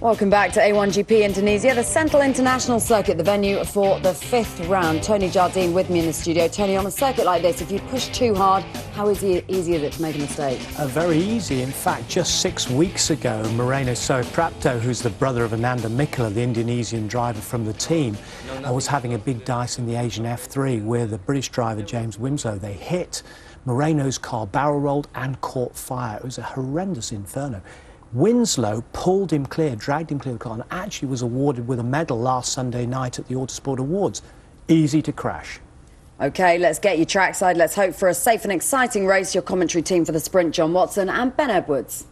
Welcome back to A1GP Indonesia, the Sentul International Circuit, the venue for the 5th round. Tony Jardine with me in the studio. Tony, on a circuit like this, if you push too hard, how easy is it to make a mistake? Very easy. In fact, just 6 weeks ago, Moreno Soprapto, who's the brother of Ananda Mikkola, the Indonesian driver from the team, was having a big dice in the Asian F3 with the British driver James Wimso. They hit Moreno's car, barrel rolled and caught fire. It was a horrendous inferno. Winslow pulled him clear, dragged him clear of the car, and actually was awarded with a medal last Sunday night at the Autosport Awards. Easy to crash. OK, let's get you trackside. Let's hope for a safe and exciting race. Your commentary team for the sprint, John Watson and Ben Edwards.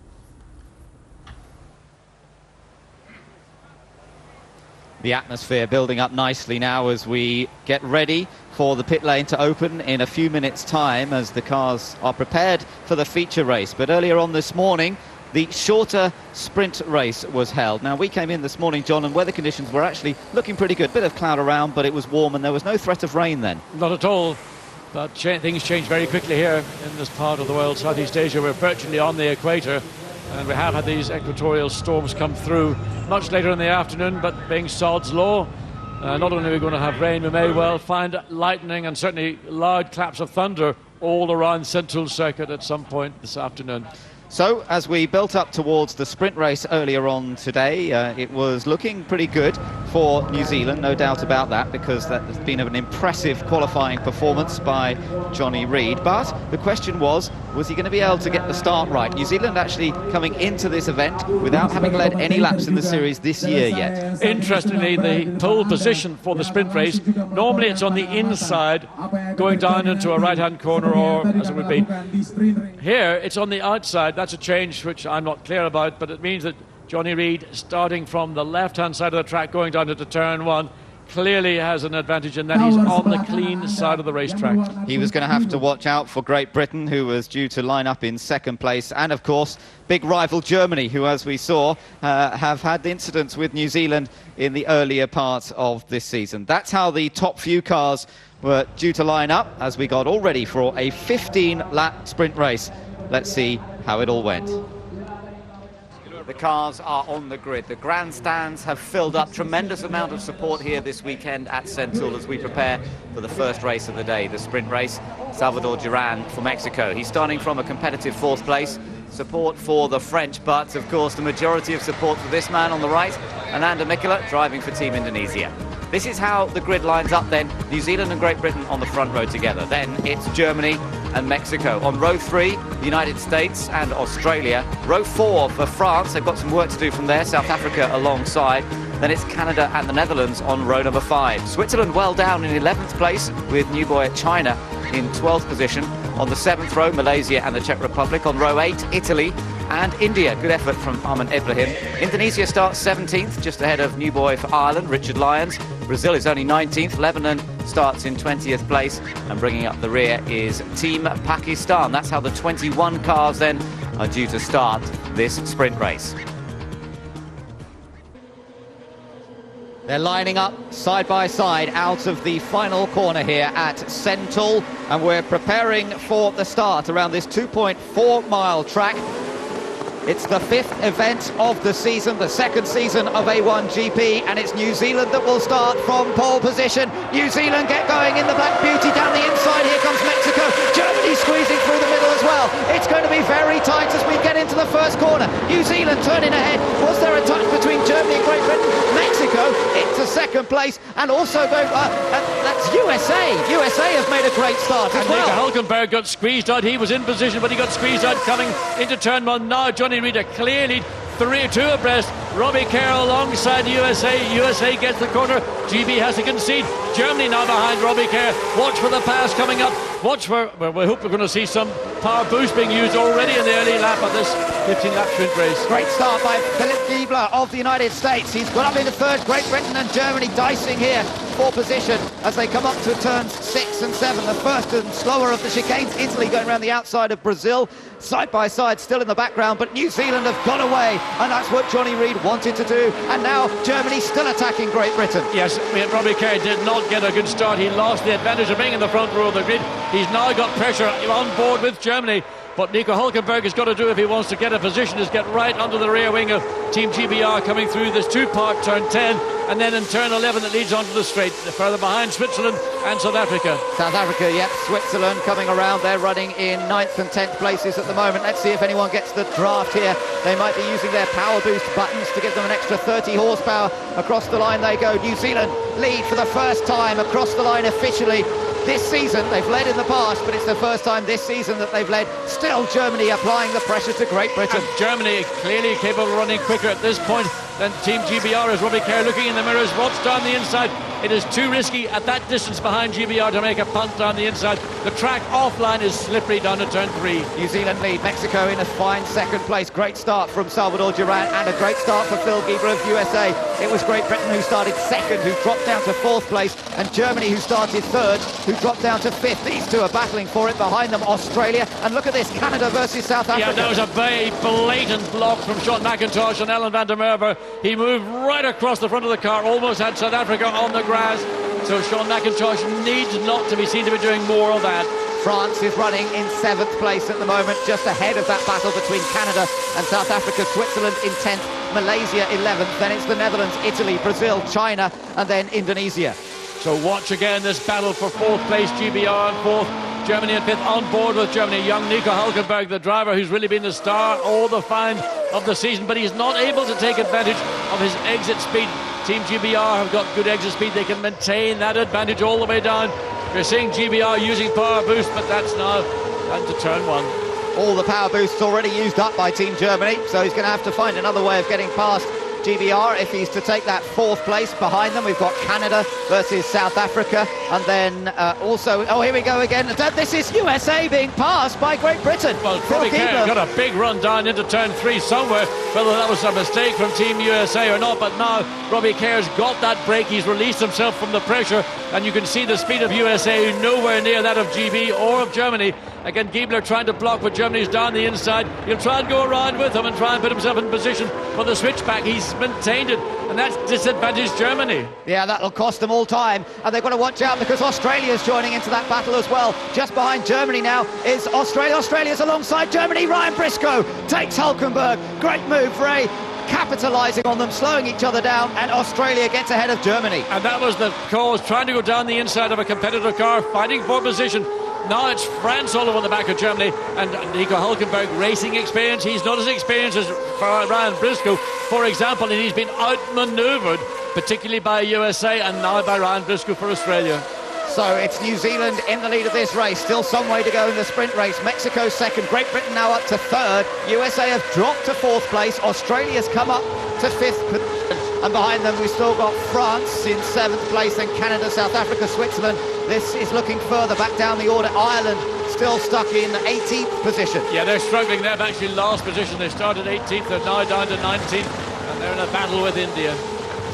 The atmosphere building up nicely now as we get ready for the pit lane to open in a few minutes' time as the cars are prepared for the feature race. But earlier on this morning, the shorter sprint race was held. Now, we came in this morning, John, and weather conditions were actually looking pretty good. Bit of cloud around, but it was warm and there was no threat of rain then. Not at all. But things change very quickly here in this part of the world, Southeast Asia. We're virtually on the equator, and we have had these equatorial storms come through much later in the afternoon, but being sod's law, not only are we going to have rain, we may well find lightning and certainly large claps of thunder all around Sentul circuit at some point this afternoon. So, as we built up towards the sprint race earlier on today, it was looking pretty good for New Zealand, no doubt about that, because that has been an impressive qualifying performance by Johnny Reid. But the question was he going to be able to get the start right? New Zealand actually coming into this event without having led any laps in the series this year yet. Interestingly, the pole position for the sprint race, normally it's on the inside, going down into a right-hand corner, or as it would be. Here, it's on the outside. That's a change which I'm not clear about, but it means that Johnny Reid, starting from the left-hand side of the track, going down into turn one, clearly has an advantage in that he's on the clean side of the racetrack. He was going to have to watch out for Great Britain, who was due to line up in second place, and of course big rival Germany, who, as we saw, have had incidents with New Zealand in the earlier part of this season. That's how the top few cars were due to line up as we got all ready for a 15-lap sprint race. Let's see how it all went. The cars are on the grid. The grandstands have filled up. Tremendous amount of support here this weekend at Sentul as we prepare for the first race of the day, the sprint race. Salvador Duran for Mexico. He's starting from a competitive 4th place. Support for the French, but of course the majority of support for this man on the right, Ananda Mikkola, driving for Team Indonesia. This is how the grid lines up then. New Zealand and Great Britain on the front row together. Then it's Germany and Mexico. On row 3, the United States and Australia. Row 4 for France. They've got some work to do from there. South Africa alongside. Then it's Canada and the Netherlands on row number 5. Switzerland well down in 11th place with new boy China in 12th position. On the 7th row, Malaysia and the Czech Republic. On row 8, Italy and India. Good effort from Ahmed Ibrahim. Indonesia starts 17th, just ahead of new boy for Ireland, Richard Lyons. Brazil is only 19th. Lebanon starts in 20th place. And bringing up the rear is Team Pakistan. That's how the 21 cars then are due to start this sprint race. They're lining up side by side out of the final corner here at Sentul, and we're preparing for the start around this 2.4-mile track. It's the 5th event of the season, the 2nd season of A1GP, and it's New Zealand that will start from pole position. New Zealand get going in the Black Beauty down the inside. Here comes Mexico. Germany squeezing through the middle as well. It's going to be very tight as we get into the first corner. New Zealand turning ahead. Was there a touch between Germany and Great Britain? Mexico into second place, and also that's USA. USA has made a great start as well. Nico Hulkenberg got squeezed out. He was in position, but he got squeezed out coming into turn one. Now Johnny Reid a clear lead, 3-2 abreast. Robbie Carroll alongside USA. USA gets the corner. GB has to concede. Germany now behind Robbie Carroll. Watch for the pass coming up. Watch for, well, we hope we're going to see some power boost being used already in the early lap of this 15-lap sprint race. Great start by Philipp Giebler of the United States. He's got up into 3rd. Great Britain and Germany dicing here for position as they come up to turns 6 and 7. The first and slower of the chicanes. Italy going around the outside of Brazil. Side by side, still in the background, but New Zealand have got away, and that's what Johnny Reid wanted to do. And now Germany still attacking Great Britain. Yes, Robbie Carey did not get a good start. He lost the advantage of being in the front row of the grid. He's now got pressure on board with Germany. What Nico Hulkenberg has got to do if he wants to get a position is get right under the rear wing of Team GBR coming through this two-part turn 10, and then in turn 11 that leads onto the straight, further behind Switzerland and South Africa. South Africa, yep, Switzerland coming around. They're running in 9th and 10th places at the moment. Let's see if anyone gets the draft here. They might be using their power boost buttons to give them an extra 30 horsepower. Across the line they go. New Zealand lead for the first time across the line officially this season. They've led in the past, but it's the first time this season that they've led. Still Germany applying the pressure to Great Britain. And Germany clearly capable of running quicker at this point than Team GBR as Robbie Kerr looking in the mirrors. What's down the inside? It is too risky at that distance behind GBR to make a punt down the inside. The track offline is slippery down to turn 3. New Zealand lead, Mexico in a fine second place. Great start from Salvador Duran and a great start for Phil Gieber of USA. It was Great Britain who started second, who dropped down to 4th place, and Germany who started 3rd, who dropped down to 5th. These two are battling for it. Behind them, Australia. And look at this, Canada versus South Africa. Yeah, that was a very blatant block from Sean McIntosh and Ellen van der Merwe. He moved right across the front of the car, almost had South Africa on the grass. So Sean McIntosh needs not to be seen to be doing more of that. France is running in 7th place at the moment, just ahead of that battle between Canada and South Africa. Switzerland in 10th, Malaysia 11th, then it's the Netherlands, Italy, Brazil, China, and then Indonesia. So watch again this battle for 4th place, GBR and 4th, Germany in 5th. On board with Germany, young Nico Hulkenberg, the driver who's really been the star, all the find of the season, but he's not able to take advantage of his exit speed. Team GBR have got good exit speed. They can maintain that advantage all the way down. You're seeing GBR using power boost, but that's now down to turn 1. All the power boosts already used up by Team Germany, so he's going to have to find another way of getting past GBR if he's to take that 4th place. Behind them we've got Canada versus South Africa, and then also, oh, here we go again. This is USA being passed by Great Britain. Well, Robbie Kerr got a big run down into turn 3 somewhere, whether that was a mistake from Team USA or not, but now Robbie Kerr's got that break. He's released himself from the pressure, and you can see the speed of USA nowhere near that of GB or of Germany. Again, Giebler trying to block, but Germany's down the inside. He'll try and go around with him and try and put himself in position for the switchback. He's maintained it, and that's disadvantaged Germany. Yeah, that'll cost them all time, and they've got to watch out because Australia's joining into that battle as well. Just behind Germany now is Australia. Australia's alongside Germany. Ryan Briscoe takes Hulkenberg. Great move, Ray. Capitalising on them, slowing each other down, and Australia gets ahead of Germany. And that was the cause, trying to go down the inside of a competitor car, fighting for position. Now it's France all over the back of Germany, and Nico Hulkenberg, racing experience. He's not as experienced as Ryan Briscoe, for example, and he's been outmanoeuvred, particularly by USA and now by Ryan Briscoe for Australia. So it's New Zealand in the lead of this race. Still some way to go in the sprint race. Mexico second, Great Britain now up to 3rd. USA have dropped to 4th place. Australia's come up to 5th position. And behind them we've still got France in 7th place, and Canada, South Africa, Switzerland. This is looking further back down the order. Ireland still stuck in 18th position. Yeah, they're struggling. They've actually lost position. They started 18th, they're now down to 19th, and they're in a battle with India.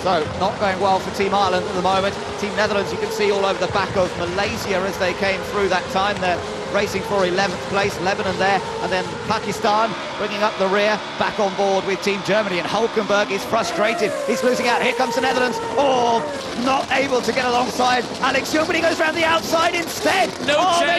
So, not going well for Team Ireland at the moment. Team Netherlands, you can see all over the back of Malaysia as they came through that time. They're racing for 11th place, Lebanon there, and then Pakistan bringing up the rear, back on board with Team Germany, and Hulkenberg is frustrated. He's losing out. Here comes the Netherlands. Oh, not able to get alongside Alex Young, but he goes round the outside instead. No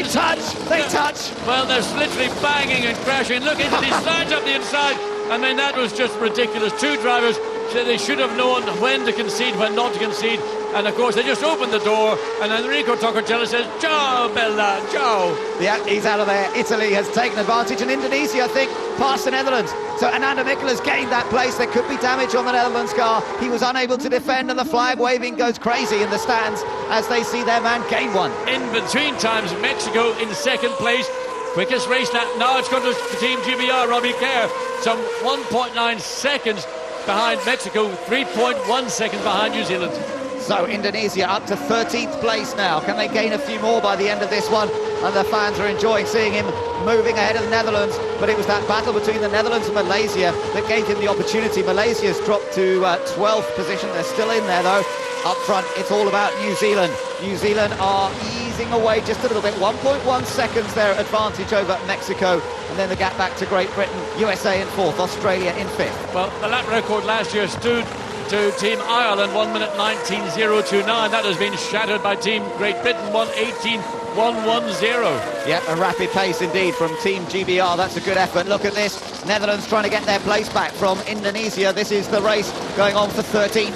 chance. They touch. Well, they're literally banging and crashing. Look, Italy slides up the inside. I mean, that was just ridiculous. Two drivers, they should have known when to concede, when not to concede. And of course, they just opened the door, and Enrico Toccarcelli says, "Ciao, Bella, ciao." Yeah, he's out of there. Italy has taken advantage, and Indonesia, I think, past the Netherlands. So Ananda Mikkela's gained that place. There could be damage on the Netherlands car. He was unable to defend, and the flag waving goes crazy in the stands as they see their man gain one. In between times, Mexico in second place. Quickest race now it's gone to Team GBR, Robbie Kerr. Some 1.9 seconds behind Mexico, 3.1 seconds behind New Zealand. So Indonesia up to 13th place now. Can they gain a few more by the end of this one? And the fans are enjoying seeing him moving ahead of the Netherlands. But it was that battle between the Netherlands and Malaysia that gave him the opportunity. Malaysia's dropped to 12th position. They're still in there though. Up front, it's all about New Zealand. New Zealand are easing away just a little bit. 1.1 seconds their advantage over Mexico. And then the gap back to Great Britain. USA in 4th, Australia in 5th. Well, the lap record last year stood to Team Ireland, 1 minute 19.029. That has been shattered by Team Great Britain, 1:18.110. Yeah, a rapid pace indeed from Team GBR. That's a good effort. Look at this. Netherlands trying to get their place back from Indonesia. This is the race going on for 13th.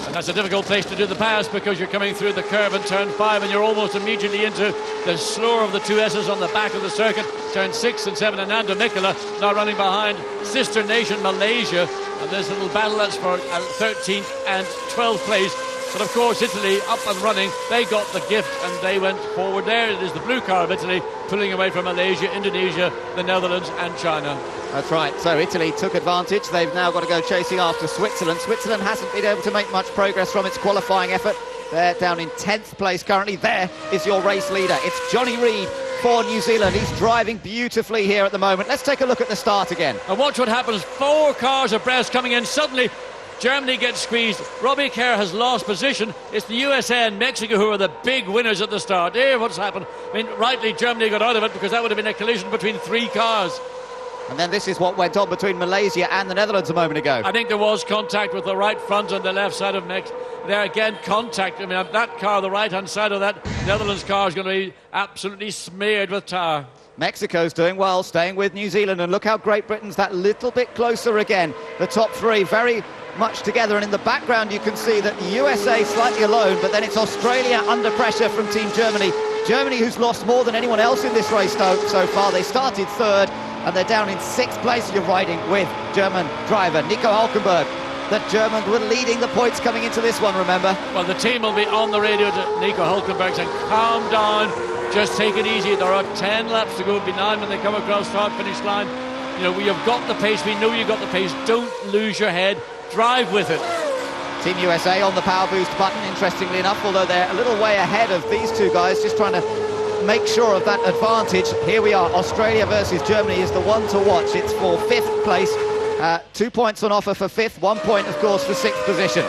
And that's a difficult place to do the pass because you're coming through the curve in turn 5 and you're almost immediately into the slower of the two S's on the back of the circuit. Turn 6 and 7, Ananda Mikela now running behind sister nation Malaysia. And this little battle, that's for 13th and 12th place. But of course, Italy up and running. They got the gift and they went forward. There it is, the blue car of Italy pulling away from Malaysia, Indonesia, the Netherlands and China. That's right. So Italy took advantage. They've now got to go chasing after Switzerland. Switzerland hasn't been able to make much progress from its qualifying effort. They're down in 10th place currently. There is your race leader. It's Johnny Reid for New Zealand. He's driving beautifully here at the moment. Let's take a look at the start again. And watch what happens. 4 cars abreast coming in. Suddenly Germany gets squeezed. Robbie Kerr has lost position. It's the USA and Mexico who are the big winners at the start. Here, what's happened? I mean, rightly, Germany got out of it because that would have been a collision between 3 cars. And then this is what went on between Malaysia and the Netherlands a moment ago. I think there was contact with the right front and the left side of Mexico. There again, contact. I mean, that car, the right-hand side of that Netherlands car is going to be absolutely smeared with tar. Mexico's doing well, staying with New Zealand, and look how Great Britain's that little bit closer again. The top 3 very much together, and in the background you can see that the USA slightly alone, but then it's Australia under pressure from Team Germany. Germany, who's lost more than anyone else in this race so far. They started 3rd and they're down in 6th place. You're riding with German driver Nico Hulkenberg. The Germans were leading the points coming into this one, remember? Well, the team will be on the radio to Nico Hulkenberg saying, calm down, just take it easy. There are 10 laps to go. It'll be 9 when they come across start-finish line. You know, you've got the pace. We know you've got the pace. Don't lose your head. Drive with it. Team USA on the power boost button, interestingly enough, although they're a little way ahead of these two guys, just trying to make sure of that advantage. Here we are. Australia versus Germany is the one to watch. It's for 5th place. 2 points on offer for 5th, 1 point, of course, for 6th position.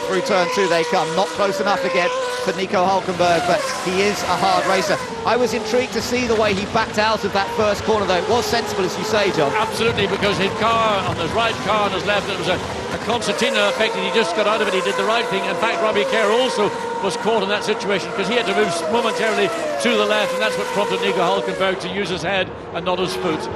Through turn 2 they come. Not close enough again for Nico Hulkenberg, but he is a hard racer. I was intrigued to see the way he backed out of that first corner, though. It was sensible, as you say, John. Absolutely, because his car on his right, car on his left, it was a concertina effect, and he just got out of it. He did the right thing. In fact, Robbie Kerr also was caught in that situation because he had to move momentarily to the left, and that's what prompted Nico Hulkenberg to use his head and not his foot.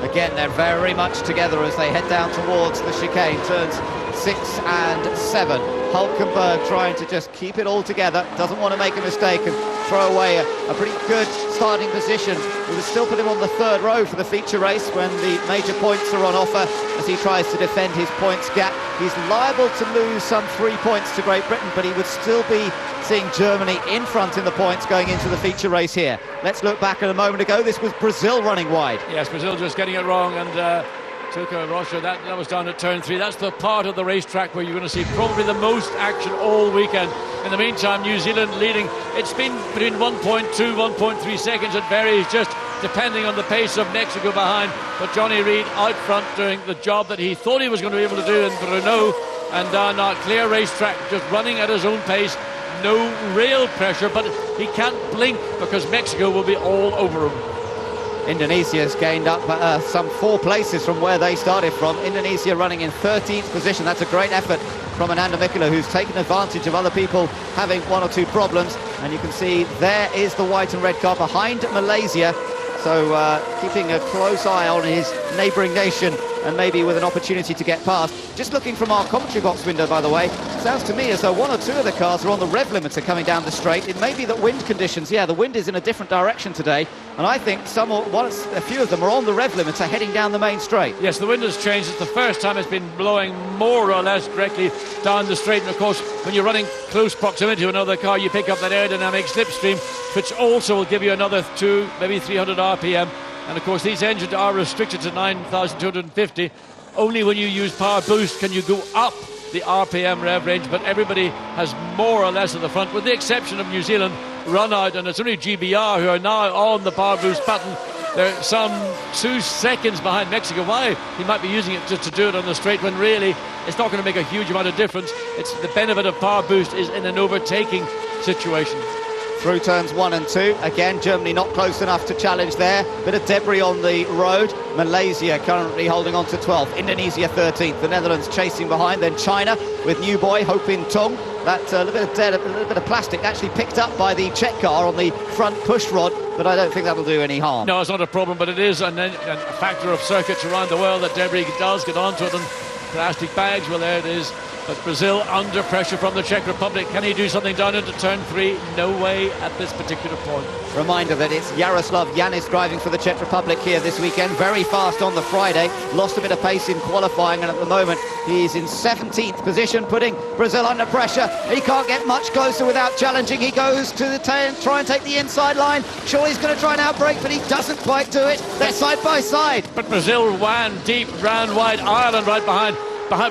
Again, they're very much together as they head down towards the chicane, turns 6 and 7. Hulkenberg trying to just keep it all together, doesn't want to make a mistake and throw away a pretty good starting position. It would still put him on the 3rd row for the feature race when the major points are on offer as he tries to defend his points gap. He's liable to lose some 3 points to Great Britain, but he would still be seeing Germany in front in the points going into the feature race here. Let's look back at a moment ago. This was Brazil running wide. Yes, Brazil just getting it wrong, and Tuca Rocha, that was down at turn 3. That's the part of the racetrack where you're going to see probably the most action all weekend. In the meantime, New Zealand leading. It's been between 1.2, 1.3 seconds. It varies just depending on the pace of Mexico behind. But Johnny Reid out front doing the job that he thought he was going to be able to do in Renault. And now clear racetrack, just running at his own pace. No real pressure, but he can't blink because Mexico will be all over him. Indonesia's gained up some 4 places from where they started from. Indonesia running in 13th position. That's a great effort from Ananda Mikela, who's taken advantage of other people having 1 or 2 problems. And you can see there is the white and red car behind Malaysia. So keeping a close eye on his neighbouring nation and maybe with an opportunity to get past. Just looking from our commentary box window, by the way, sounds to me as though 1 or 2 of the cars are on the rev limiter coming down the straight. It may be that wind conditions, the wind is in a different direction today, and I think a few of them are on the rev limiter heading down the main straight. Yes, the wind has changed. It's the first time it's been blowing more or less directly down the straight, and of course, when you're running close proximity to another car, you pick up that aerodynamic slipstream, which also will give you another 2, maybe 300 RPM. And of course these engines are restricted to 9,250. Only when you use power boost can you go up the RPM rev range, but everybody has more or less at the front, with the exception of New Zealand run out, and it's only GBR who are now on the power boost button. They're some 2 seconds behind Mexico. Why? He might be using it just to do it on the straight when really it's not going to make a huge amount of difference. It's the benefit of power boost is in an overtaking situation. through turns 1 and 2. Again, Germany not close enough to challenge there. Bit of debris on the road. Malaysia currently holding on to 12th. Indonesia 13th. The Netherlands chasing behind. Then China with new boy Ho Pin Tung. That little bit of a little bit of plastic actually picked up by the Czech car on the front push rod, but I don't think that'll do any harm. No, it's not a problem, but it is a factor of circuits around the world that debris does get onto it, and plastic bags, well, there it is. But Brazil under pressure from the Czech Republic. Can he do something down into turn 3? No way at this particular point. Reminder that it's Jaroslav Yanis driving for the Czech Republic here this weekend. Very fast on the Friday. Lost a bit of pace in qualifying, and at the moment he's in 17th position, putting Brazil under pressure. He can't get much closer without challenging. He goes to the try and take the inside line. Sure, he's going to try and outbrake, but he doesn't quite do it. They're side by side. But Brazil ran deep, ran wide. Ireland right behind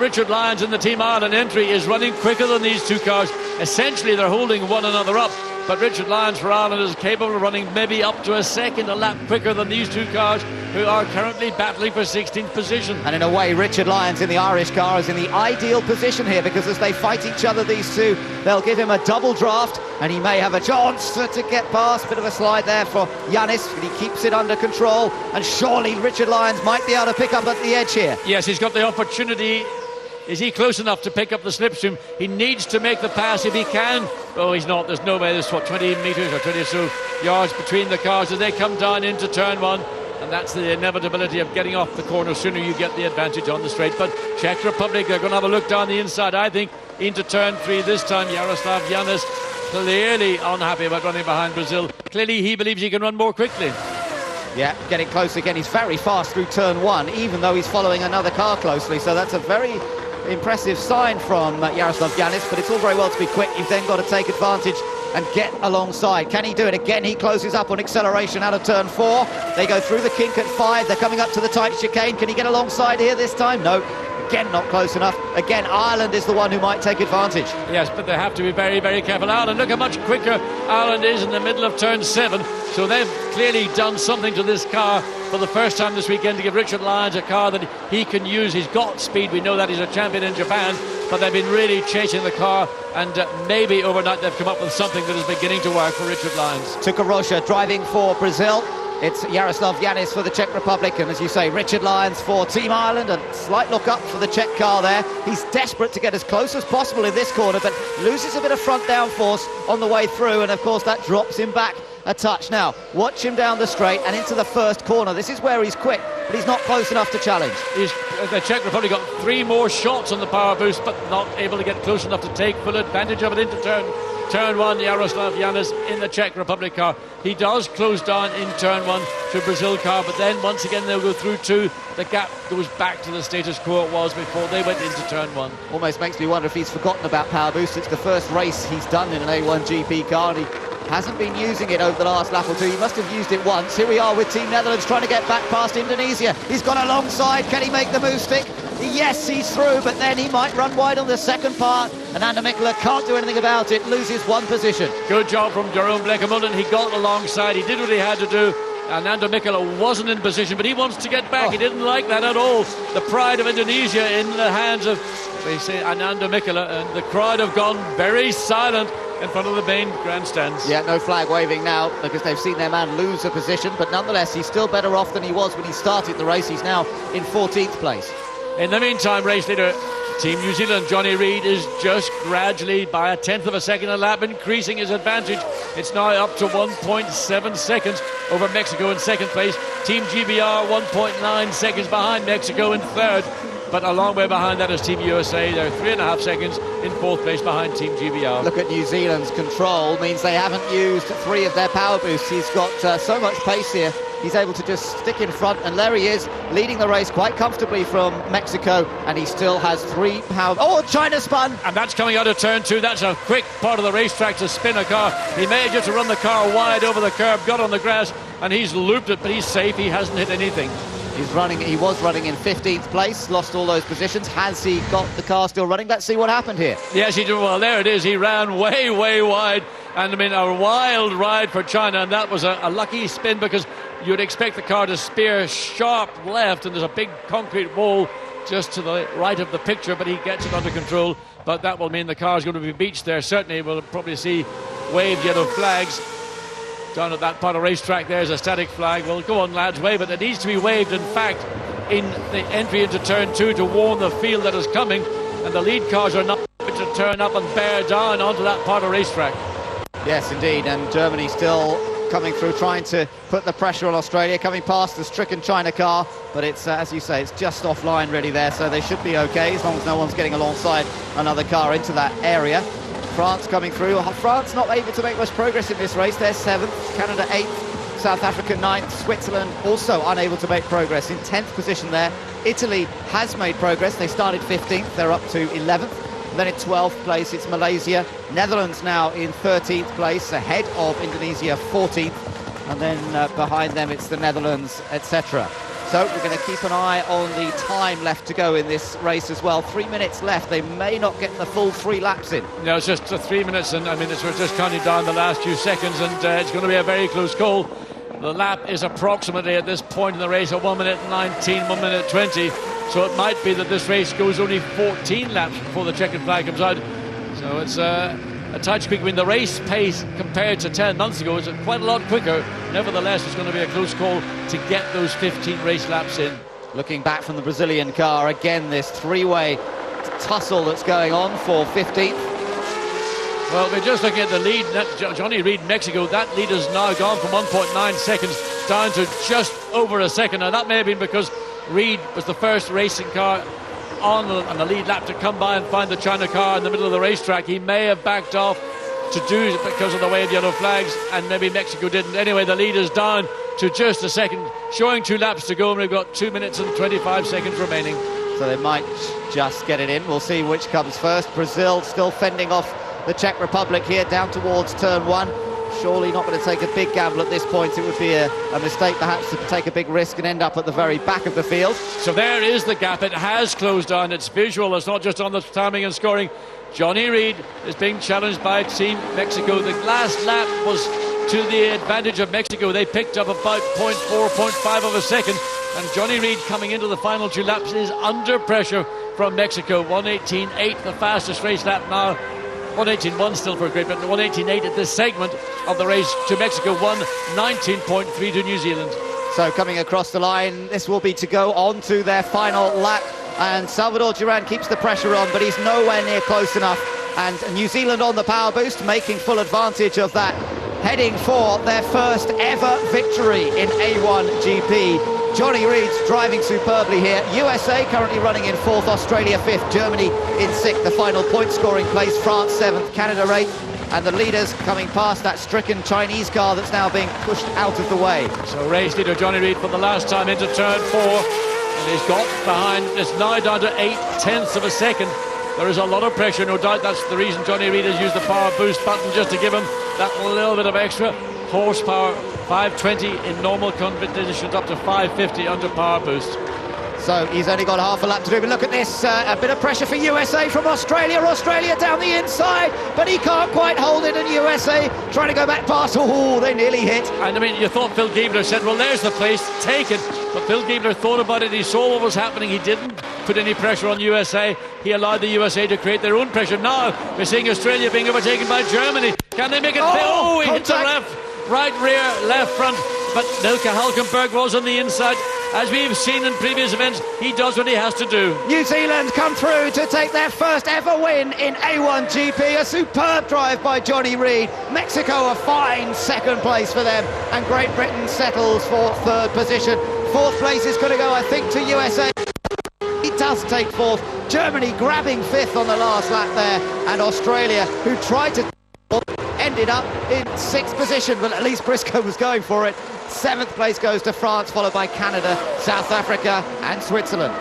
Richard Lyons in the Team Ireland entry is running quicker than these two cars. Essentially, they're holding one another up. But Richard Lyons for Ireland is capable of running maybe up to a second a lap quicker than these two cars, who are currently battling for 16th position. And in a way, Richard Lyons in the Irish car is in the ideal position here, because as they fight each other, these two, they'll give him a double draft, and he may have a chance to get past. Bit of a slide there for Yanis, but he keeps it under control, and surely Richard Lyons might be able to pick up at the edge here. Yes, he's got the opportunity. Is he close enough to pick up the slipstream? He needs to make the pass if he can. Oh, he's not. There's no way. There's, 20 metres or 20 or so yards between the cars as they come down into turn 1. And that's the inevitability of getting off the corner. Sooner you get the advantage on the straight. But Czech Republic, they're going to have a look down the inside, I think, into turn 3 this time. Jaroslav Yanis clearly unhappy about running behind Brazil. Clearly he believes he can run more quickly. Yeah, getting close again. He's very fast through turn 1, even though he's following another car closely. So that's a very impressive sign from Jaroslav Yanis, but it's all very well to be quick. You've then got to take advantage and get alongside. Can he do it? Again, he closes up on acceleration out of turn 4. They go through the kink at 5. They're coming up to the tight chicane. Can he get alongside here this time? No. Again, not close enough. Again, Ireland is the one who might take advantage. Yes, but they have to be very, very careful. Ireland, look how much quicker Ireland is in the middle of turn 7. So they've clearly done something to this car for the first time this weekend to give Richard Lyons a car that he can use. He's got speed. We know that he's a champion in Japan, but they've been really chasing the car, and maybe overnight they've come up with something that is beginning to work for Richard Lyons. Tuka driving for Brazil. It's Jaroslav Yanis for the Czech Republic, and as you say, Richard Lyons for Team Ireland. A slight look up for the Czech car there. He's desperate to get as close as possible in this corner, but loses a bit of front downforce on the way through, and of course that drops him back a touch. Now, watch him down the straight and into the first corner. This is where he's quick, but he's not close enough to challenge. The Czech Republic got 3 more shots on the power boost, but not able to get close enough to take full advantage of it into turn 1. Jaroslav Yanis in the Czech Republic car. He does close down in turn 1 to Brazil car, but then once again they'll go through 2. The gap goes back to the status quo it was before they went into turn 1. Almost makes me wonder if he's forgotten about power boost. It's the first race he's done in an A1GP car, and he hasn't been using it over the last lap or 2. He must have used it once. Here we are with Team Netherlands trying to get back past Indonesia. He's gone alongside. Can he make the move stick? Yes, he's through, but then he might run wide on the second part, and Ananda Mikkola can't do anything about it, loses 1 position. Good job from Jerome Bleekemolen. He got alongside. He did what he had to do. Ananda Mikkola wasn't in position, but he wants to get back. He didn't like that at all. The pride of Indonesia in the hands of, they say, Ananda Mikkola, and the crowd have gone very silent in front of the main grandstands. Yeah, no flag waving now because they've seen their man lose a position, but nonetheless he's still better off than he was when he started the race. He's now in 14th place. In the meantime, race leader Team New Zealand Johnny Reid is just gradually by a tenth of a second a lap increasing his advantage. It's now up to 1.7 seconds over Mexico in second place. Team GBR 1.9 seconds behind Mexico in third. But a long way behind that is Team USA. They're 3.5 seconds in fourth place behind Team GBR. Look at New Zealand's control. Means they haven't used 3 of their power boosts. He's got so much pace here. He's able to just stick in front, and there he is, leading the race quite comfortably from Mexico, and he still has 3 power... Oh, China spun! And that's coming out of turn 2. That's a quick part of the racetrack to spin a car. He managed to run the car wide over the curb, got on the grass, and he's looped it, but he's safe. He hasn't hit anything. He was running in 15th place, lost all those positions. Has he got the car still running? Let's see what happened here. Yes, he did. Well, there it is. He ran way, way wide. And I mean, a wild ride for China. And that was a lucky spin, because you'd expect the car to spear sharp left. And there's a big concrete wall just to the right of the picture, but he gets it under control. But that will mean the car's going to be beached there. Certainly we'll probably see waved yellow flags. Down at that part of racetrack there's a static flag. Well, go on lads, wave it. It needs to be waved, in fact, in the entry into turn 2 to warn the field that is coming, and the lead cars are not to turn up and bear down onto that part of racetrack. Yes, indeed, and Germany still coming through, trying to put the pressure on Australia, coming past the stricken China car, but it's, as you say, it's just offline really there, so they should be okay as long as no one's getting alongside another car into that area. France coming through. France not able to make much progress in this race. They're 7th, Canada 8th, South Africa 9th, Switzerland also unable to make progress in 10th position there. Italy has made progress. They started 15th, they're up to 11th. Then in 12th place it's Malaysia. Netherlands now in 13th place, ahead of Indonesia 14th. And then behind them it's the Netherlands, etc. So we're going to keep an eye on the time left to go in this race as well. 3 minutes left. They may not get the full 3 laps in. No, it's just 3 minutes, and I mean, we're just counting down the last few seconds, and it's going to be a very close call. The lap is approximately at this point in the race a 1 minute 19, 1 minute 20. So it might be that this race goes only 14 laps before the checkered flag comes out. So it's a tight squeak. I mean, the race pace compared to 10 months ago is quite a lot quicker. Nevertheless, it's going to be a close call to get those 15 race laps in. Looking back from the Brazilian car, again, this three-way tussle that's going on for 15th. Well, we're just looking at the lead. Johnny Reid, Mexico, that lead has now gone from 1.9 seconds down to just over a second. Now, that may have been because Reid was the first racing car on the lead lap to come by and find the China car in the middle of the racetrack. He may have backed off to do it because of the wave yellow flags, and maybe Mexico didn't. Anyway, the lead is down to just a second, showing 2 laps to go, and we've got 2 minutes and 25 seconds remaining. So they might just get it in. We'll see which comes first. Brazil still fending off the Czech Republic here down towards turn 1. Surely not going to take a big gamble at this point. It would be a mistake perhaps to take a big risk and end up at the very back of the field. So there is the gap. It has closed down. It's visual. It's not just on the timing and scoring. Johnny Reid is being challenged by Team Mexico. The last lap was to the advantage of Mexico. They picked up about 0.4, 0.5 of a second. And Johnny Reid coming into the final 2 laps is under pressure from Mexico. 1:18.8, the fastest race lap now. 1:18.1 still for Great Britain, 1:18.8 at this segment of the race to Mexico, 1:19.3 to New Zealand. So coming across the line, this will be to go on to their final lap, and Salvador Duran keeps the pressure on, but he's nowhere near close enough, and New Zealand on the power boost, making full advantage of that, heading for their first ever victory in A1GP. Johnny Reid's driving superbly here. USA currently running in 4th, Australia 5th, Germany in 6th, the final point scoring place, France 7th, Canada 8th, and the leaders coming past that stricken Chinese car that's now being pushed out of the way. So race leader Johnny Reid for the last time into turn 4, and he's got behind, it's now down to 0.8 of a second. There is a lot of pressure, no doubt that's the reason Johnny Reid has used the power boost button, just to give him that little bit of extra horsepower. 520 in normal conditions, up to 550 under power boost. So he's only got half a lap to do, but look at this, a bit of pressure for USA from Australia. Australia down the inside, but he can't quite hold it, and USA trying to go back past. Oh, they nearly hit. And I mean, you thought Phil Giebler said, well, there's the place, take it. But Phil Giebler thought about it, he saw what was happening, he didn't put any pressure on USA. He allowed the USA to create their own pressure. Now we're seeing Australia being overtaken by Germany. Can they make it? Oh, he hit the left. Right rear, left front, but Nico Hulkenberg was on the inside. As we've seen in previous events, he does what he has to do. New Zealand come through to take their first ever win in A1GP. A superb drive by Johnny Reid. Mexico a fine 2nd place for them, and Great Britain settles for 3rd position. 4th place is going to go, I think, to USA. He does take 4th. Germany grabbing 5th on the last lap there, and Australia, who tried to ended up in 6th position, but at least Briscoe was going for it. 7th place goes to France, followed by Canada, South Africa and Switzerland.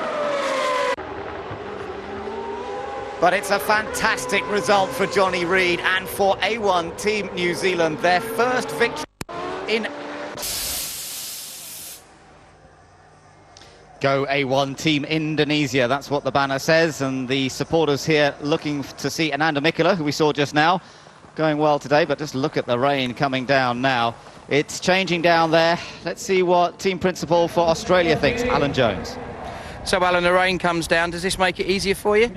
But it's a fantastic result for Johnny Reid and for A1 Team New Zealand, their first victory in... Go A1 Team Indonesia, that's what the banner says, and the supporters here looking to see Ananda Mikkola, who we saw just now, going well today, but just look at the rain coming down now. It's changing down there. Let's see what team principal for Australia thinks, Alan Jones. So Alan, the rain comes down. Does this make it easier for you?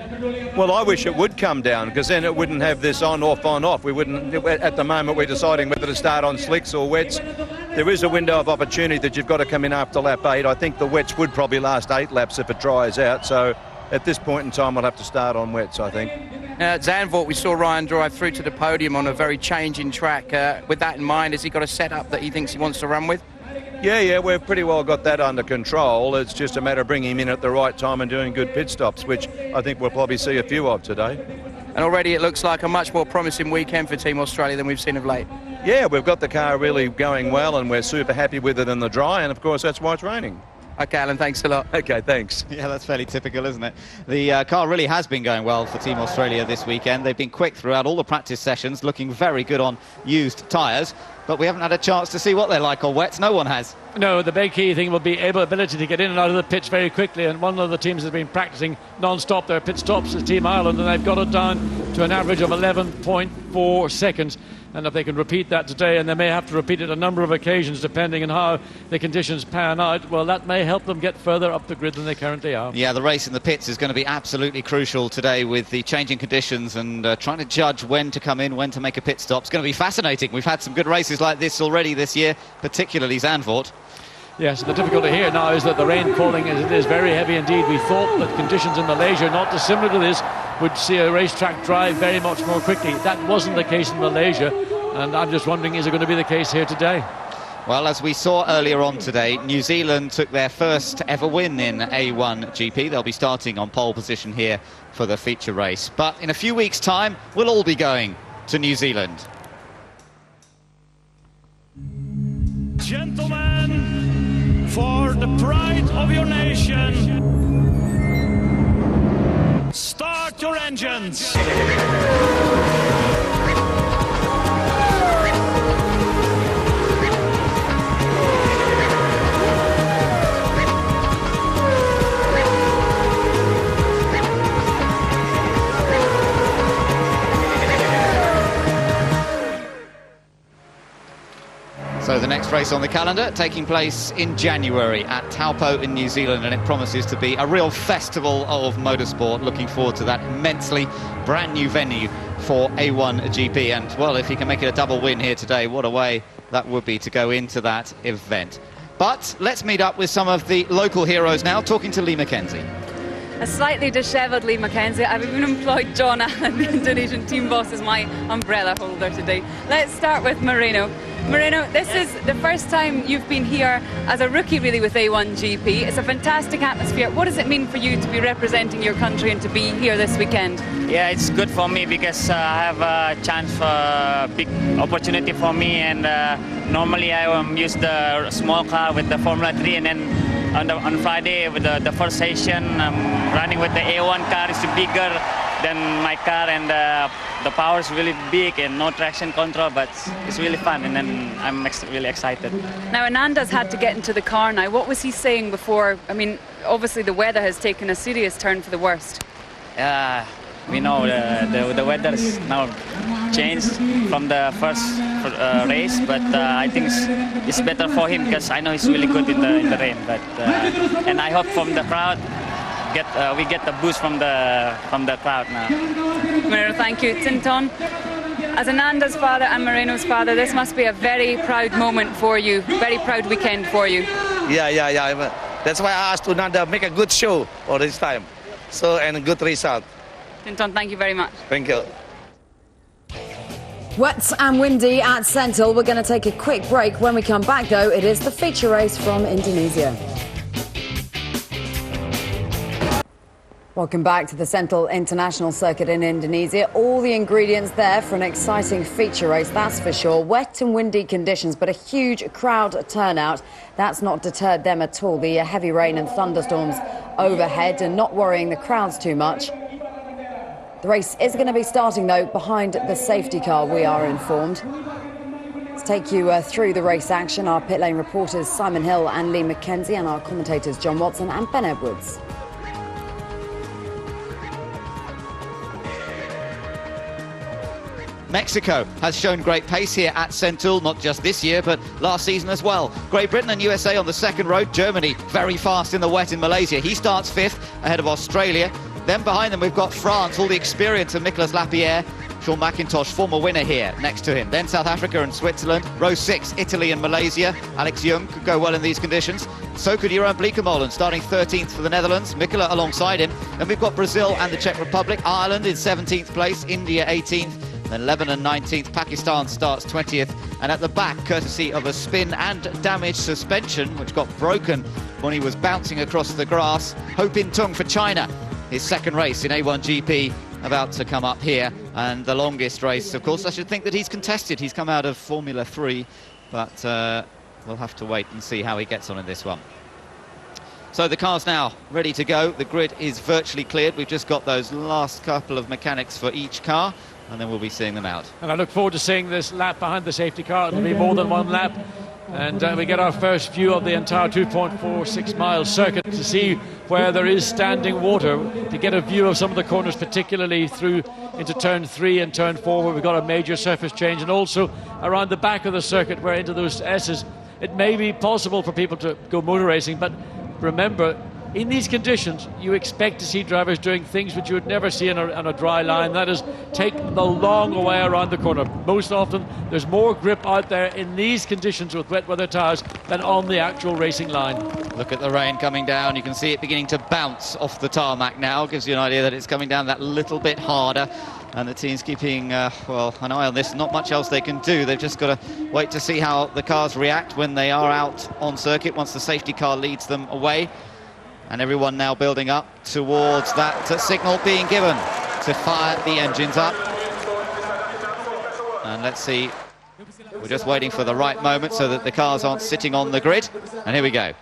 Well, I wish it would come down, because then it wouldn't have this on-off. We wouldn't. At the moment, we're deciding whether to start on slicks or wets. There is a window of opportunity that you've got to come in after lap 8. I think the wets would probably last 8 laps if it dries out. So at this point in time, we'll have to start on wets, I think. Now, at Zandvoort, we saw Ryan drive through to the podium on a very changing track. With that in mind, has he got a setup that he thinks he wants to run with? Yeah, we've pretty well got that under control. It's just a matter of bringing him in at the right time and doing good pit stops, which I think we'll probably see a few of today. And already it looks like a much more promising weekend for Team Australia than we've seen of late. Yeah, we've got the car really going well, and we're super happy with it in the dry, and of course that's why it's raining. Okay, Alan, thanks a lot. Okay, thanks. Yeah, that's fairly typical, isn't it? The car really has been going well for Team Australia this weekend. They've been quick throughout all the practice sessions, looking very good on used tyres, but we haven't had a chance to see what they're like on wets. No one has. No, the big key thing will be ability to get in and out of the pits very quickly, and one of the teams has been practicing non-stop their pit stops is Team Ireland, and they've got it down to an average of 11.4 seconds. And if they can repeat that today, and they may have to repeat it a number of occasions depending on how the conditions pan out, well, that may help them get further up the grid than they currently are. Yeah, the race in the pits is going to be absolutely crucial today with the changing conditions and trying to judge when to come in, when to make a pit stop. It's going to be fascinating. We've had some good races like this already this year, particularly Zandvoort. Yes, the difficulty here now is that the rain falling as it is very heavy indeed. We thought that conditions in Malaysia, not dissimilar to this, would see a racetrack drive very much more quickly. That wasn't the case in Malaysia, and I'm just wondering, is it going to be the case here today? Well, as we saw earlier on today, New Zealand took their first ever win in A1GP. They'll be starting on pole position here for the feature race. But in a few weeks' time, we'll all be going to New Zealand. Gentlemen, for the pride of your nation, start your engines. So the next race on the calendar taking place in January at Taupo in New Zealand, and it promises to be a real festival of motorsport. Looking forward to that immensely brand new venue for A1GP, and well, if he can make it a double win here today, what a way that would be to go into that event. But let's meet up with some of the local heroes now, talking to Lee Mackenzie. A slightly dishevelled Lee Mackenzie. I've even employed John Allen, the Indonesian team boss, as my umbrella holder today. Let's start with Moreno. Moreno, this is the first time you've been here as a rookie really with A1GP. It's a fantastic atmosphere. What does it mean for you to be representing your country and to be here this weekend? Yeah, it's good for me because I have a chance for a big opportunity for me, and normally I use the small car with the Formula 3, and then on Friday with the first session I'm running with the A1 car. It's bigger than my car, and the power is really big and no traction control, but it's really fun, and then I'm really excited. Now Ananda's had to get into the car now. What was he saying before? I mean, obviously the weather has taken a serious turn for the worst. We know the weather is now changed from the first race, but I think it's better for him because I know he's really good in the rain. But and I hope from the crowd we get the boost from the crowd now. Moreno, thank you. Tinton, as Ananda's father and Moreno's father, this must be a very proud moment for you, very proud weekend for you. Yeah. That's why I asked Ananda make a good show for this time, and a good result. Tinton, thank you very much. Thank you. Wet and windy at Sentul. We're going to take a quick break. When we come back, though, it is the feature race from Indonesia. Welcome back to the Sentul International Circuit in Indonesia. All the ingredients there for an exciting feature race, that's for sure. Wet and windy conditions, but a huge crowd turnout. That's not deterred them at all. The heavy rain and thunderstorms overhead and not worrying the crowds too much. The race is going to be starting, though, behind the safety car, we are informed. Let's take you through the race action. Our pit lane reporters Simon Hill and Lee Mackenzie, and our commentators John Watson and Ben Edwards. Mexico has shown great pace here at Sentul, not just this year, but last season as well. Great Britain and USA on the second road. Germany very fast in the wet in Malaysia. He starts 5th ahead of Australia. Then behind them we've got France, all the experience of Nicolas Lapierre. Sean McIntosh, former winner here, next to him. Then South Africa and Switzerland. Row 6, Italy and Malaysia. Alex Young could go well in these conditions. So could Jeroen Bleekemolen, starting 13th for the Netherlands. Mikola alongside him. Then we've got Brazil and the Czech Republic. Ireland in 17th place. India 18th. Then Lebanon 19th. Pakistan starts 20th. And at the back, courtesy of a spin and damaged suspension, which got broken when he was bouncing across the grass, Ho Pin Tung for China. His second race in A1GP about to come up here, and the longest race, of course. I should think that he's contested. He's come out of Formula 3, but we'll have to wait and see how he gets on in this one. So the car's now ready to go. The grid is virtually cleared. We've just got those last couple of mechanics for each car, and then we'll be seeing them out. And I look forward to seeing this lap behind the safety car. It'll be more than one lap. And we get our first view of the entire 2.46 mile circuit to see where there is standing water, to get a view of some of the corners, particularly through into turn 3 and turn 4, where we've got a major surface change, and also around the back of the circuit where into those S's it may be possible for people to go motor racing. But remember, in these conditions, you expect to see drivers doing things which you would never see on a dry line. That is, take the long way around the corner. Most often, there's more grip out there in these conditions with wet weather tyres than on the actual racing line. Look at the rain coming down. You can see it beginning to bounce off the tarmac now. Gives you an idea that it's coming down that little bit harder. And the team's keeping, well, an eye on this. Not much else they can do. They've just got to wait to see how the cars react when they are out on circuit, once the safety car leads them away. And everyone now building up towards that signal being given to fire the engines up. And let's see, we're just waiting for the right moment so that the cars aren't sitting on the grid. And here we go.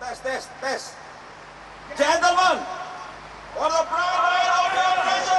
Test. Gentlemen, for the pride of your nation.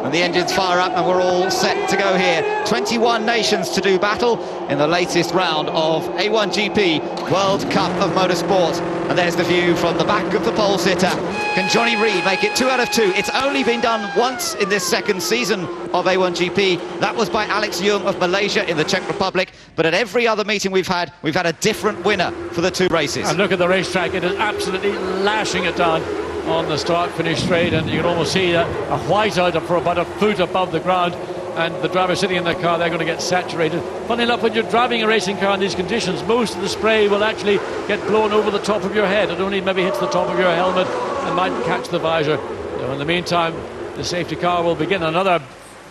And the engines fire up and we're all set to go here. 21 nations to do battle in the latest round of A1GP World Cup of Motorsport. And there's the view from the back of the pole sitter. Can Johnny Reid make it 2 out of 2? It's only been done once in this second season of A1GP. That was by Alex Young of Malaysia in the Czech Republic. But at every other meeting we've had a different winner for the 2 races. And look at the racetrack. It is absolutely lashing it down on the start-finish straight, and you can almost see a whiteout for about a foot above the ground, and the driver sitting in the car, they're going to get saturated. Funny enough, when you're driving a racing car in these conditions, most of the spray will actually get blown over the top of your head. It only maybe hits the top of your helmet and might catch the visor. So in the meantime, the safety car will begin. Another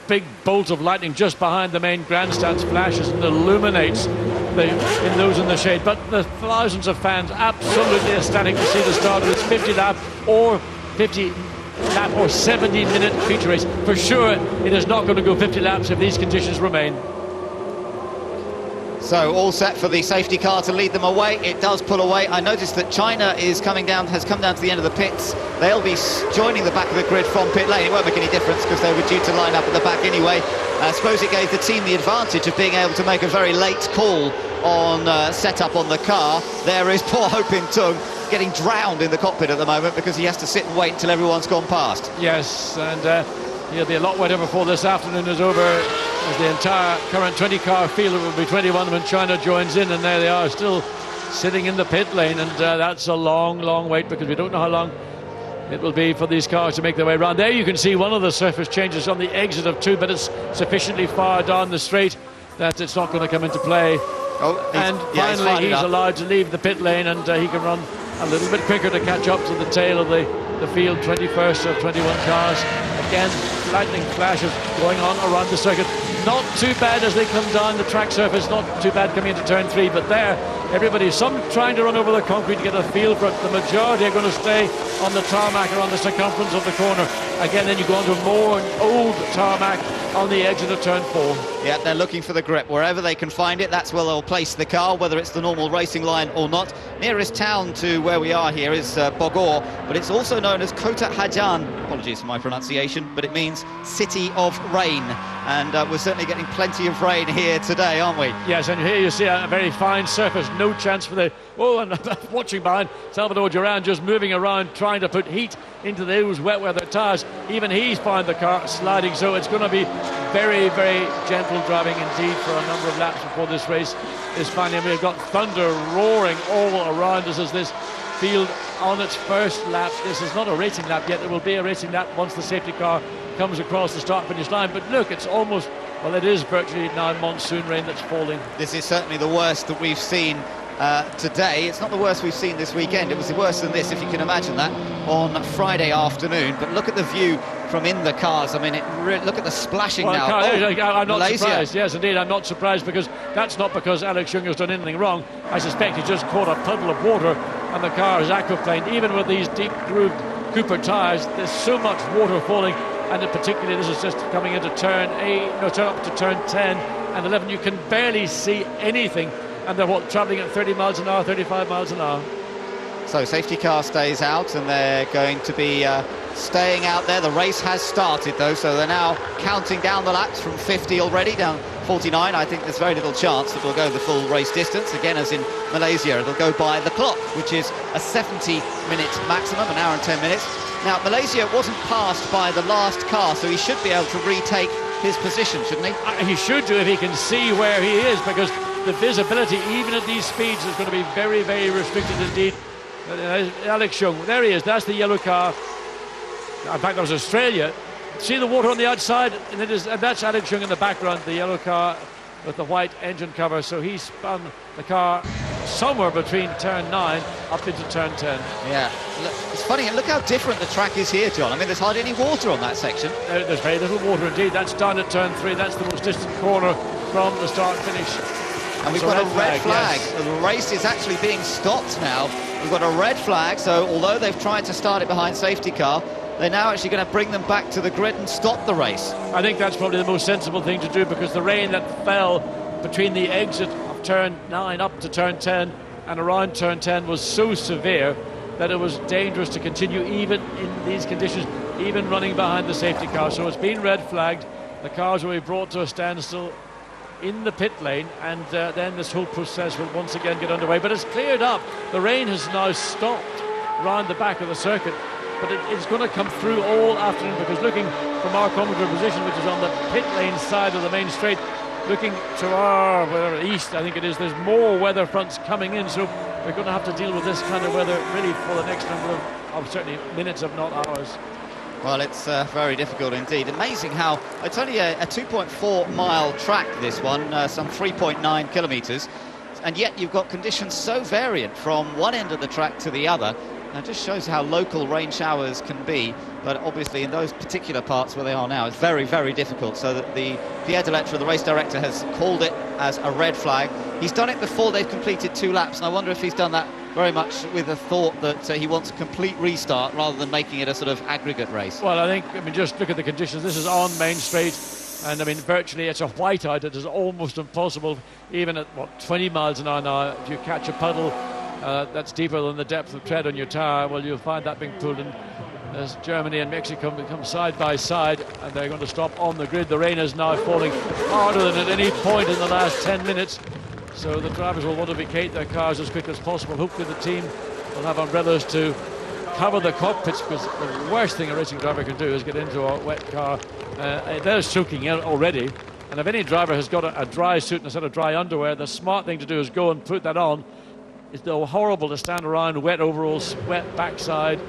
big bolt of lightning just behind the main grandstands flashes and illuminates in those in the shade. But the thousands of fans absolutely ecstatic to see the start of this 50 lap or 70-minute feature race. For sure, it is not going to go 50 laps if these conditions remain. So all set for the safety car to lead them away. It does pull away. I noticed that China has come down to the end of the pits. They'll be joining the back of the grid from pit lane. It won't make any difference because they were due to line up at the back anyway. I suppose it gave the team the advantage of being able to make a very late call on setup on the car. There is poor Ho Pin Tung getting drowned in the cockpit at the moment because he has to sit and wait until everyone's gone past. Yes, and he'll be a lot wetter before this afternoon is over, as the entire current 20-car field, it will be 21 when China joins in, and there they are still sitting in the pit lane, and that's a long wait because we don't know how long it will be for these cars to make their way around. There you can see one of the surface changes on the exit of 2, but it's sufficiently far down the straight that it's not going to come into play. And finally he's allowed to leave the pit lane, and he can run a little bit quicker to catch up to the tail of the field, 21st of 21 cars. Again, lightning flashes going on around the circuit. Not too bad as they come down the track surface, not too bad coming into turn 3, but there, everybody, some trying to run over the concrete to get a feel for it. The majority are going to stay on the tarmac or on the circumference of the corner. Again, then you go onto more old tarmac on the exit of turn 4. Yeah, they're looking for the grip. Wherever they can find it, that's where they'll place the car, whether it's the normal racing line or not. Nearest town to where we are here is Bogor, but it's also known as Kota Hajan. Apologies for my pronunciation, but it means City of Rain. And we're certainly getting plenty of rain here today, aren't we? Yes, and here you see a very fine surface, no chance for the... Oh, and watching behind, Salvador Duran just moving around, trying to put heat into those wet weather tyres. Even he's found the car sliding, so it's going to be very, very gentle driving indeed for a number of laps before this race is finally. We've got thunder roaring all around us as this field on its first lap. This is not a racing lap yet. There will be a racing lap once the safety car comes across the start-finish line. But look, it's almost, well, it is virtually now monsoon rain that's falling. This is certainly the worst that we've seen today. It's not the worst we've seen this weekend. It was worse than this, if you can imagine that, on Friday afternoon. But look at the view from in the cars. I mean, look at the splashing now. I'm not Malaysia. surprised. Yes, indeed, I'm not surprised, because that's not because Alex Young has done anything wrong. I suspect he just caught a puddle of water and the car is aquaplaned. Even with these deep grooved Cooper tyres, there's so much water falling, and particularly this is just coming into turn up to turn 10 and 11. You can barely see anything, and they're travelling at 30 miles an hour, 35 miles an hour. So safety car stays out, and they're going to be staying out there. The race has started though, so they're now counting down the laps from 50 already down 49. I think there's very little chance that we'll go the full race distance. Again, as in Malaysia, it'll go by the clock, which is a 70-minute maximum, an hour and 10 minutes. Now, Malaysia wasn't passed by the last car, so he should be able to retake his position, shouldn't he? He should do if he can see where he is, because the visibility, even at these speeds, is going to be very, very restricted indeed. Alex Young, there he is, that's the yellow car. In fact, that was Australia. See the water on the outside, and that's Alex Young in the background, the yellow car with the white engine cover. So he spun the car somewhere between turn 9 up into turn 10. Yeah, it's funny, and look how different the track is here, John. I mean, there's hardly any water on that section. There's very little water indeed. That's down at turn 3. That's the most distant corner from the start finish. And we've got a red flag. Yes. The race is actually being stopped now. We've got a red flag, so although they've tried to start it behind safety car, they're now actually going to bring them back to the grid and stop the race. I think that's probably the most sensible thing to do, because the rain that fell between the exit of turn 9 up to turn 10 and around turn 10 was so severe that it was dangerous to continue even in these conditions, even running behind the safety car. So it's been red flagged. The cars will be brought to a standstill in the pit lane, and then this whole process will once again get underway. But it's cleared up. The rain has now stopped round the back of the circuit, but it's going to come through all afternoon, because looking from our commentary position, which is on the pit lane side of the main straight, looking to our east, I think it is, there's more weather fronts coming in, so we're going to have to deal with this kind of weather really for the next number of certainly minutes, if not hours. Well, it's very difficult indeed. Amazing how it's only a 2.4 mile track, this one, some 3.9 kilometres, and yet you've got conditions so variant from one end of the track to the other. And it just shows how local rain showers can be, but obviously in those particular parts where they are now, it's very, very difficult. So that the Pierre Delettre, the race director, has called it as a red flag. He's done it before they've completed 2 laps, and I wonder if he's done that very much with the thought that he wants a complete restart rather than making it a sort of aggregate race. Well, I mean, just look at the conditions. This is on Main Street, and I mean, virtually it's a whiteout. It is almost impossible, even at 20 miles an hour now, if you catch a puddle that's deeper than the depth of tread on your tyre, well, you'll find that being pulled in. As Germany and Mexico become side by side, and they're going to stop on the grid. The rain is now falling harder than at any point in the last 10 minutes. So the drivers will want to vacate their cars as quick as possible. Hopefully the team will have umbrellas to cover the cockpits, because the worst thing a racing driver can do is get into a wet car. They're soaking out already, and if any driver has got a dry suit instead of dry underwear, the smart thing to do is go and put that on. It's so horrible to stand around wet overalls, wet backside.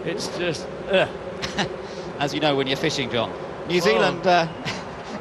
It's just as you know when you're fishing, John. New Zealand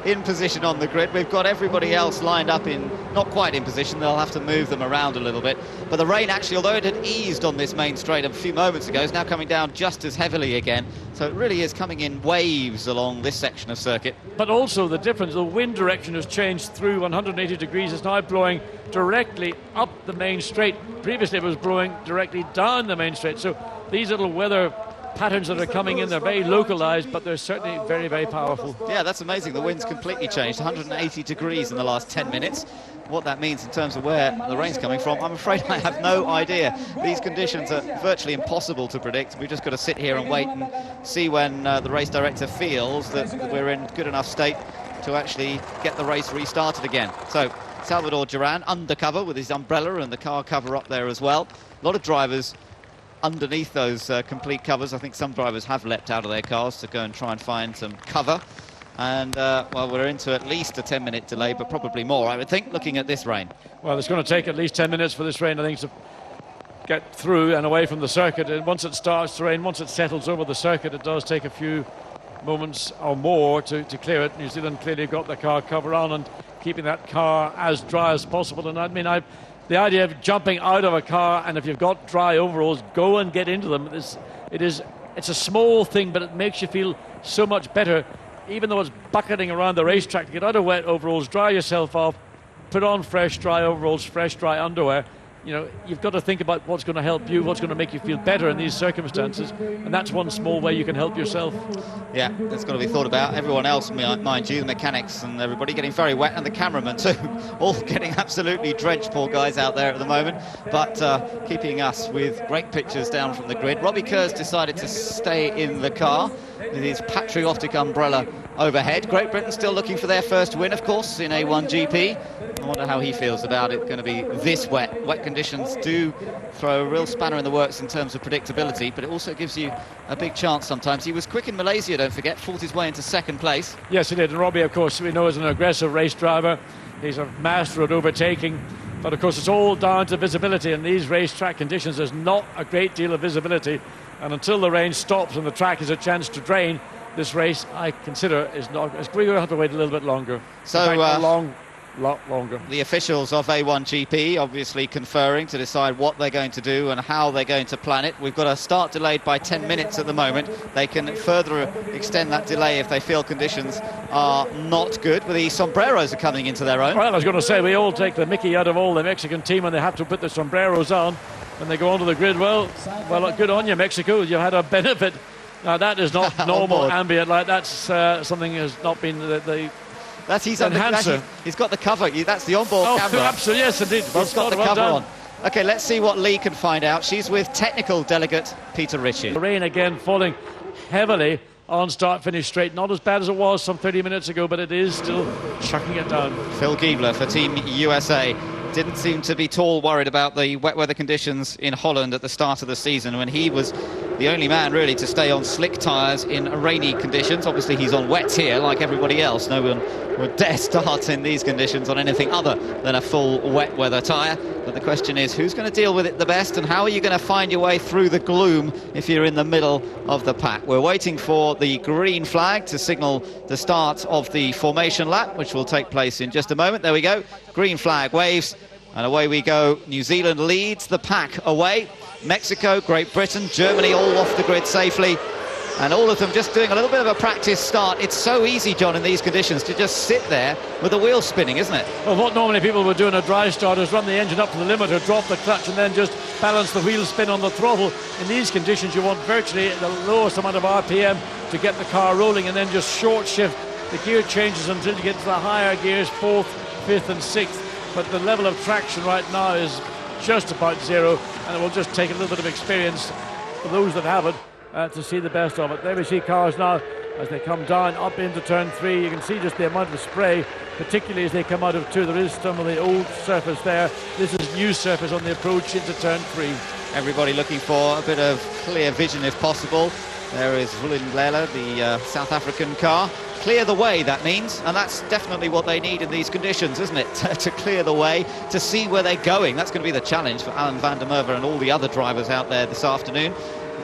in position on the grid. We've got everybody else lined up in, not quite in position, they'll have to move them around a little bit. But the rain actually, although it had eased on this main straight a few moments ago, is now coming down just as heavily again. So it really is coming in waves along this section of circuit. But also the difference, the wind direction has changed through 180 degrees. It's now blowing directly up the main straight. Previously it was blowing directly down the main straight. So these little weather patterns that are coming in. They're very localized, but they're certainly very, very powerful. Yeah, that's amazing. The wind's completely changed, 180 degrees in the last 10 minutes. What that means in terms of where the rain's coming from, I'm afraid I have no idea. These conditions are virtually impossible to predict. We've just got to sit here and wait and see when the race director feels that we're in good enough state to actually get the race restarted again. So Salvador Duran undercover with his umbrella and the car cover up there as well. A lot of drivers underneath those complete covers. I think some drivers have leapt out of their cars to go and try and find some cover. And, well, we're into at least a 10-minute delay, but probably more, I would think, looking at this rain. Well, it's going to take at least 10 minutes for this rain, I think, to get through and away from the circuit. And once it starts to rain, once it settles over the circuit, it does take a few moments or more to clear it. New Zealand clearly got the car cover on and keeping that car as dry as possible. And I mean, the idea of jumping out of a car, and if you've got dry overalls, go and get into them. It's a small thing, but it makes you feel so much better. Even though it's bucketing around the racetrack, to get out of wet overalls, dry yourself off, put on fresh dry overalls, fresh dry underwear. You know, you've got to think about what's going to help you, what's going to make you feel better in these circumstances, and that's one small way you can help yourself. Yeah, that's got to be thought about. Everyone else, mind you, the mechanics and everybody getting very wet, and the cameramen too, all getting absolutely drenched, poor guys out there at the moment, but keeping us with great pictures down from the grid. Robbie Kerr's decided to stay in the car with his patriotic umbrella overhead. Great Britain still looking for their first win, of course, in A1GP. I wonder how he feels about it going to be this wet. Wet conditions do throw a real spanner in the works in terms of predictability, but it also gives you a big chance sometimes. He was quick in Malaysia, don't forget, fought his way into second place. Yes, he did. And Robbie, of course, we know is an aggressive race driver. He's a master at overtaking. But, of course, it's all down to visibility. In these racetrack conditions, there's not a great deal of visibility. And until the rain stops and the track has a chance to drain, this race, I consider, is not. We're going to have to wait a little bit longer. So, lot longer. The officials of A1GP obviously conferring to decide what they're going to do and how they're going to plan it. We've got a start delayed by 10 minutes at the moment. They can further extend that delay if they feel conditions are not good. But the sombreros are coming into their own. Well, I was going to say, we all take the mickey out of all the Mexican team when they have to put the sombreros on when they go onto the grid. Well, good on you, Mexico. You had a benefit. Now, that is not normal ambient light. That's something has not been the That's his enhancer. He's got the cover. That's the onboard camera. Absolutely, yes, indeed. He's got the cover on. OK, let's see what Lee can find out. She's with technical delegate Peter Ritchie. The rain again falling heavily on start-finish straight. Not as bad as it was some 30 minutes ago, but it is still chucking it down. Phil Giebler for Team USA. Didn't seem to be at all worried about the wet weather conditions in Holland at the start of the season when he was the only man really to stay on slick tyres in rainy conditions. Obviously he's on wets here like everybody else. No one would dare start in these conditions on anything other than a full wet weather tyre. But the question is, who's going to deal with it the best, and how are you going to find your way through the gloom if you're in the middle of the pack? We're waiting for the green flag to signal the start of the formation lap, which will take place in just a moment. There we go. Green flag waves, and away we go. New Zealand leads the pack away. Mexico, Great Britain, Germany all off the grid safely, and all of them just doing a little bit of a practice start. It's so easy, John, in these conditions to just sit there with the wheels spinning, isn't it? Well, what normally people would do in a dry start is run the engine up to the limit or drop the clutch and then just balance the wheel spin on the throttle. In these conditions, you want virtually the lowest amount of RPM to get the car rolling, and then just short shift the gear changes until you get to the higher gears, 4th, 5th and 6th. But the level of traction right now is just about zero, and it will just take a little bit of experience for those that have it to see the best of it. There we see cars now as they come down up into turn 3. You can see just the amount of spray, particularly as they come out of 2. There is some of the old surface there. This is new surface on the approach into turn 3. Everybody looking for a bit of clear vision if possible. There is Hulkenberg, the South African car. Clear the way, that means, and that's definitely what they need in these conditions, isn't it? To clear the way, to see where they're going. That's going to be the challenge for Alan van der Merwe and all the other drivers out there this afternoon.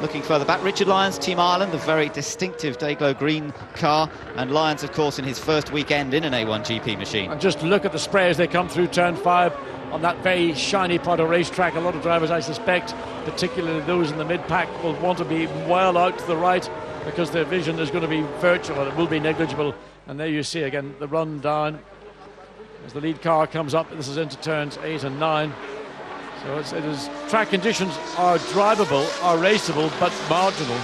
Looking further back, Richard Lyons, Team Ireland, the very distinctive Dayglow green car, and Lyons, of course, in his first weekend in an A1GP machine. And just look at the spray as they come through turn 5 on that very shiny part of racetrack. A lot of drivers, I suspect, particularly those in the mid-pack, will want to be well out to the right, because their vision is going to be virtual, and it will be negligible. And there you see again the run down as the lead car comes up. This is into turns 8 and 9. So it is track conditions are drivable, are raceable, but marginal.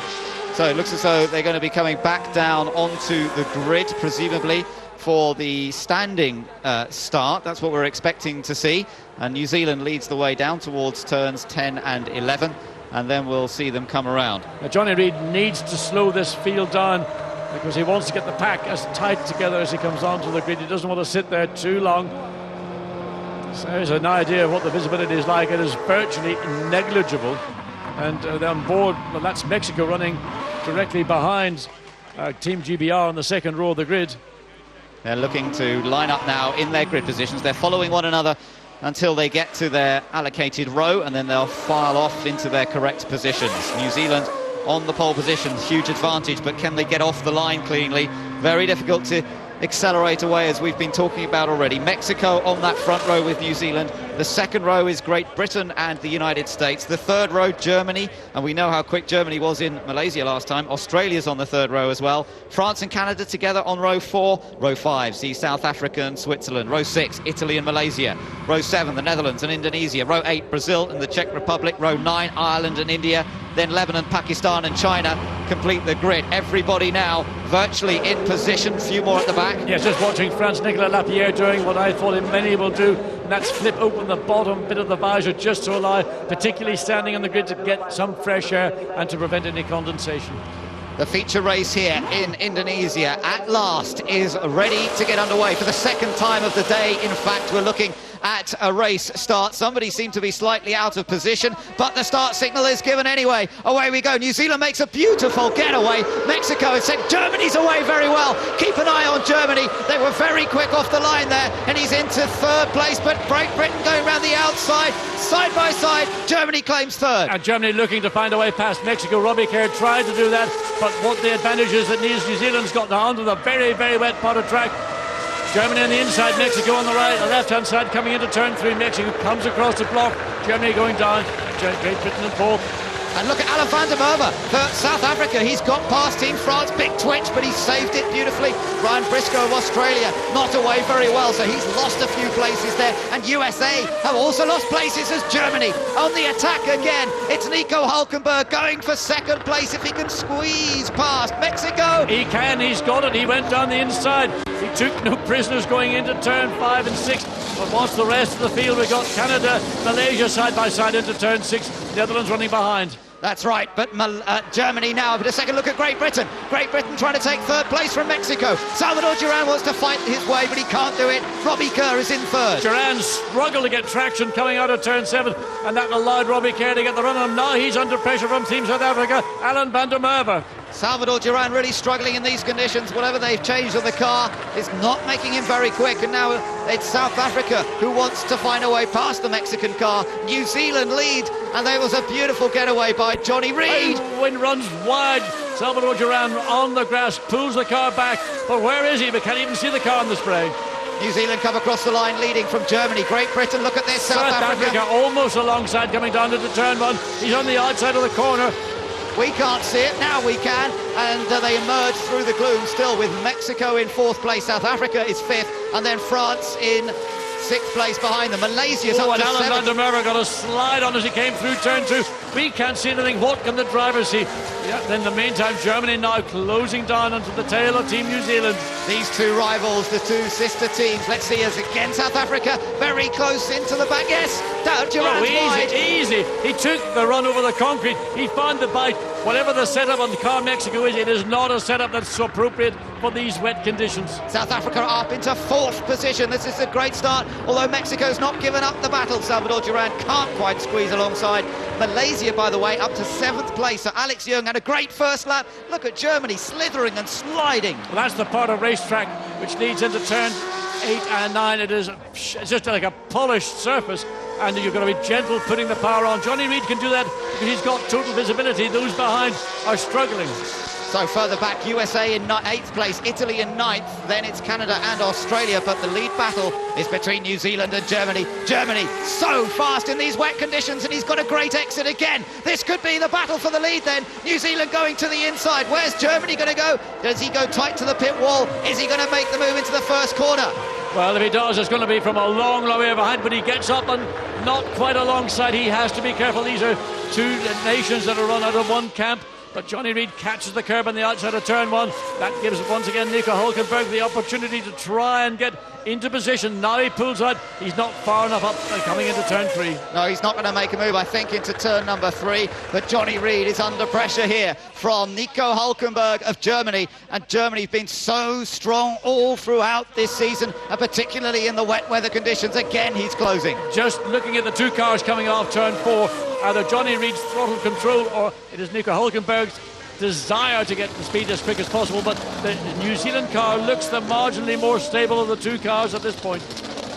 So it looks as though they're going to be coming back down onto the grid, presumably for the standing start. That's what we're expecting to see. And New Zealand leads the way down towards turns 10 and 11. And then we'll see them come around. Now, Johnny Reid needs to slow this field down because he wants to get the pack as tight together as he comes onto the grid. He doesn't want to sit there too long. So there's an idea of what the visibility is like. It is virtually negligible. And they're on board, well, that's Mexico running directly behind Team GBR on the second row of the grid. They're looking to line up now in their grid positions. They're following one another until they get to their allocated row, and then they'll file off into their correct positions. New Zealand on the pole position, huge advantage, but can they get off the line cleanly? Very difficult to accelerate away, as we've been talking about already. Mexico on that front row with New Zealand. The second row is Great Britain and the United States. The third row, Germany, and we know how quick Germany was in Malaysia last time. Australia's on the third row as well. France and Canada together on row 4. Row 5 sees South Africa and Switzerland. Row 6, Italy and Malaysia. Row 7, the Netherlands and Indonesia. Row 8, Brazil and the Czech Republic. Row 9, Ireland and India. Then Lebanon, Pakistan and China complete the grid. Everybody now virtually in position. Few more at the back. Yes, just watching Franz-Nicolas Lapierre doing what I thought many will do, and that's flip open the bottom bit of the visor just to allow, particularly standing on the grid, to get some fresh air and to prevent any condensation. The feature race here in Indonesia at last is ready to get underway for the second time of the day. In fact, we're looking at a race start. Somebody seemed to be slightly out of position, but the start signal is given anyway. Away we go. New Zealand makes a beautiful getaway. Mexico has sent Germany's away very well. Keep an eye on Germany. They were very quick off the line there, and he's into third place, but Great Britain going around the outside, side by side. Germany claims third. And Germany looking to find a way past Mexico. Robbie Kerr tried to do that, but what the advantage is that New Zealand's got onto the very, very wet part of track. Germany on the inside, Mexico on the right, the left-hand side coming into turn 3. Mexico comes across the block, Germany going down, Great Britain in fourth. And look at Alan van der Merwe for South Africa. He's got past Team France, big twitch, but he saved it beautifully. Ryan Briscoe of Australia not away very well, so he's lost a few places there. And USA have also lost places as Germany on the attack again. It's Nico Hulkenberg going for second place if he can squeeze past Mexico. He can, he's got it, he went down the inside. He took no prisoners going into turn 5 and 6. But once the rest of the field, we've got Canada, Malaysia side by side into turn 6. Netherlands running behind. That's right, but Germany now. But a second look at Great Britain. Great Britain trying to take third place from Mexico. Salvador Duran wants to fight his way, but he can't do it. Robbie Kerr is in third. Duran struggled to get traction coming out of turn 7, and that allowed Robbie Kerr to get the run on him. Now he's under pressure from Team South Africa, Alan van der Merwe. Salvador Duran really struggling in these conditions. Whatever they've changed on the car is not making him very quick. And now it's South Africa who wants to find a way past the Mexican car. New Zealand lead, and there was a beautiful getaway by Johnny Reid. Wind runs wide. Salvador Duran on the grass, pulls the car back. But where is he? We can't even see the car on the spray. New Zealand come across the line leading from Germany. Great Britain, look at this. South Africa almost alongside coming down to the turn 1. He's on the outside of the corner. We can't see it, now we can, and they emerge through the gloom still with Mexico in 4th place, South Africa is 5th, and then France in 6th place behind them. Malaysia's up to 7th. And Alan van der Merwe got a slide on as he came through turn 2. We can't see anything. What can the driver see? Yeah, then in the meantime, Germany now closing down onto the tail of Team New Zealand. These two rivals, the two sister teams. Let's see us again. South Africa very close into the back. Yes, Duran's wide. Easy. He took the run over the concrete. He found the bite. Whatever the setup on the car Mexico is, it is not a setup that's appropriate for these wet conditions. South Africa up into 4th position. This is a great start, although Mexico's not given up the battle. Salvador Duran can't quite squeeze alongside. Malaysia, by the way, up to 7th place. So Alex Young had a great first lap. Look at Germany slithering and sliding. Well, that's the part of racetrack which leads into turn 8 and 9. It's just like a polished surface, and you've got to be gentle putting the power on. Johnny Reid can do that because he's got total visibility. Those behind are struggling. So further back, USA in 8th place, Italy in 9th, then it's Canada and Australia, but the lead battle is between New Zealand and Germany. Germany so fast in these wet conditions, and he's got a great exit again. This could be the battle for the lead then. New Zealand going to the inside. Where's Germany going to go? Does he go tight to the pit wall? Is he going to make the move into the first corner? Well, if he does, it's going to be from a long, long way behind, but he gets up and not quite alongside. He has to be careful. These are two nations that are run out of one camp. but Johnny Reid catches the curb on the outside of turn 1. That gives once again Nico Hulkenberg the opportunity to try and get into position. Now he pulls out. He's not far enough up coming into turn 3. No, he's not going to make a move, I think, into turn number 3. But Johnny Reid is under pressure here from Nico Hulkenberg of Germany. And Germany's been so strong all throughout this season, and particularly in the wet weather conditions. Again, he's closing. Just looking at the two cars coming off turn 4, either Johnny Reid's throttle control or it is Nico Hulkenberg's desire to get the speed as quick as possible, but the New Zealand car looks the marginally more stable of the two cars at this point.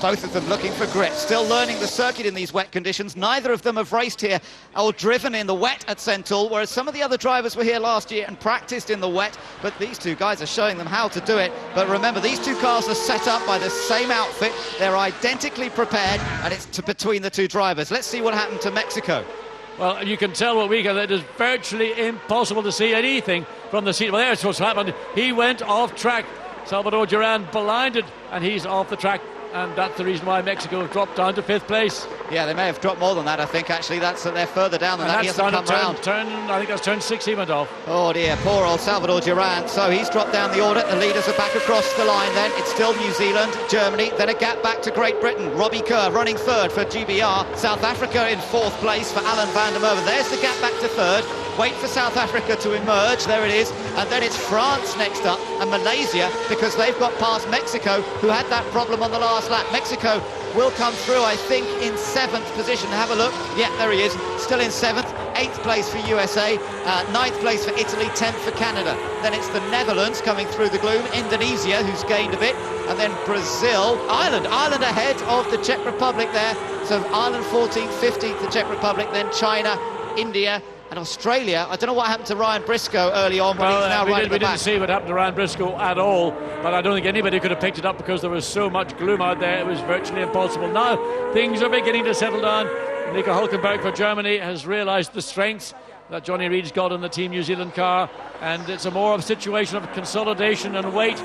Both of them looking for grit, still learning the circuit in these wet conditions. Neither of them have raced here or driven in the wet at Sentul, whereas some of the other drivers were here last year and practiced in the wet, but these two guys are showing them how to do it. But remember, these two cars are set up by the same outfit. They're identically prepared, and it's between the two drivers. Let's see what happened to Mexico. Well, you can tell what we can. It is virtually impossible to see anything from the seat. Well, there's what's happened. He went off track. Salvador Duran blinded, and he's off the track. And that's the reason why Mexico have dropped down to 5th place. Yeah, they may have dropped more than that, I think, actually. They're further down than that. He hasn't come round. I think that's turn 6 he went off. Oh, dear. Poor old Salvador Duran. So he's dropped down the order. The leaders are back across the line then. It's still New Zealand, Germany, then a gap back to Great Britain. Robbie Kerr running 3rd for GBR. South Africa in 4th place for Alan van der Merwe. There's the gap back to 3rd. Wait for South Africa to emerge. There it is. And then it's France next up and Malaysia, because they've got past Mexico, who had that problem on the last lap. Mexico will come through, I think, in 7th position. Have a look. Yeah, there he is. Still in 7th. 8th place for USA. 9th place for Italy. 10th for Canada. Then it's the Netherlands coming through the gloom. Indonesia, who's gained a bit. And then Brazil. Ireland ahead of the Czech Republic there. So Ireland 14th, 15th, the Czech Republic. Then China, India, and Australia. I don't know what happened to Ryan Briscoe early on, but he's now right at the back. We didn't see what happened to Ryan Briscoe at all, but I don't think anybody could have picked it up because there was so much gloom out there. It was virtually impossible. Now things are beginning to settle down. Nico Hulkenberg for Germany has realised the strengths that Johnny Reid's got in the Team New Zealand car, and it's a more of a situation of consolidation and weight.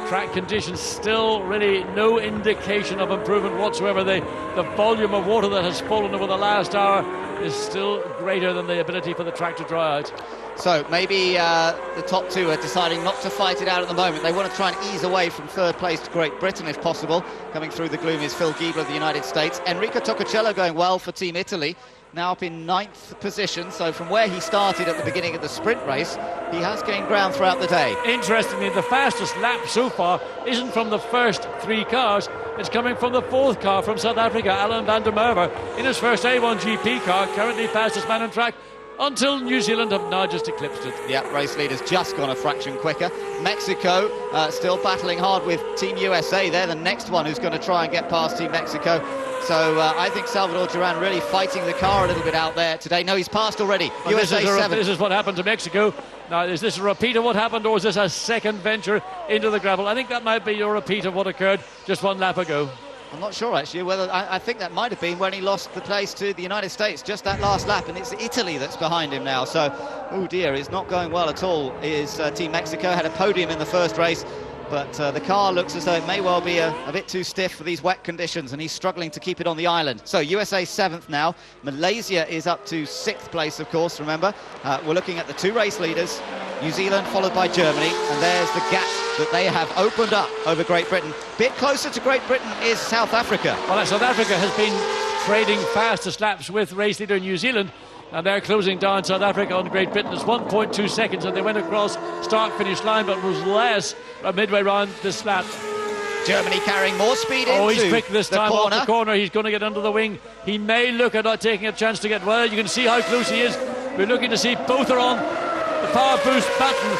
Track conditions still really no indication of improvement whatsoever. The volume of water that has fallen over the last hour is still greater than the ability for the track to dry out. So maybe the top two are deciding not to fight it out at the moment. They want to try and ease away from 3rd place to Great Britain if possible. Coming through the gloom is Phil Giebler of the United States. Enrico Toccocello going well for Team Italy, now up in 9th position. So from where he started at the beginning of the sprint race, he has gained ground throughout the day. Interestingly, the fastest lap so far isn't from the first 3 cars. It's coming from the 4th car from South Africa, Alan van der Merwe, in his first A1GP car, currently fastest man on track, until New Zealand have now just eclipsed it. Yeah, race leader's just gone a fraction quicker. Mexico still battling hard with Team USA. They're the next one who's going to try and get past Team Mexico. So I think Salvador Duran really fighting the car a little bit out there today. No, he's passed already. Well, USA 7. This is what happened to Mexico. Now, is this a repeat of what happened, or is this a second venture into the gravel? I think that might be a repeat of what occurred just 1 lap ago. I'm not sure, actually, whether I think that might have been when he lost the place to the United States, just that last lap, and it's Italy that's behind him now. So, oh dear, it's not going well at all. Is Team Mexico had a podium in the first race, but the car looks as though it may well be a bit too stiff for these wet conditions, and he's struggling to keep it on the island. So USA 7th now. Malaysia is up to 6th place, of course, remember. We're looking at the 2 race leaders, New Zealand followed by Germany, and there's the gap that they have opened up over Great Britain. Bit closer to Great Britain is South Africa. Well, South Africa has been trading fastest laps with race leader New Zealand, and they're closing down South Africa on Great Britain. It's 1.2 seconds, and they went across start-finish line, but was less midway round this lap. Germany carrying more speed into he's quick this time corner. off the corner. He's going to get under the wing. He may look at taking a chance to get well. You can see how close he is. We're looking to see both are on the power boost button.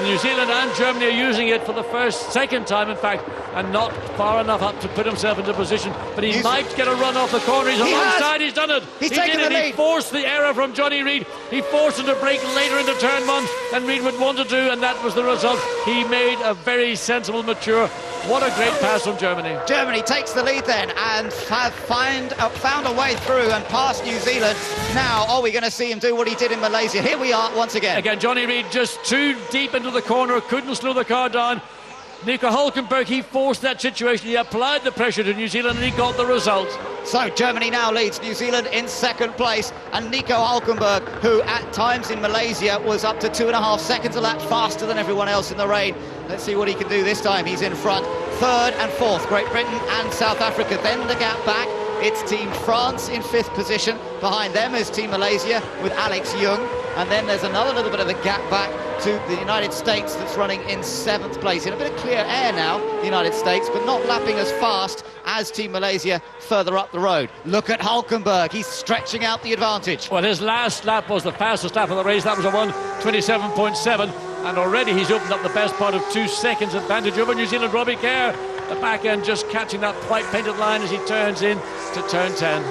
New Zealand and Germany are using it for the second time, in fact, and not far enough up to put himself into position. But he might get a run off the corner. He's alongside. He's done it. He's taken the lead. He forced the error from Johnny Reid. He forced him to brake later into turn 1 than Reid would want to do, and that was the result. He made a very sensible, mature. What a great pass from Germany. Germany takes the lead then and have found a way through and past New Zealand. Now, are we going to see him do what he did in Malaysia? Here we are once again. Again, Johnny Reid just too deep into the corner, couldn't slow the car down. Nico Hulkenberg, he forced that situation, he applied the pressure to New Zealand and he got the result. So Germany now leads New Zealand in second place, and Nico Hulkenberg, who at times in Malaysia was up to 2.5 seconds a lap faster than everyone else in the rain. Let's see what he can do this time. He's in front. Third and fourth, Great Britain and South Africa. Then the gap back, it's Team France in 5th position. Behind them is Team Malaysia with Alex Young. And then there's another little bit of a gap back to the United States that's running in 7th place. In a bit of clear air now, the United States, but not lapping as fast as Team Malaysia further up the road. Look at Hulkenberg, he's stretching out the advantage. Well, his last lap was the fastest lap of the race. That was a 1:27.7, and already he's opened up the best part of 2 seconds advantage over New Zealand. Robbie Kerr, the back end just catching that white painted line as he turns in to turn 10.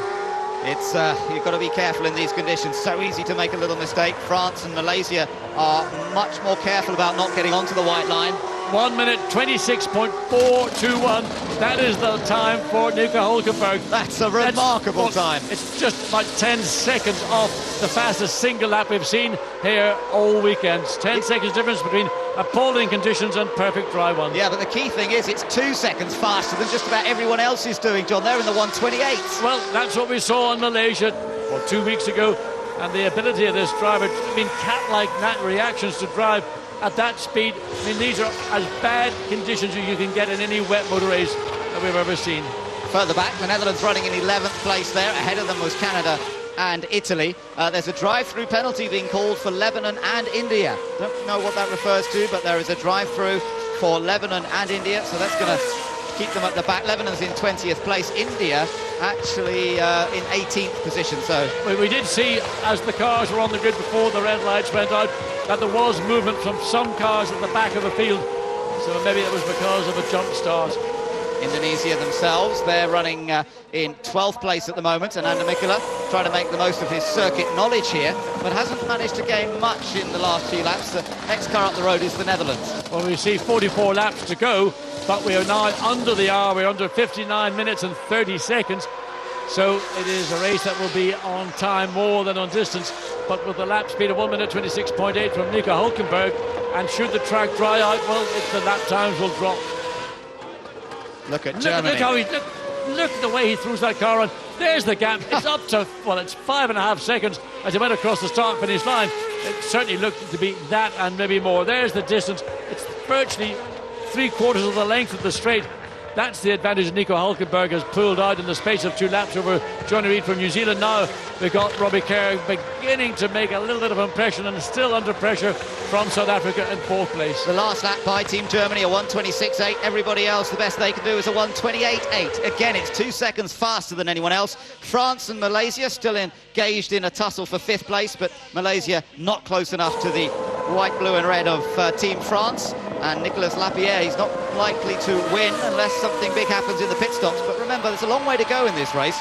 It's you've got to be careful in these conditions. So easy to make a little mistake. France and Malaysia are much more careful about not getting onto the white line. 1:26.421. That is the time for Nico Hulkenberg. That's a remarkable time. It's just about 10 seconds off the fastest single lap we've seen here all weekend. 10 seconds difference between appalling conditions and perfect dry ones. Yeah, but the key thing is it's 2 seconds faster than just about everyone else is doing, John. They're in the 1:28. Well, that's what we saw in Malaysia 2 weeks ago. And the ability of this driver, I mean, cat-like reactions to drive at that speed. I mean, these are as bad conditions as you can get in any wet motor race that we've ever seen. Further back, the Netherlands running in 11th place there. Ahead of them was Canada and Italy. There's a drive-through penalty being called for Lebanon and India. Don't know what that refers to, but there is a drive-through for Lebanon and India, so that's going to keep them at the back. Lebanon's in 20th place. India actually in 18th position. So we did see, as the cars were on the grid before the red lights went out, that there was movement from some cars at the back of the field. So maybe it was because of a jump start. Indonesia themselves, they're running in 12th place at the moment, and Ananda Mikkola trying to make the most of his circuit knowledge here, but hasn't managed to gain much in the last few laps. The next car up the road is the Netherlands. Well, we see 44 laps to go, but we are now under the hour. We're under 59 minutes and 30 seconds. So it is a race that will be on time more than on distance, but with the lap speed of 1:26.8 from Nico Hulkenberg, and should the track dry out, well, the lap times will drop. Look at Germany. Look at the way he throws that car on. There's the gap. It's up to, well, it's 5.5 seconds as he went across the start-finish line. It certainly looked to be that and maybe more. There's the distance. It's virtually 3/4 of the length of the straight. That's the advantage Nico Hulkenberg has pulled out in the space of 2 laps over Johnny Reid from New Zealand. Now we've got Robbie Kerr beginning to make a little bit of impression, and still under pressure from South Africa in 4th place. The last lap by Team Germany, a 1:26.8. Everybody else, the best they can do is a 1:28.8. Again, it's 2 seconds faster than anyone else. France and Malaysia still engaged in a tussle for 5th place, but Malaysia not close enough to the white, blue and red of Team France. And Nicolas Lapierre, he's not likely to win unless something big happens in the pit stops. But remember, there's a long way to go in this race.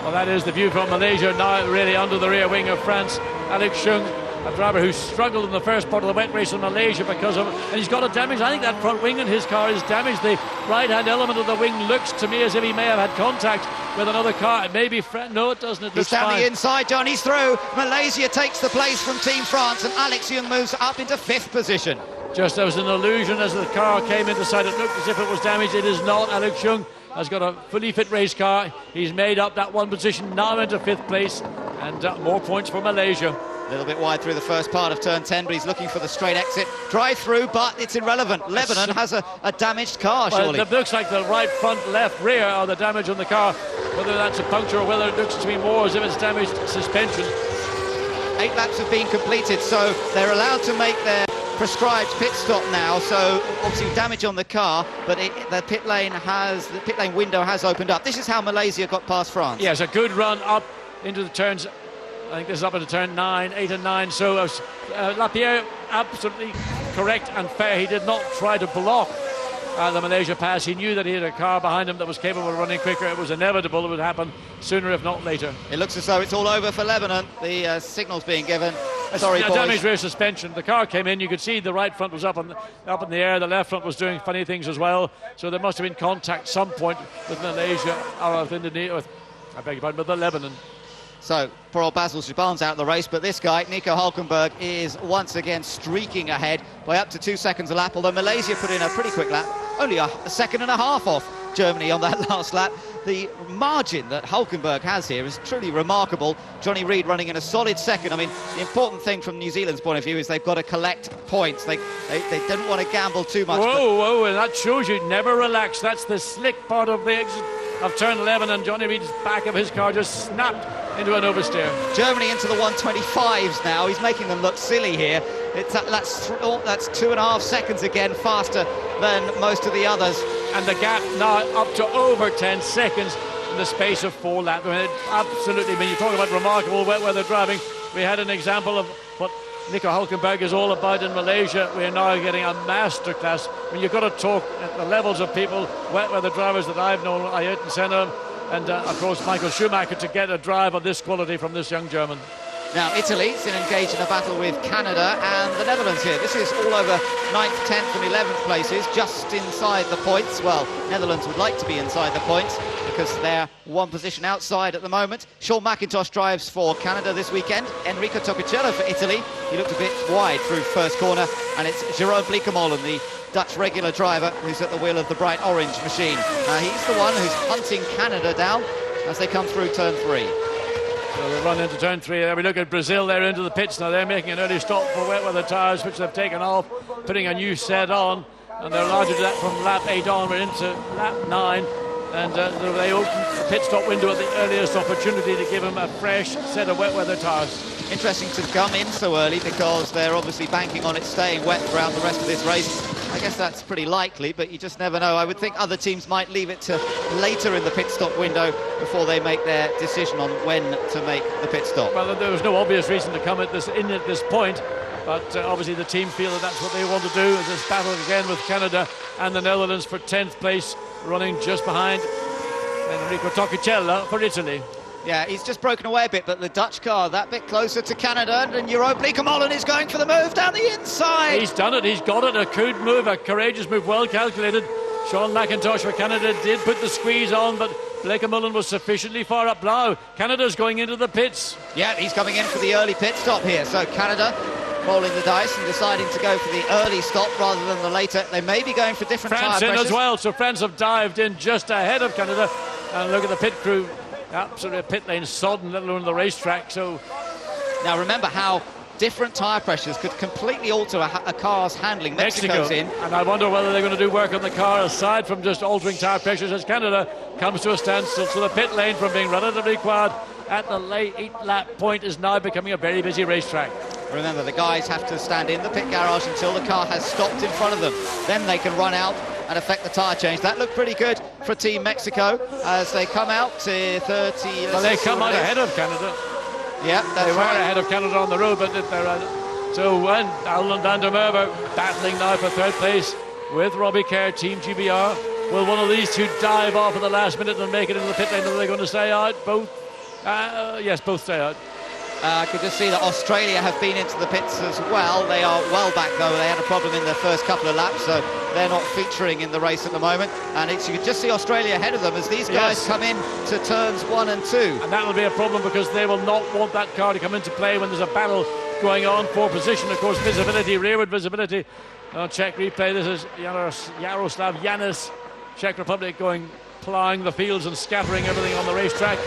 Well, that is the view from Malaysia, now really under the rear wing of France. Alex Young, a driver who struggled in the first part of the wet race in Malaysia because of, and he's got a damage. I think that front wing in his car is damaged. The right-hand element of the wing looks to me as if he may have had contact with another car. It may be, no, it doesn't. It looks down fine. The inside, John, he's through. Malaysia takes the place from Team France, and Alex Young moves up into 5th position. Just as an illusion, as the car came into sight, it looked as if it was damaged. It is not. Alex Young has got a fully fit race car. He's made up that 1 position, now into 5th place, and more points for Malaysia. A little bit wide through the first part of turn 10, but he's looking for the straight exit. Drive through, but it's irrelevant. Lebanon has a damaged car, surely. Well, it looks like the right, front, left, rear are the damage on the car. Whether that's a puncture or whether it looks to be more as if it's damaged suspension. 8 laps have been completed, so they're allowed to make their prescribed pit stop now. So obviously damage on the car, but the pit lane window has opened up. This is how Malaysia got past France. Yes, a good run up into the turns. I think this is up into turn 9, 8 and 9. So Lapierre absolutely correct and fair. He did not try to block the Malaysia pass. He knew that he had a car behind him that was capable of running quicker. It was inevitable it would happen sooner if not later. It looks as though it's all over for Lebanon. The signal's being given. Sorry, boys. Damaged rear suspension. The car came in. You could see the right front was up in the air. The left front was doing funny things as well. So there must have been contact some point with Malaysia or with Indonesia. I beg your pardon, with the Lebanon. So poor old Basil Shaban's out of the race, but this guy, Nico Hulkenberg, is once again streaking ahead by up to 2 seconds a lap, although Malaysia put in a pretty quick lap. only a second and a half off Germany on that last lap. The margin that Hulkenberg has here is truly remarkable. Johnny Reid running in a solid second. I mean, the important thing from New Zealand's point of view is they've got to collect points. They don't want to gamble too much. Whoa, and that shows you never relax. That's the slick part of the exit of turn 11, and Johnny Reid's back of his car just snapped into an oversteer. Germany into the 125s now. He's making them look silly here. That's 2.5 seconds again faster than most of the others. And the gap now up to over 10 seconds in the space of 4 laps. I mean, absolutely, when you talk about remarkable wet weather driving, we had an example of what Nico Hulkenberg is all about in Malaysia. We're now getting a masterclass. I mean, you've got to talk at the levels of people, wet weather drivers that I've known, Ayrton Senna, and of course Michael Schumacher, to get a drive of this quality from this young German. Now Italy's engaged in a battle with Canada and the Netherlands here. This is all over 9th, 10th and 11th places, just inside the points. Well, Netherlands would like to be inside the points because they're one position outside at the moment. Sean McIntosh drives for Canada this weekend. Enrico Torricello for Italy. He looked a bit wide through first corner, and it's Jeroen Bleekemolen, the Dutch regular driver, who's at the wheel of the bright orange machine. He's the one who's hunting Canada down as they come through turn 3. So we run into turn 3 there. We look at Brazil, they're into the pits now. They're making an early stop for wet weather tyres, which they've taken off, putting a new set on, and they're allowed to do that from lap 8 on. We're into lap 9, and they open the pit stop window at the earliest opportunity to give them a fresh set of wet weather tyres. Interesting to come in so early because they're obviously banking on it staying wet throughout the rest of this race. I guess that's pretty likely, but you just never know. I would think other teams might leave it to later in the pit stop window before they make their decision on when to make the pit stop. Well, there was no obvious reason to come at this point, but obviously the team feel that that's what they want to do. This battle again with Canada and the Netherlands for 10th place, running just behind Enrico Torricello for Italy. Yeah, he's just broken away a bit, but the Dutch car that bit closer to Canada, and Jeroen Bleekemolen is going for the move down the inside. He's done it, he's got it, a good move, a courageous move, well calculated. Sean McIntosh for Canada did put the squeeze on, but Bleekemolen was sufficiently far up now. Canada's going into the pits. Yeah, he's coming in for the early pit stop here, so Canada rolling the dice and deciding to go for the early stop rather than the later. They may be going for different France tyre in pressures as well, so France have dived in just ahead of Canada, and look at the pit crew. Absolutely a pit lane sodden, let alone the racetrack. So now remember how different tyre pressures could completely alter a car's handling. Mexico's in, and I wonder whether they're going to do work on the car aside from just altering tyre pressures as Canada comes to a standstill. So the pit lane, from being relatively quiet at the late 8 lap point, is now becoming a very busy racetrack. Remember, the guys have to stand in the pit garage until the car has stopped in front of them. Then they can run out and affect the tyre change. That looked pretty good for Team Mexico as they come out to 30. Well, they come out ahead of Canada. Yeah, they were ahead of Canada on the road, but they're so when Alan van der Merwe battling now for 3rd place with Robbie Kerr, Team GBR. Will one of these two dive off at the last minute and make it into the pit lane? Are they going to stay out? Both? Yes, both stay out. I could just see that Australia have been into the pits as well. They are well back though. They had a problem in the first couple of laps, so they're not featuring in the race at the moment. And you could just see Australia ahead of them as these guys come in to turns 1 and 2. And that will be a problem because they will not want that car to come into play when there's a battle going on for position. Of course, visibility, rearward visibility. Czech replay. This is Jaroslav Janis, Czech Republic, ploughing the fields and scattering everything on the racetrack.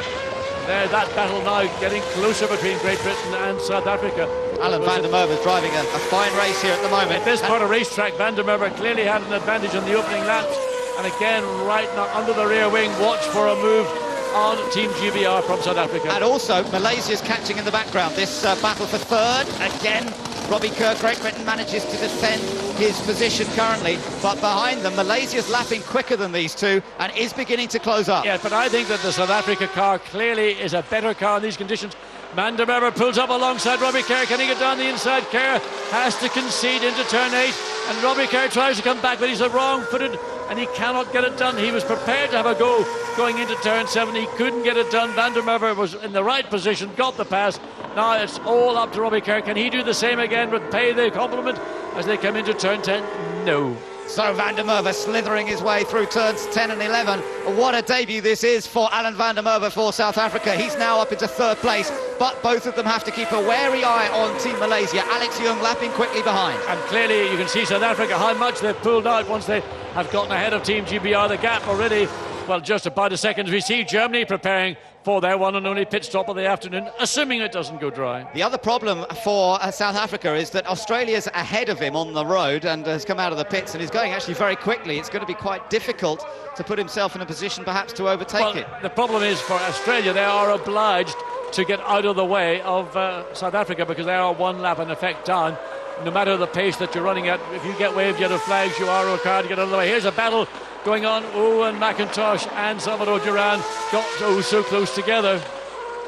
There, that battle now getting closer between Great Britain and South Africa. Alan van der Merwe is driving a fine race here at the moment. At this part of racetrack, van der Merwe clearly had an advantage in the opening laps. And again, right now under the rear wing, watch for a move on Team GBR from South Africa. And also, Malaysia's catching in the background. This battle for 3rd. Again, Robbie Kerr, Great Britain, manages to defend his position currently, but behind them, Malaysia's lapping quicker than these two and is beginning to close up. Yeah, but I think that the South Africa car clearly is a better car in these conditions. Van der Merwe pulls up alongside Robbie Kerr. Can he get down the inside? Kerr has to concede into turn 8, and Robbie Kerr tries to come back, but he's wrong-footed and he cannot get it done. He was prepared to have a go going into turn 7. He couldn't get it done. Van der Merwe was in the right position, got the pass. Now it's all up to Robbie Kerr. Can he do the same again but pay the compliment as they come into turn 10? No. So Van der Merwe slithering his way through turns 10 and 11. What a debut this is for Alan Van der Merwe for South Africa. He's now up into third place, but both of them have to keep a wary eye on Team Malaysia. Alex Young lapping quickly behind. And clearly you can see South Africa, how much they've pulled out once they have gotten ahead of Team GBR. The gap already, well, just about a second. We see Germany preparing for their one and only pit stop of the afternoon, assuming it doesn't go dry. The other problem for South Africa is that Australia's ahead of him on the road and has come out of the pits and is going actually very quickly. It's going to be quite difficult to put himself in a position perhaps to overtake it. The problem is for Australia, they are obliged to get out of the way of South Africa because they are one lap in effect down. No matter the pace that you're running at, if you get waved yellow flags, you are required to get out of the way. Here's a battle going on. Owen McIntosh and Salvador Duran got so close together.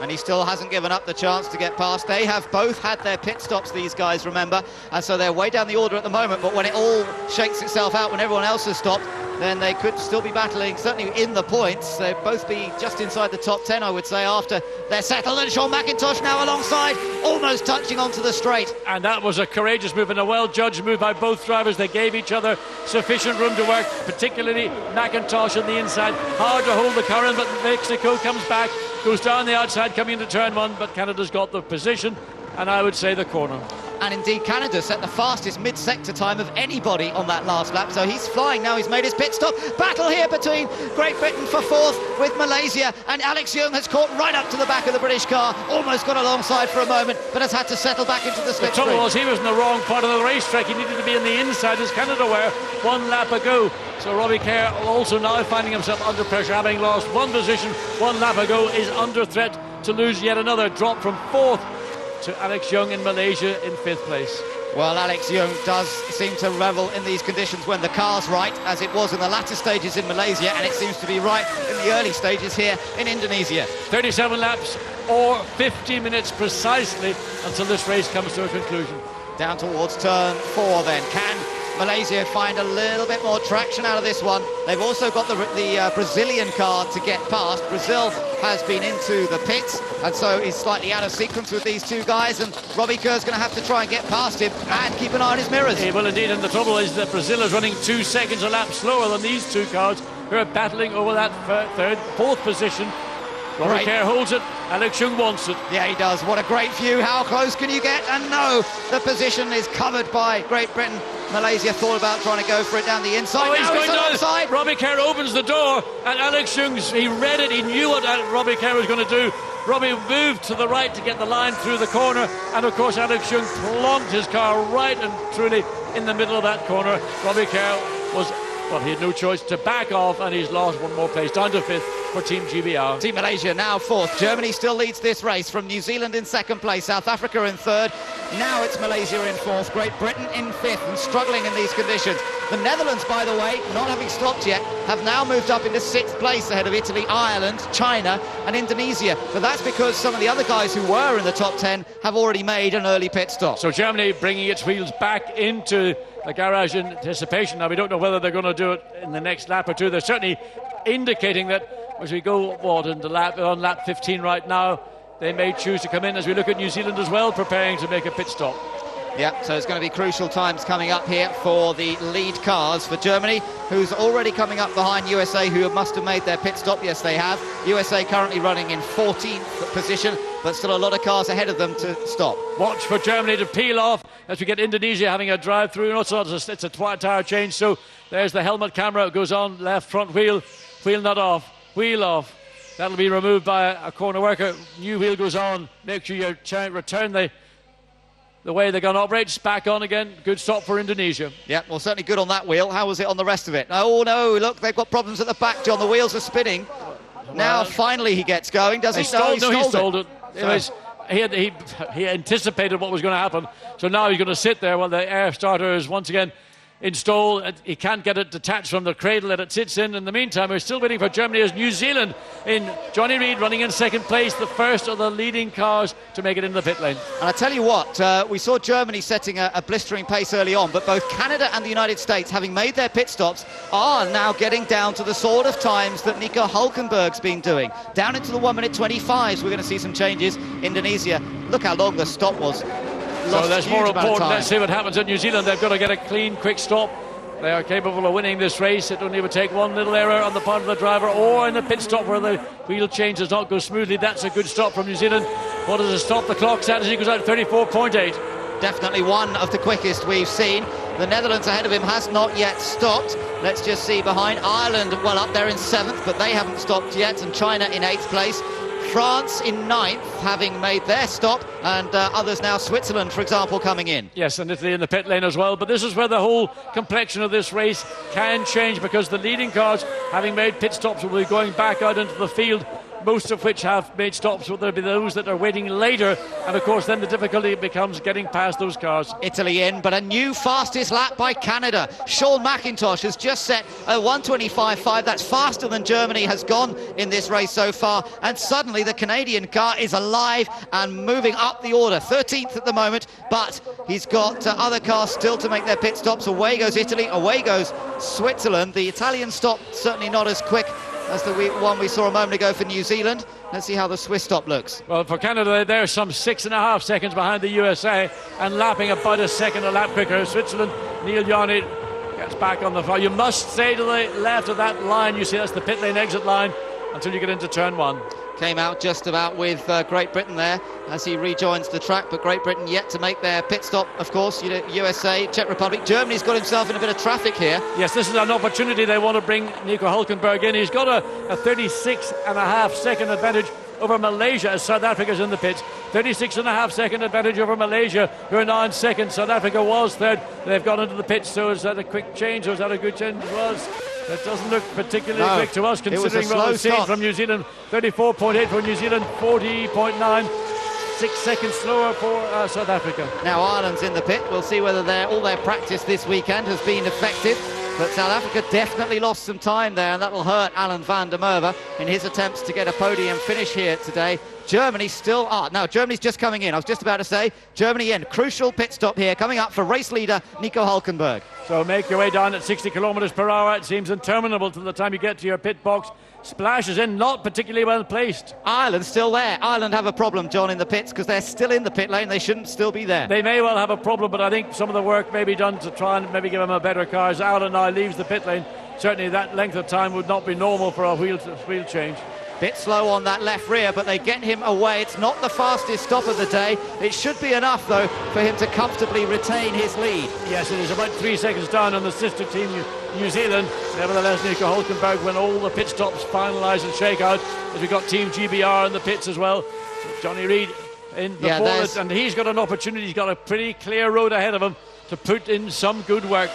And he still hasn't given up the chance to get past. They have both had their pit stops, these guys, remember, and so they're way down the order at the moment, but when it all shakes itself out, when everyone else has stopped, then they could still be battling, certainly in the points. They'd both be just inside the top 10, I would say, after they're settled. And Sean McIntosh now alongside, almost touching onto the straight. And that was a courageous move and a well-judged move by both drivers. They gave each other sufficient room to work, particularly McIntosh on the inside. Hard to hold the current, but Mexico comes back, goes down the outside, coming into turn one, but Canada's got the position, and I would say the corner. And indeed, Canada set the fastest mid-sector time of anybody on that last lap, so he's flying now. He's made his pit stop. Battle here between Great Britain for fourth with Malaysia, and Alex Young has caught right up to the back of the British car, almost got alongside for a moment, but has had to settle back into the slipstream. The trouble was he was in the wrong part of the racetrack. He needed to be in the inside, as Canada were, one lap ago. So Robbie Kerr also now finding himself under pressure, having lost one position one lap ago, is under threat to lose yet another. Drop from fourth to Alex Young in Malaysia in fifth place. Well, Alex Young does seem to revel in these conditions when the car's right, as it was in the latter stages in Malaysia, and it seems to be right in the early stages here in Indonesia. 37 laps or 50 minutes precisely until this race comes to a conclusion. Down towards turn 4 then. Can Malaysia find a little bit more traction out of this one? They've also got the Brazilian car to get past. Brazil has been into the pits, and so he's slightly out of sequence with these two guys, and Robbie Kerr's going to have to try and get past him and keep an eye on his mirrors. He will indeed, and the trouble is that Brazil is running 2 seconds a lap slower than these two cars who are battling over that fourth position. Robbie Kerr holds it, Alex Young wants it. Yeah, he does. What a great view. How close can you get? And no, the position is covered by Great Britain. Malaysia thought about trying to go for it down the inside. Oh, he's going down. Outside. Robbie Kerr opens the door, and Alex Young, he read it, he knew what Robbie Kerr was going to do. Robbie moved to the right to get the line through the corner, and of course Alex Young plonked his car right and truly in the middle of that corner. Robbie Kerr was, well, he had no choice to back off, and he's lost one more place, down to fifth for Team GBR. Team Malaysia now fourth. Germany still leads this race, from New Zealand in second place, South Africa in third. Now it's Malaysia in fourth, Great Britain in fifth, and struggling in these conditions. The Netherlands, by the way, not having stopped yet, have now moved up into sixth place ahead of Italy, Ireland, China and Indonesia. But that's because some of the other guys who were in the top 10 have already made an early pit stop. So Germany bringing its wheels back into the garage in anticipation. Now we don't know whether they're going to do it in the next lap or two. They're certainly indicating that as we go on lap 15 right now, they may choose to come in, as we look at New Zealand as well, preparing to make a pit stop. Yeah, so it's going to be crucial times coming up here for the lead cars for Germany, who's already coming up behind USA, who must have made their pit stop. Yes, they have. USA currently running in 14th position, but still a lot of cars ahead of them to stop. Watch for Germany to peel off as we get Indonesia having a drive through. And also it's a tire change, so there's the helmet camera. It goes on, left front wheel nut off, wheel off. That'll be removed by a corner worker. New wheel goes on. Make sure you return the way they're going to operate. It's back on again. Good stop for Indonesia. Yeah, well, certainly good on that wheel. How was it on the rest of it? Oh, no, look, they've got problems at the back, John. The wheels are spinning. Now, finally, he gets going. Does he? He stalled it. He anticipated what was going to happen. So now he's going to sit there while the air starter is once again installed. He can't get it detached from the cradle that it sits in. In the meantime, we're still waiting for Germany as New Zealand in Johnny Reid running in second place, the first of the leading cars to make it into the pit lane. And I tell you what, we saw Germany setting a blistering pace early on, but both Canada and the United States, having made their pit stops, are now getting down to the sort of times that Nico Hulkenberg's been doing. Down into the 1 minute 25s, we're going to see some changes. Indonesia, look how long the stop was. So that's more important. Let's see what happens in New Zealand. They've got to get a clean, quick stop. They are capable of winning this race. It only would take one little error on the part of the driver or in the pit stop where the wheel change does not go smoothly. That's a good stop from New Zealand. What does it stop the clock at as he goes out 34.8? Definitely one of the quickest we've seen. The Netherlands ahead of him has not yet stopped. Let's just see behind. Ireland, well, up there in 7th, but they haven't stopped yet. And China in 8th place. France in 9th, having made their stop, and others now, Switzerland, for example, coming in. Yes, and Italy in the pit lane as well. But this is where the whole complexion of this race can change, because the leading cars, having made pit stops, will be going back out into the field, most of which have made stops. Will there be those that are waiting later? And of course then the difficulty becomes getting past those cars. Italy in, but a new fastest lap by Canada. Sean McIntosh has just set a 1:25.5. That's faster than Germany has gone in this race so far. And suddenly the Canadian car is alive and moving up the order. 13th at the moment, but he's got other cars still to make their pit stops. Away goes Italy, away goes Switzerland. The Italian stop certainly not as quick as the one we saw a moment ago for New Zealand. Let's see how the Swiss stop looks. Well, for Canada, they're some 6.5 seconds behind the USA and lapping about a second a lap quicker. Switzerland, Neil Yarny gets back on the floor. You must stay to the left of that line. You see, that's the pit lane exit line until you get into turn 1. Came out just about with Great Britain there as he rejoins the track, but Great Britain yet to make their pit stop, of course. USA, Czech Republic, Germany's got himself in a bit of traffic here. Yes, this is an opportunity. They want to bring Nico Hulkenberg in. He's got a 36.5 second advantage over Malaysia as South Africa's in the pits. 36.5 second advantage over Malaysia, who are now in second. South Africa was third. They've gone into the pits, so is that a quick change or is that a good change? It was. That doesn't look particularly quick to us, considering what we've seen from New Zealand. 34.8 for New Zealand, 40.9. 6 seconds slower for South Africa. Now Ireland's in the pit. We'll see whether all their practice this weekend has been effective. But South Africa definitely lost some time there, and that'll hurt Alan van der Merwe in his attempts to get a podium finish here today. Germany still are. Now, Germany's just coming in. I was just about to say, Germany in. Crucial pit stop here, coming up for race leader Nico Hulkenberg. So make your way down at 60 kilometres per hour. It seems interminable till the time you get to your pit box. Splashes in, not particularly well placed. Ireland's still there. Ireland have a problem, John, in the pits, because they're still in the pit lane. They shouldn't still be there. They may well have a problem, but I think some of the work may be done to try and maybe give them a better car. As Ireland now leaves the pit lane, certainly that length of time would not be normal for a wheel change. Bit slow on that left rear, but they get him away. It's not the fastest stop of the day. It should be enough, though, for him to comfortably retain his lead. Yes, it is about 3 seconds down on the sister team, New Zealand. Nevertheless, Nico Hulkenberg, when all the pit stops finalise and shake out, as we've got Team GBR in the pits as well. So Johnny Reid in the forward, and he's got an opportunity. He's got a pretty clear road ahead of him to put in some good work.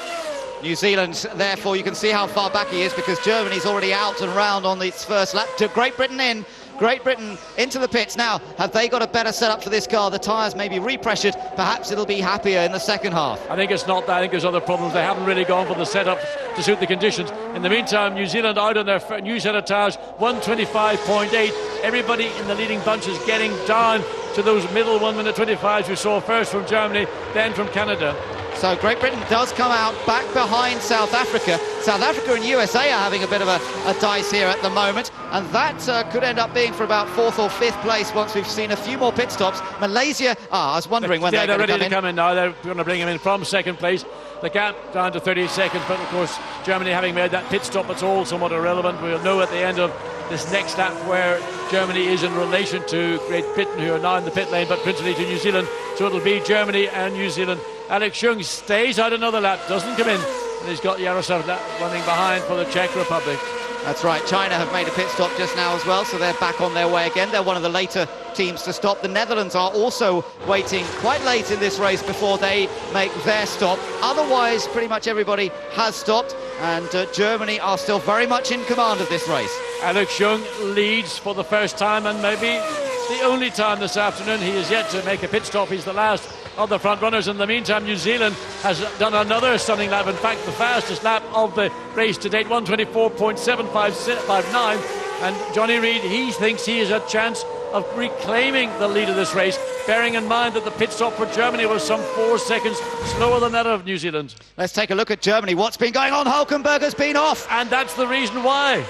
New Zealand, therefore, you can see how far back he is, because Germany's already out and round on its first lap. To Great Britain in. Great Britain into the pits. Now, have they got a better setup for this car? The tyres may be repressured. Perhaps it'll be happier in the second half. I think it's not that. I think there's other problems. They haven't really gone for the setup to suit the conditions. In the meantime, New Zealand out on their new set of tyres, 1:25.8. Everybody in the leading bunch is getting down to those middle 1:25s we saw first from Germany, then from Canada. So Great Britain does come out back behind South Africa. South Africa and USA are having a bit of a dice here at the moment, and that could end up being for about 4th or 5th place once we've seen a few more pit stops. Malaysia, I was wondering when they're going to come in. They're ready to come in now. They're going to bring him in from second place. The gap down to 30 seconds, but of course Germany having made that pit stop, it's all somewhat irrelevant. We'll know at the end of this next lap where Germany is in relation to Great Britain, who are now in the pit lane, but principally to New Zealand. So it'll be Germany and New Zealand. Alex Young stays out another lap, doesn't come in, and he's got Yaroslav running behind for the Czech Republic. That's right. China have made a pit stop just now as well, so they're back on their way again. They're one of the later teams to stop. The Netherlands are also waiting quite late in this race before they make their stop. Otherwise, pretty much everybody has stopped, and Germany are still very much in command of this race. Alex Young leads for the first time, and maybe the only time this afternoon. He is yet to make a pit stop. He's the last of the front runners. In the meantime, New Zealand has done another stunning lap. In fact, the fastest lap of the race to date, 1:24.7559. And Johnny Reid, he thinks he has a chance of reclaiming the lead of this race, bearing in mind that the pit stop for Germany was some 4 seconds slower than that of New Zealand. Let's take a look at Germany. What's been going on? Hulkenberg has been off. And that's the reason why.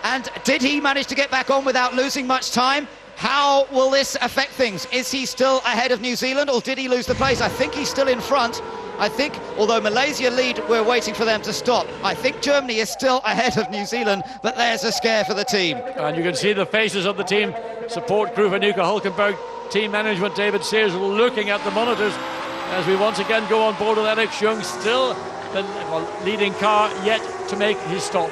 And did he manage to get back on without losing much time? How will this affect things? Is he still ahead of New Zealand, or did he lose the place? I think he's still in front. I think, although Malaysia lead, we're waiting for them to stop. I think Germany is still ahead of New Zealand, but there's a scare for the team. And you can see the faces of the team support crew for Nico Hulkenberg, team management David Sears looking at the monitors as we once again go on board with Alex Young, still the leading car, yet to make his stop.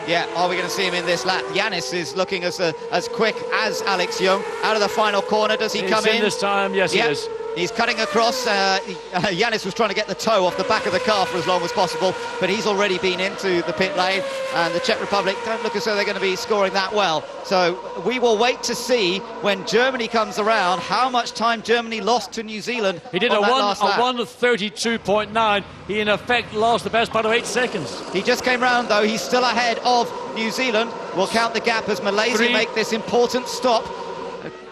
Yeah, are we going to see him in this lap? Yanis is looking as quick as Alex Young. Out of the final corner, does he come in? This time, yes, he is. He's cutting across. Yanis was trying to get the toe off the back of the car for as long as possible, but he's already been into the pit lane, and the Czech Republic don't look as though they're going to be scoring that well. So we will wait to see when Germany comes around how much time Germany lost to New Zealand. He did a 1:32.9. He in effect lost the best part of 8 seconds. He just came round though. He's still ahead of New Zealand. We'll count the gap as Malaysia make this important stop.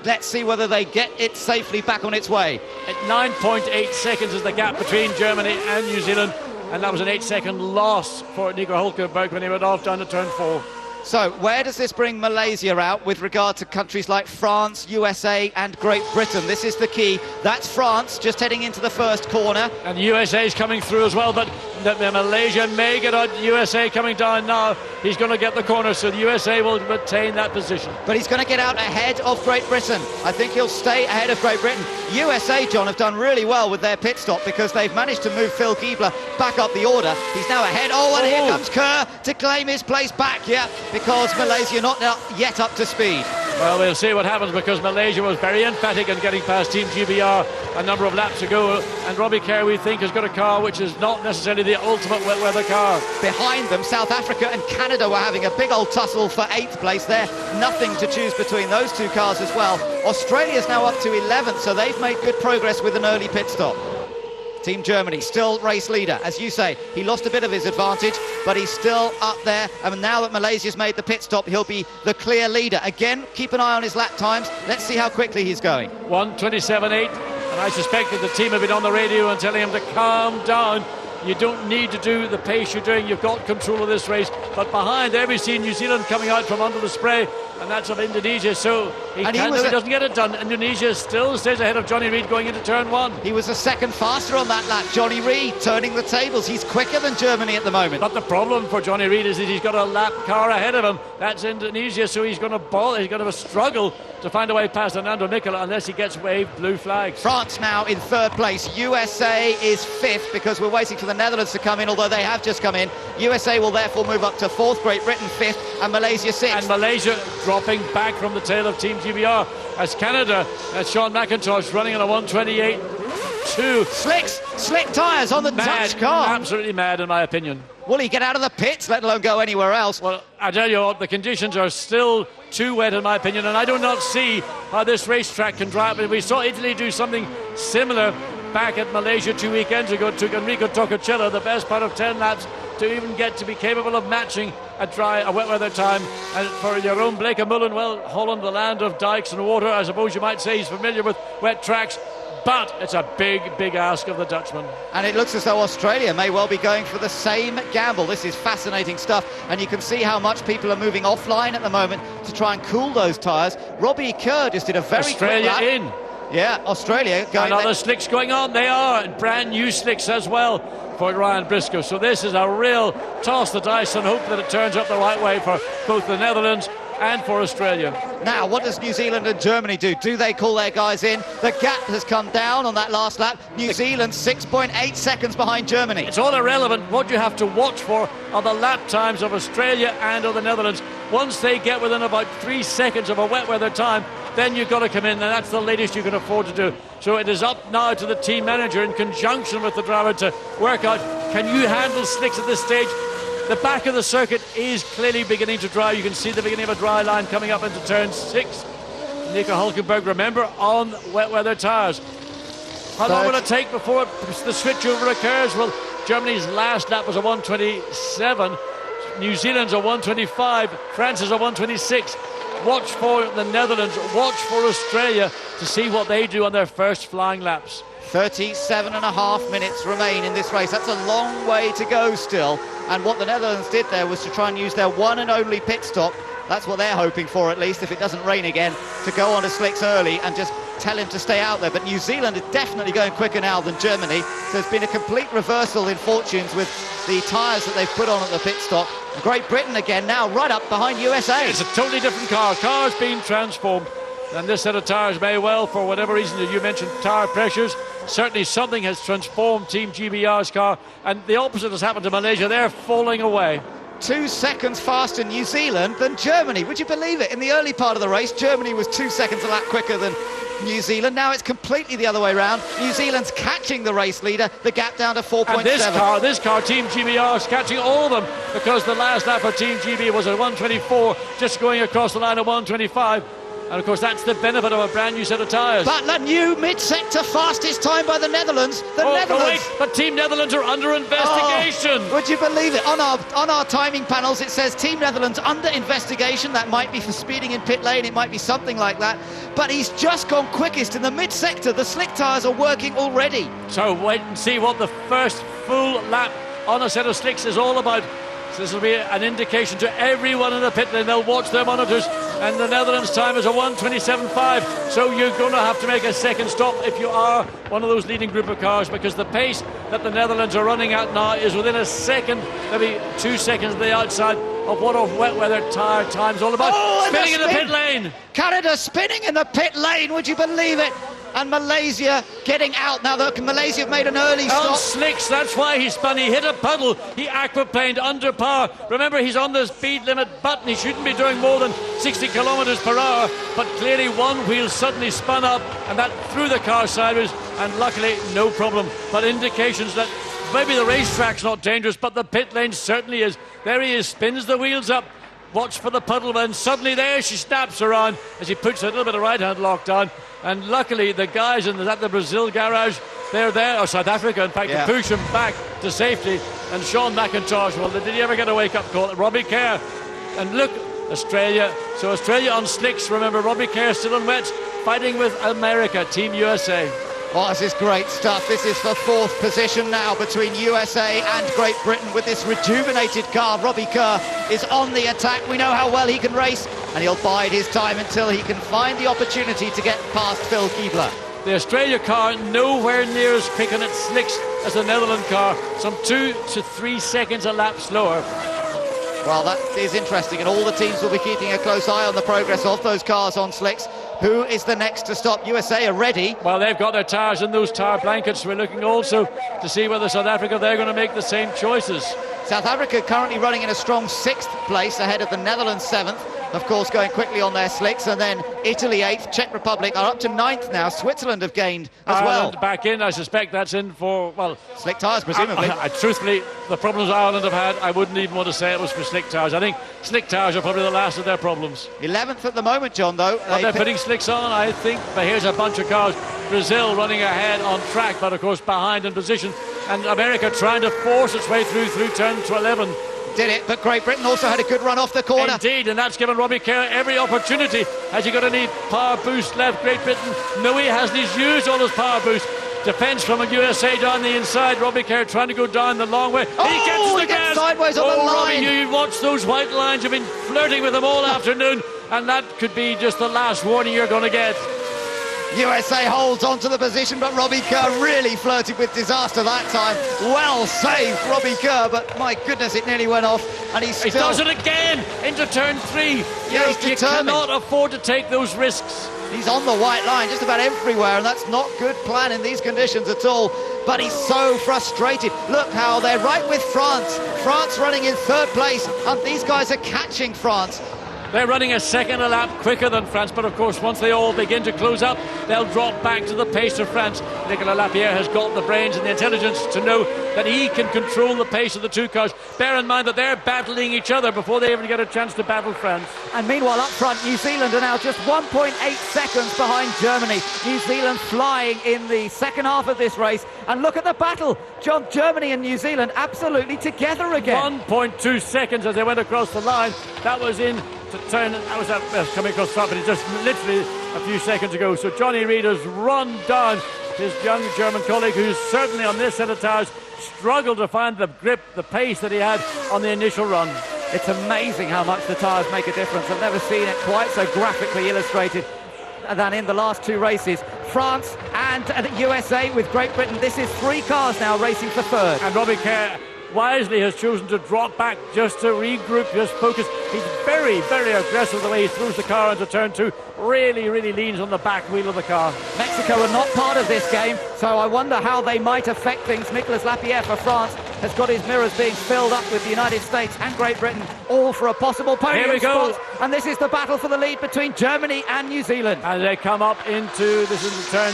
Let's see whether they get it safely back on its way. At 9.8 seconds is the gap between Germany and New Zealand, and that was an 8-second loss for Nico Hulkenberg when he went off down to turn 4. So where does this bring Malaysia out with regard to countries like France, USA and Great Britain? This is the key. That's France just heading into the first corner. And USA is coming through as well, but Malaysia may get out. USA coming down now. He's going to get the corner, so the USA will retain that position. But he's going to get out ahead of Great Britain. I think he'll stay ahead of Great Britain. USA, John, have done really well with their pit stop because they've managed to move Phil Giebler back up the order. He's now ahead. Oh, and here comes Kerr to claim his place back, yeah, because Malaysia not yet up to speed. Well, we'll see what happens because Malaysia was very emphatic in getting past Team GBR a number of laps ago, and Robbie Kerr, we think, has got a car which is not necessarily the ultimate wet weather car. Behind them, South Africa and Canada were having a big old tussle for 8th place there. Nothing to choose between those two cars as well. Australia's now up to 11th, so they've made good progress with an early pit stop. Team Germany still race leader. As you say, he lost a bit of his advantage, but he's still up there. And now that Malaysia's made the pit stop, he'll be the clear leader. Again, keep an eye on his lap times. Let's see how quickly he's going. 1:27.8, and I suspect that the team have been on the radio and telling him to calm down. You don't need to do the pace you're doing. You've got control of this race. But behind there, we see New Zealand coming out from under the spray, and that's of Indonesia. So he doesn't get it done. Indonesia still stays ahead of Johnny Reid going into turn 1. He was a second faster on that lap. Johnny Reid turning the tables. He's quicker than Germany at the moment. But the problem for Johnny Reid is that he's got a lap car ahead of him. That's Indonesia, so he's going to struggle to find a way past Fernando Nicola unless he gets waved blue flags. France now in 3rd place. USA is 5th because we're waiting for the Netherlands to come in, although they have just come in. USA will therefore move up to 4th, Great Britain 5th, and Malaysia 6th. And Malaysia dropping back from the tail of Team GBR as Canada, as Sean McIntosh running on a 1:28.2. Slick tyres on the Dutch car. Absolutely mad, in my opinion. Will he get out of the pits, let alone go anywhere else? Well, I tell you what, the conditions are still too wet, in my opinion, and I do not see how this racetrack can dry up. We saw Italy do something similar back at Malaysia 2 weekends ago. It took Enrico Toccocello the best part of 10 laps to even get to be capable of matching a wet weather time. And for Jeroen Bleekemolen, well, Holland, the land of dikes and water, I suppose you might say he's familiar with wet tracks. But it's a big ask of the Dutchman. And it looks as though Australia may well be going for the same gamble. This is fascinating stuff. And you can see how much people are moving offline at the moment to try and cool those tyres. Robbie Kerr just did a very quick lap. in. Yeah, Australia going. And other slicks going on. They are brand new slicks as well for Ryan Briscoe. So this is a real toss the dice and hope that it turns up the right way for both the Netherlands and for Australia. Now, what does New Zealand and Germany do? Do they call their guys in? The gap has come down on that last lap. New Zealand 6.8 seconds behind Germany. It's all irrelevant. What you have to watch for are the lap times of Australia and of the Netherlands. Once they get within about 3 seconds of a wet weather time, then you've got to come in, and that's the latest you can afford to do. So it is up now to the team manager in conjunction with the driver to work out, can you handle slicks at this stage? The back of the circuit is clearly beginning to dry. You can see the beginning of a dry line coming up into turn 6. Nico Hulkenberg, remember, on wet weather tyres. How long will it take before the switchover occurs? Well, Germany's last lap was a 1:27. New Zealand's a 1:25. France is a 1:26. Watch for the Netherlands, watch for Australia to see what they do on their first flying laps. 37.5 minutes remain in this race. That's a long way to go still. And what the Netherlands did there was to try and use their one and only pit stop That's what they're hoping for, at least, if it doesn't rain again, to go on to slicks early and just tell him to stay out there. But New Zealand is definitely going quicker now than Germany, so it's been a complete reversal in fortunes with the tyres that they've put on at the pit stop. Great Britain again now right up behind USA. It's a totally different car. Car's been transformed, and this set of tyres may well, for whatever reason, as you mentioned, tyre pressures, certainly something has transformed Team GBR's car, and the opposite has happened to Malaysia. They're falling away. 2 seconds faster New Zealand than Germany. Would you believe it? In the early part of the race, Germany was 2 seconds a lap quicker than New Zealand. Now it's completely the other way around. New Zealand's catching the race leader, the gap down to 4.7. And this car, Team GBR, is catching all of them, because the last lap for Team GB was at 1:24, just going across the line at 1:25. And of course that's the benefit of a brand new set of tyres. But the new mid-sector fastest time by the Netherlands. Netherlands. Wait, but Team Netherlands are under investigation. Oh, would you believe it? On our timing panels it says Team Netherlands under investigation. That might be for speeding in pit lane, it might be something like that. But he's just gone quickest in the mid-sector. The slick tyres are working already. So wait and see what the first full lap on a set of slicks is all about. So this will be an indication to everyone in the pit lane. They'll watch their monitors, and the Netherlands time is a 1:27.5. So you're going to have to make a second stop if you are one of those leading group of cars, because the pace that the Netherlands are running at now is within a second, maybe 2 seconds to the outside of what a wet weather tyre time's all about. Oh, spinning in the pit lane. Canada spinning in the pit lane. Would you believe it? And Malaysia getting out now. Malaysia have made an early stop. On slicks, that's why he spun. He hit a puddle. He aquaplaned under par. Remember, he's on the speed limit button. He shouldn't be doing more than 60 kilometres per hour. But clearly one wheel suddenly spun up, and that threw the car sideways. And luckily, no problem. But indications that maybe the racetrack's not dangerous, but the pit lane certainly is. There he is, spins the wheels up. Watch for the puddle, and suddenly there she snaps around as he puts a little bit of right-hand lock down. And luckily the guys at the Brazil garage, they're there, or South Africa in fact, to push him back to safety. And Sean McIntosh, well, did he ever get a wake-up call? Robbie Kerr, and look, Australia. So Australia on slicks, remember, Robbie Kerr still on wets, fighting with America, Team USA. Oh, this is great stuff. This is for fourth position now between USA and Great Britain with this rejuvenated car. Robbie Kerr is on the attack. We know how well he can race, and he'll bide his time until he can find the opportunity to get past Phil Keebler. The Australia car nowhere near as quick on its slicks as the Netherlands car, some 2 to 3 seconds a lap slower. Well, that is interesting, and all the teams will be keeping a close eye on the progress of those cars on slicks. Who is the next to stop? USA are ready. Well, they've got their tyres in those tyre blankets. We're looking also to see whether South Africa, they're going to make the same choices. South Africa currently running in a strong 6th place ahead of the Netherlands 7th. Of course, going quickly on their slicks, and then Italy 8th, Czech Republic are up to 9th now. Switzerland have gained as Ireland well. Back in, I suspect that's in for, well... slick tyres, presumably. Truthfully, the problems Ireland have had, I wouldn't even want to say it was for slick tyres. I think slick tyres are probably the last of their problems. 11th at the moment, John, though. They're putting slicks on, I think. But here's a bunch of cars. Brazil running ahead on track, but of course behind in position. And America trying to force its way through turn to 11. Did it, but Great Britain also had a good run off the corner. Indeed, and that's given Robbie Kerr every opportunity. Has he got any power boost left, Great Britain? No, he hasn't. He's used all his power boost. Defence from a USA down the inside. Robbie Kerr trying to go down the long way. Oh, he gets the gas. Sideways on the line. Robbie, you watch those white lines. You've been flirting with them all afternoon, and that could be just the last warning you're going to get. USA holds on to the position, but Robbie Kerr really flirted with disaster that time. Well saved, Robbie Kerr, but my goodness, it nearly went off, and he does it again into turn 3. Yeah, he's you determined. Cannot afford to take those risks. He's on the white line just about everywhere, and that's not good plan in these conditions at all. But he's so frustrated. Look how they're right with France. France running in 3rd place, and these guys are catching France. They're running a second a lap quicker than France, but of course once they all begin to close up, they'll drop back to the pace of France. Nicolas Lapierre has got the brains and the intelligence to know that he can control the pace of the two cars. Bear in mind that they're battling each other before they even get a chance to battle France. And meanwhile up front, New Zealand are now just 1.8 seconds behind Germany. New Zealand flying in the second half of this race. And look at the battle. John, Germany and New Zealand absolutely together again. 1.2 seconds as they went across the line. That was in to turn, that was coming across the top, but it's just literally a few seconds ago. So Johnny Reid has run down his young German colleague, who's certainly on this set of tyres struggled to find the grip, the pace that he had on the initial run. It's amazing how much the tyres make a difference. I've never seen it quite so graphically illustrated than in the last two races. France and the USA with Great Britain. This is 3 cars now racing for third. And Robbie Kerr wisely has chosen to drop back just to regroup, just focus. He's very, very aggressive the way he throws the car into turn 2. Really, really leans on the back wheel of the car. Mexico are not part of this game, so I wonder how they might affect things. Nicolas Lapierre for France has got his mirrors being filled up with the United States and Great Britain, all for a possible podium Here we go. spot. And this is the battle for the lead between Germany and New Zealand. And they come up into, this is turn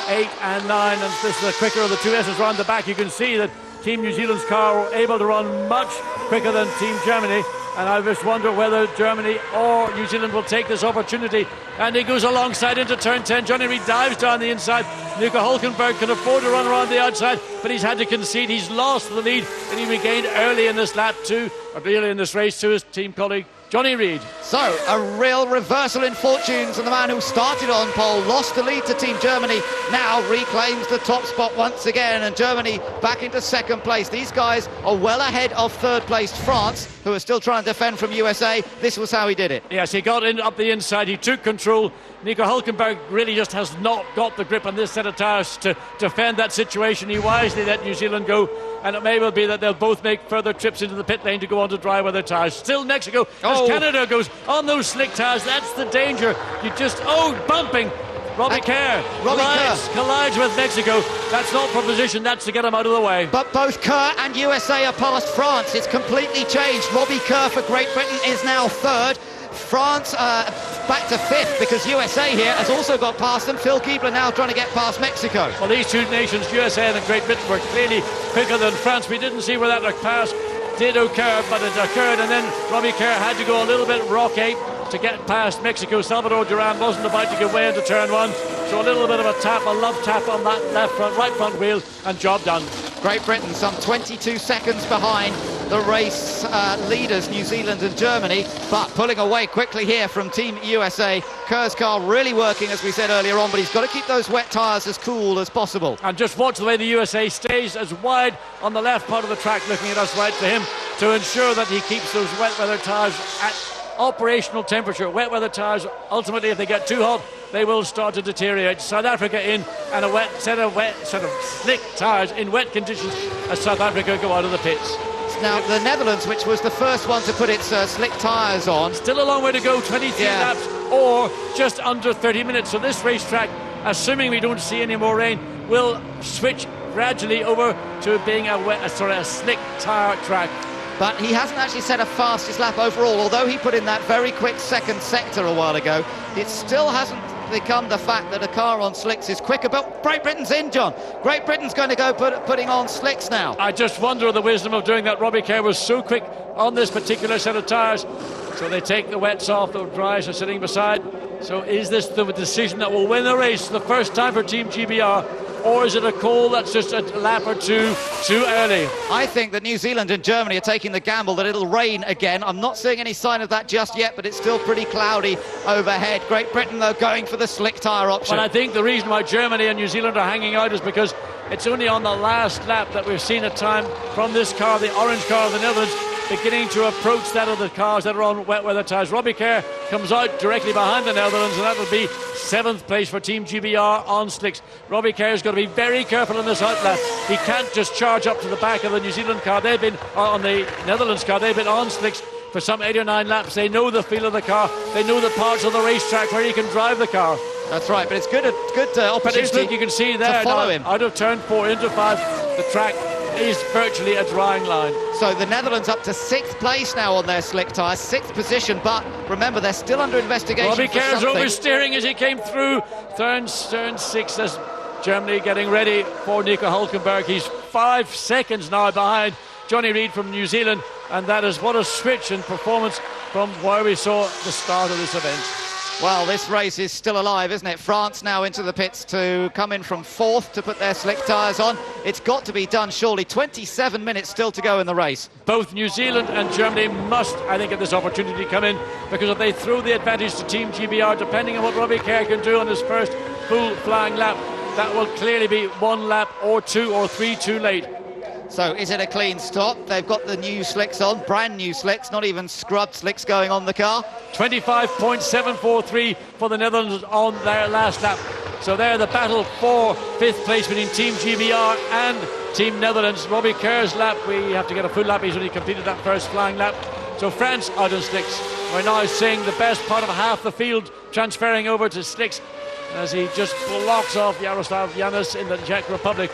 8 and 9, and this is the quicker of the two S's around the back. You can see that Team New Zealand's car were able to run much quicker than Team Germany, and I just wonder whether Germany or New Zealand will take this opportunity. And he goes alongside into turn 10. Johnny Reid dives down the inside. Nico Hulkenberg can afford to run around the outside, but he's had to concede. He's lost the lead, and he regained early in this lap too, or early in this race to his team colleague Johnny Reid. So, a real reversal in fortunes, and the man who started on pole lost the lead to Team Germany, now reclaims the top spot once again, and Germany back into second place. These guys are well ahead of third placed France, who are still trying to defend from USA. This was how he did it. Yes, he got in up the inside, he took control. Nico Hulkenberg really just has not got the grip on this set of tyres to defend that situation. He wisely let New Zealand go, and it may well be that they'll both make further trips into the pit lane to go on to dry weather tyres. Still Mexico, as Canada goes on those slick tyres. That's the danger. You just, bumping. Robbie Kerr collides with Mexico. That's not for position, that's to get him out of the way. But both Kerr and USA are past France. It's completely changed. Robbie Kerr for Great Britain is now third. France back to fifth because USA here has also got past them. Phil Keebler now trying to get past Mexico. Well, these two nations, USA and Great Britain, were clearly quicker than France. We didn't see where that pass did occur, but it occurred, and then Robbie Kerr had to go a little bit rocky to get past Mexico. Salvador Duran wasn't about to give way into turn 1, so a little bit of a tap, a love tap on that right front wheel, and job done. Great Britain some 22 seconds behind the race leaders, New Zealand and Germany, but pulling away quickly here from Team USA. Kerr's car really working, as we said earlier on, but he's got to keep those wet tyres as cool as possible. And just watch the way the USA stays as wide on the left part of the track, looking at us right for him, to ensure that he keeps those wet weather tyres at operational temperature. Wet weather tyres, ultimately, if they get too hot, they will start to deteriorate. South Africa in, and a set of slick tyres in wet conditions as South Africa go out of the pits. Now, the Netherlands, which was the first one to put its slick tyres on. Still a long way to go, 23 laps, or just under 30 minutes. So this racetrack, assuming we don't see any more rain, will switch gradually over to being a slick tyre track. But he hasn't actually set a fastest lap overall, although he put in that very quick second sector a while ago. It still hasn't become the fact that a car on slicks is quicker, but Great Britain's in, John. Great Britain's going to go putting on slicks now. I just wonder the wisdom of doing that. Robbie Kerr was so quick on this particular set of tyres, so they take the wets off, the dries are sitting beside. So is this the decision that will win the race the first time for Team GBR? Or is it a call that's just a lap or two too early? I think that New Zealand and Germany are taking the gamble that it'll rain again. I'm not seeing any sign of that just yet, but it's still pretty cloudy overhead. Great Britain, though, going for the slick tyre option. But I think the reason why Germany and New Zealand are hanging out is because it's only on the last lap that we've seen a time from this car, the orange car of the Netherlands, beginning to approach that of the cars that are on wet weather tyres. Robbie Kerr comes out directly behind the Netherlands, and that will be 7th place for Team GBR on slicks. Robbie Kerr's got to be very careful in this outlap. He can't just charge up to the back of the New Zealand car. They've been on the Netherlands car. They've been on slicks for some 8 or 9 laps. They know the feel of the car. They know the parts of the racetrack where you can drive the car. That's right, but it's good opportunity. But you can see there, to follow him out of turn 4 into 5, the track is virtually a drying line. So the Netherlands up to 6th place now on their slick tyres, 6th position, but remember they're still under investigation. Robbie Kerr's oversteering as he came through turn 6 as Germany getting ready for Nico Hulkenberg. He's 5 seconds now behind Johnny Reid from New Zealand, and that is what a switch in performance from where we saw the start of this event. Well, this race is still alive, isn't it? France now into the pits to come in from 4th to put their slick tyres on. It's got to be done, surely. 27 minutes still to go in the race. Both New Zealand and Germany must, I think, at this opportunity come in, because if they throw the advantage to Team GBR, depending on what Robbie Kerr can do on his first full flying lap, that will clearly be 1 lap or 2 or 3 too late. So is it a clean stop? They've got the new slicks on, brand new slicks, not even scrubbed slicks going on the car. 25.743 for the Netherlands on their last lap. So there, the battle for 5th place between Team GBR and Team Netherlands. Robbie Kerr's lap, we have to get a full lap. He's only completed that first flying lap. So France out on slicks. We're now seeing the best part of half the field transferring over to slicks as he just blocks off Jaroslav Janis in the Czech Republic.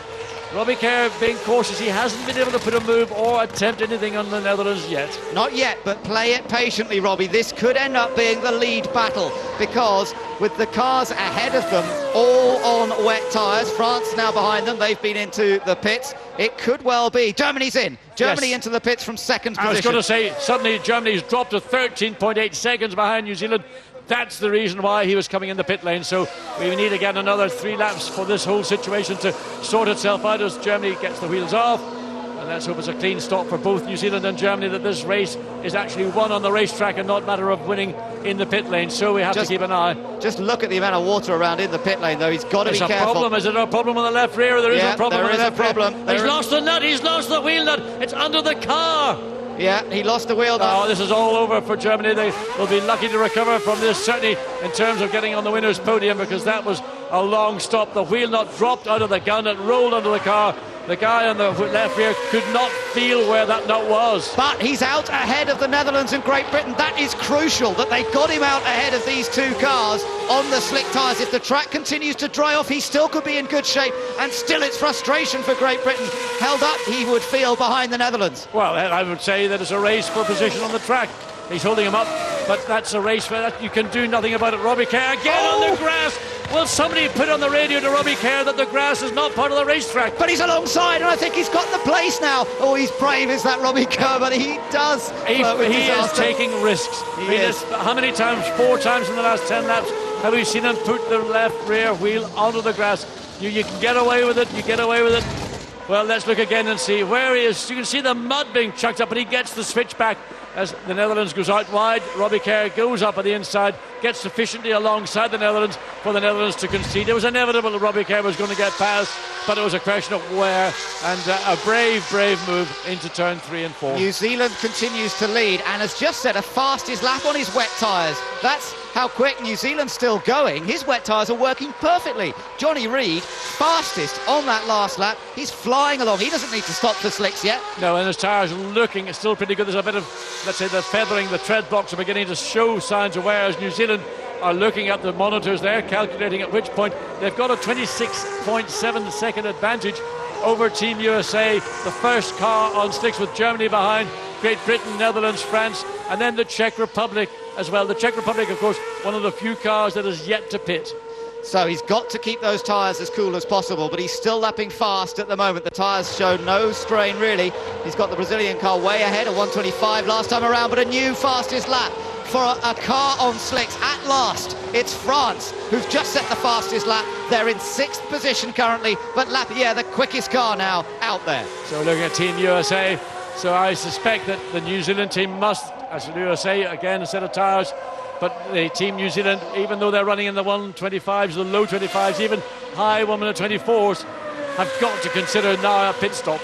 Robbie Kerr being cautious, he hasn't been able to put a move or attempt anything on the Netherlands yet. Not yet, but play it patiently, Robbie. This could end up being the lead battle because with the cars ahead of them, all on wet tyres, France now behind them, they've been into the pits. It could well be. Germany's in. Germany into the pits from second position. I was going to say, suddenly Germany's dropped to 13.8 seconds behind New Zealand. That's the reason why he was coming in the pit lane. So we need again another 3 laps for this whole situation to sort itself out as Germany gets the wheels off. And let's hope it's a clean stop for both New Zealand and Germany, that this race is actually won on the racetrack and not a matter of winning in the pit lane. So we have to keep an eye. Just look at the amount of water around in the pit lane, though. He's got to be careful. Is it a problem on the left rear? There is a problem on the left rear. Problem. He's lost the nut. He's lost the wheel nut. It's under the car. Yeah, he lost the wheel nut. Oh, this is all over for Germany. They will be lucky to recover from this, certainly in terms of getting on the winner's podium, because that was a long stop. The wheel nut dropped out of the gun. It rolled under the car. The guy on the left rear could not feel where that nut was. But he's out ahead of the Netherlands and Great Britain. That is crucial, that they got him out ahead of these 2 cars on the slick tyres. If the track continues to dry off, he still could be in good shape, and still it's frustration for Great Britain. Held up, he would feel behind the Netherlands. Well, I would say that it's a race for position on the track. He's holding him up, but that's a race where you can do nothing about it. Robbie Kerr again on the grass. Will somebody put on the radio to Robbie Kerr that the grass is not part of the racetrack? But he's alongside, and I think he's got the place now. Oh, he's brave, is that Robbie Kerr? But he does. He is taking risks. How many times? 4 times in the last 10 laps have we seen him put the left rear wheel onto the grass. You can get away with it. You get away with it. Well, let's look again and see where he is. You can see the mud being chucked up, and he gets the switch back as the Netherlands goes out wide. Robbie Kerr goes up at the inside, gets sufficiently alongside the Netherlands for the Netherlands to concede. It was inevitable that Robbie Kerr was going to get past, but it was a question of where, and a brave move into turn 3 and 4. New Zealand continues to lead and has just set a fastest lap on his wet tyres. That's how quick New Zealand's still going. His wet tyres are working perfectly. Johnny Reid, fastest on that last lap. He's flying along. He doesn't need to stop for slicks yet. No, and his tyres looking still pretty good. There's a bit of, let's say, the feathering, the tread blocks are beginning to show signs of wear as New Zealand are looking at the monitors there, calculating at which point they've got a 26.7 second advantage over Team USA. The first car on slicks with Germany behind, Great Britain, Netherlands, France, and then the Czech Republic as well. The Czech Republic, of course, one of the few cars that is yet to pit. So he's got to keep those tyres as cool as possible, but he's still lapping fast at the moment. The tyres show no strain, really. He's got the Brazilian car way ahead at 125 last time around, but a new fastest lap for a car on slicks. At last, it's France who've just set the fastest lap. They're in 6th position currently, but Lapierre, the quickest car now out there. So looking at Team USA, so I suspect that the New Zealand team must, as the USA, again, a set of tyres, but the Team New Zealand, even though they're running in the 125s, the low 25s, even high 124s, have got to consider now a pit stop.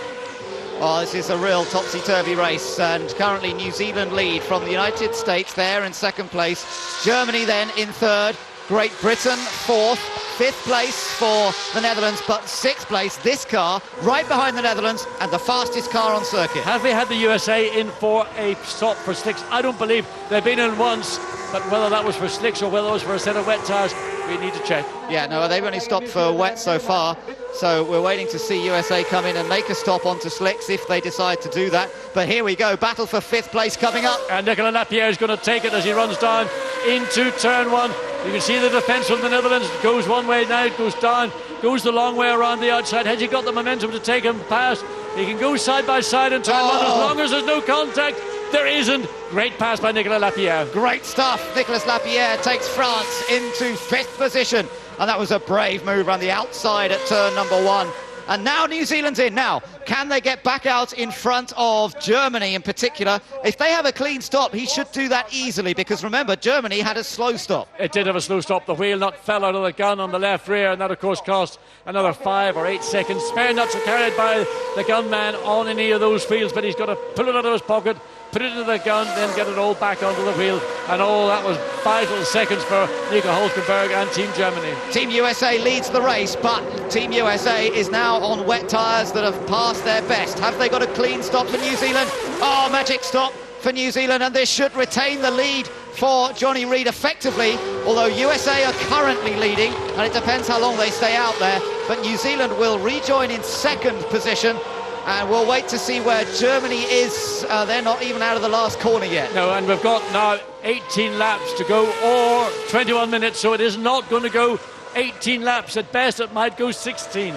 Oh, this is a real topsy-turvy race, and currently New Zealand lead from the United States there in 2nd place. Germany then in 3rd, Great Britain 4th, 5th place for the Netherlands, but 6th place, this car, right behind the Netherlands, and the fastest car on circuit. Have they had the USA in for a stop for slicks? I don't believe they've been in once, but whether that was for slicks or whether it was for a set of wet tyres, we need to check. Yeah, no, they've only stopped for wet so far, so we're waiting to see USA come in and make a stop onto slicks if they decide to do that. But here we go, battle for 5th place coming up. And Nicolas Lapierre is going to take it as he runs down into turn 1. You can see the defence from the Netherlands. It goes one way now, it goes down, goes the long way around the outside. Has he got the momentum to take him past? He can go side by side in turn 1 as long as there's no contact. There isn't. Great pass by Nicolas Lapierre. Great stuff. Nicolas Lapierre takes France into 5th position. And that was a brave move around the outside at turn number 1. And now New Zealand's in. Now, can they get back out in front of Germany in particular? If they have a clean stop, he should do that easily, because remember, Germany had a slow stop. It did have a slow stop. The wheel nut fell out of the gun on the left rear, and that, of course, cost another 5 or 8 seconds. Spare nuts are carried by the gunman on any of those wheels, but he's got to pull it out of his pocket, put it into the gun, then get it all back onto the wheel. And that was vital seconds for Nico Hulkenberg and Team Germany. Team USA leads the race, but Team USA is now on wet tyres that have passed their best. Have they got a clean stop for New Zealand? Oh, magic stop for New Zealand, and this should retain the lead for Johnny Reid effectively, although USA are currently leading, and it depends how long they stay out there. But New Zealand will rejoin in second position, and we'll wait to see where Germany is. They're not even out of the last corner yet. No, and we've got now 18 laps to go, or 21 minutes, so it is not going to go 18 laps. At best, it might go 16.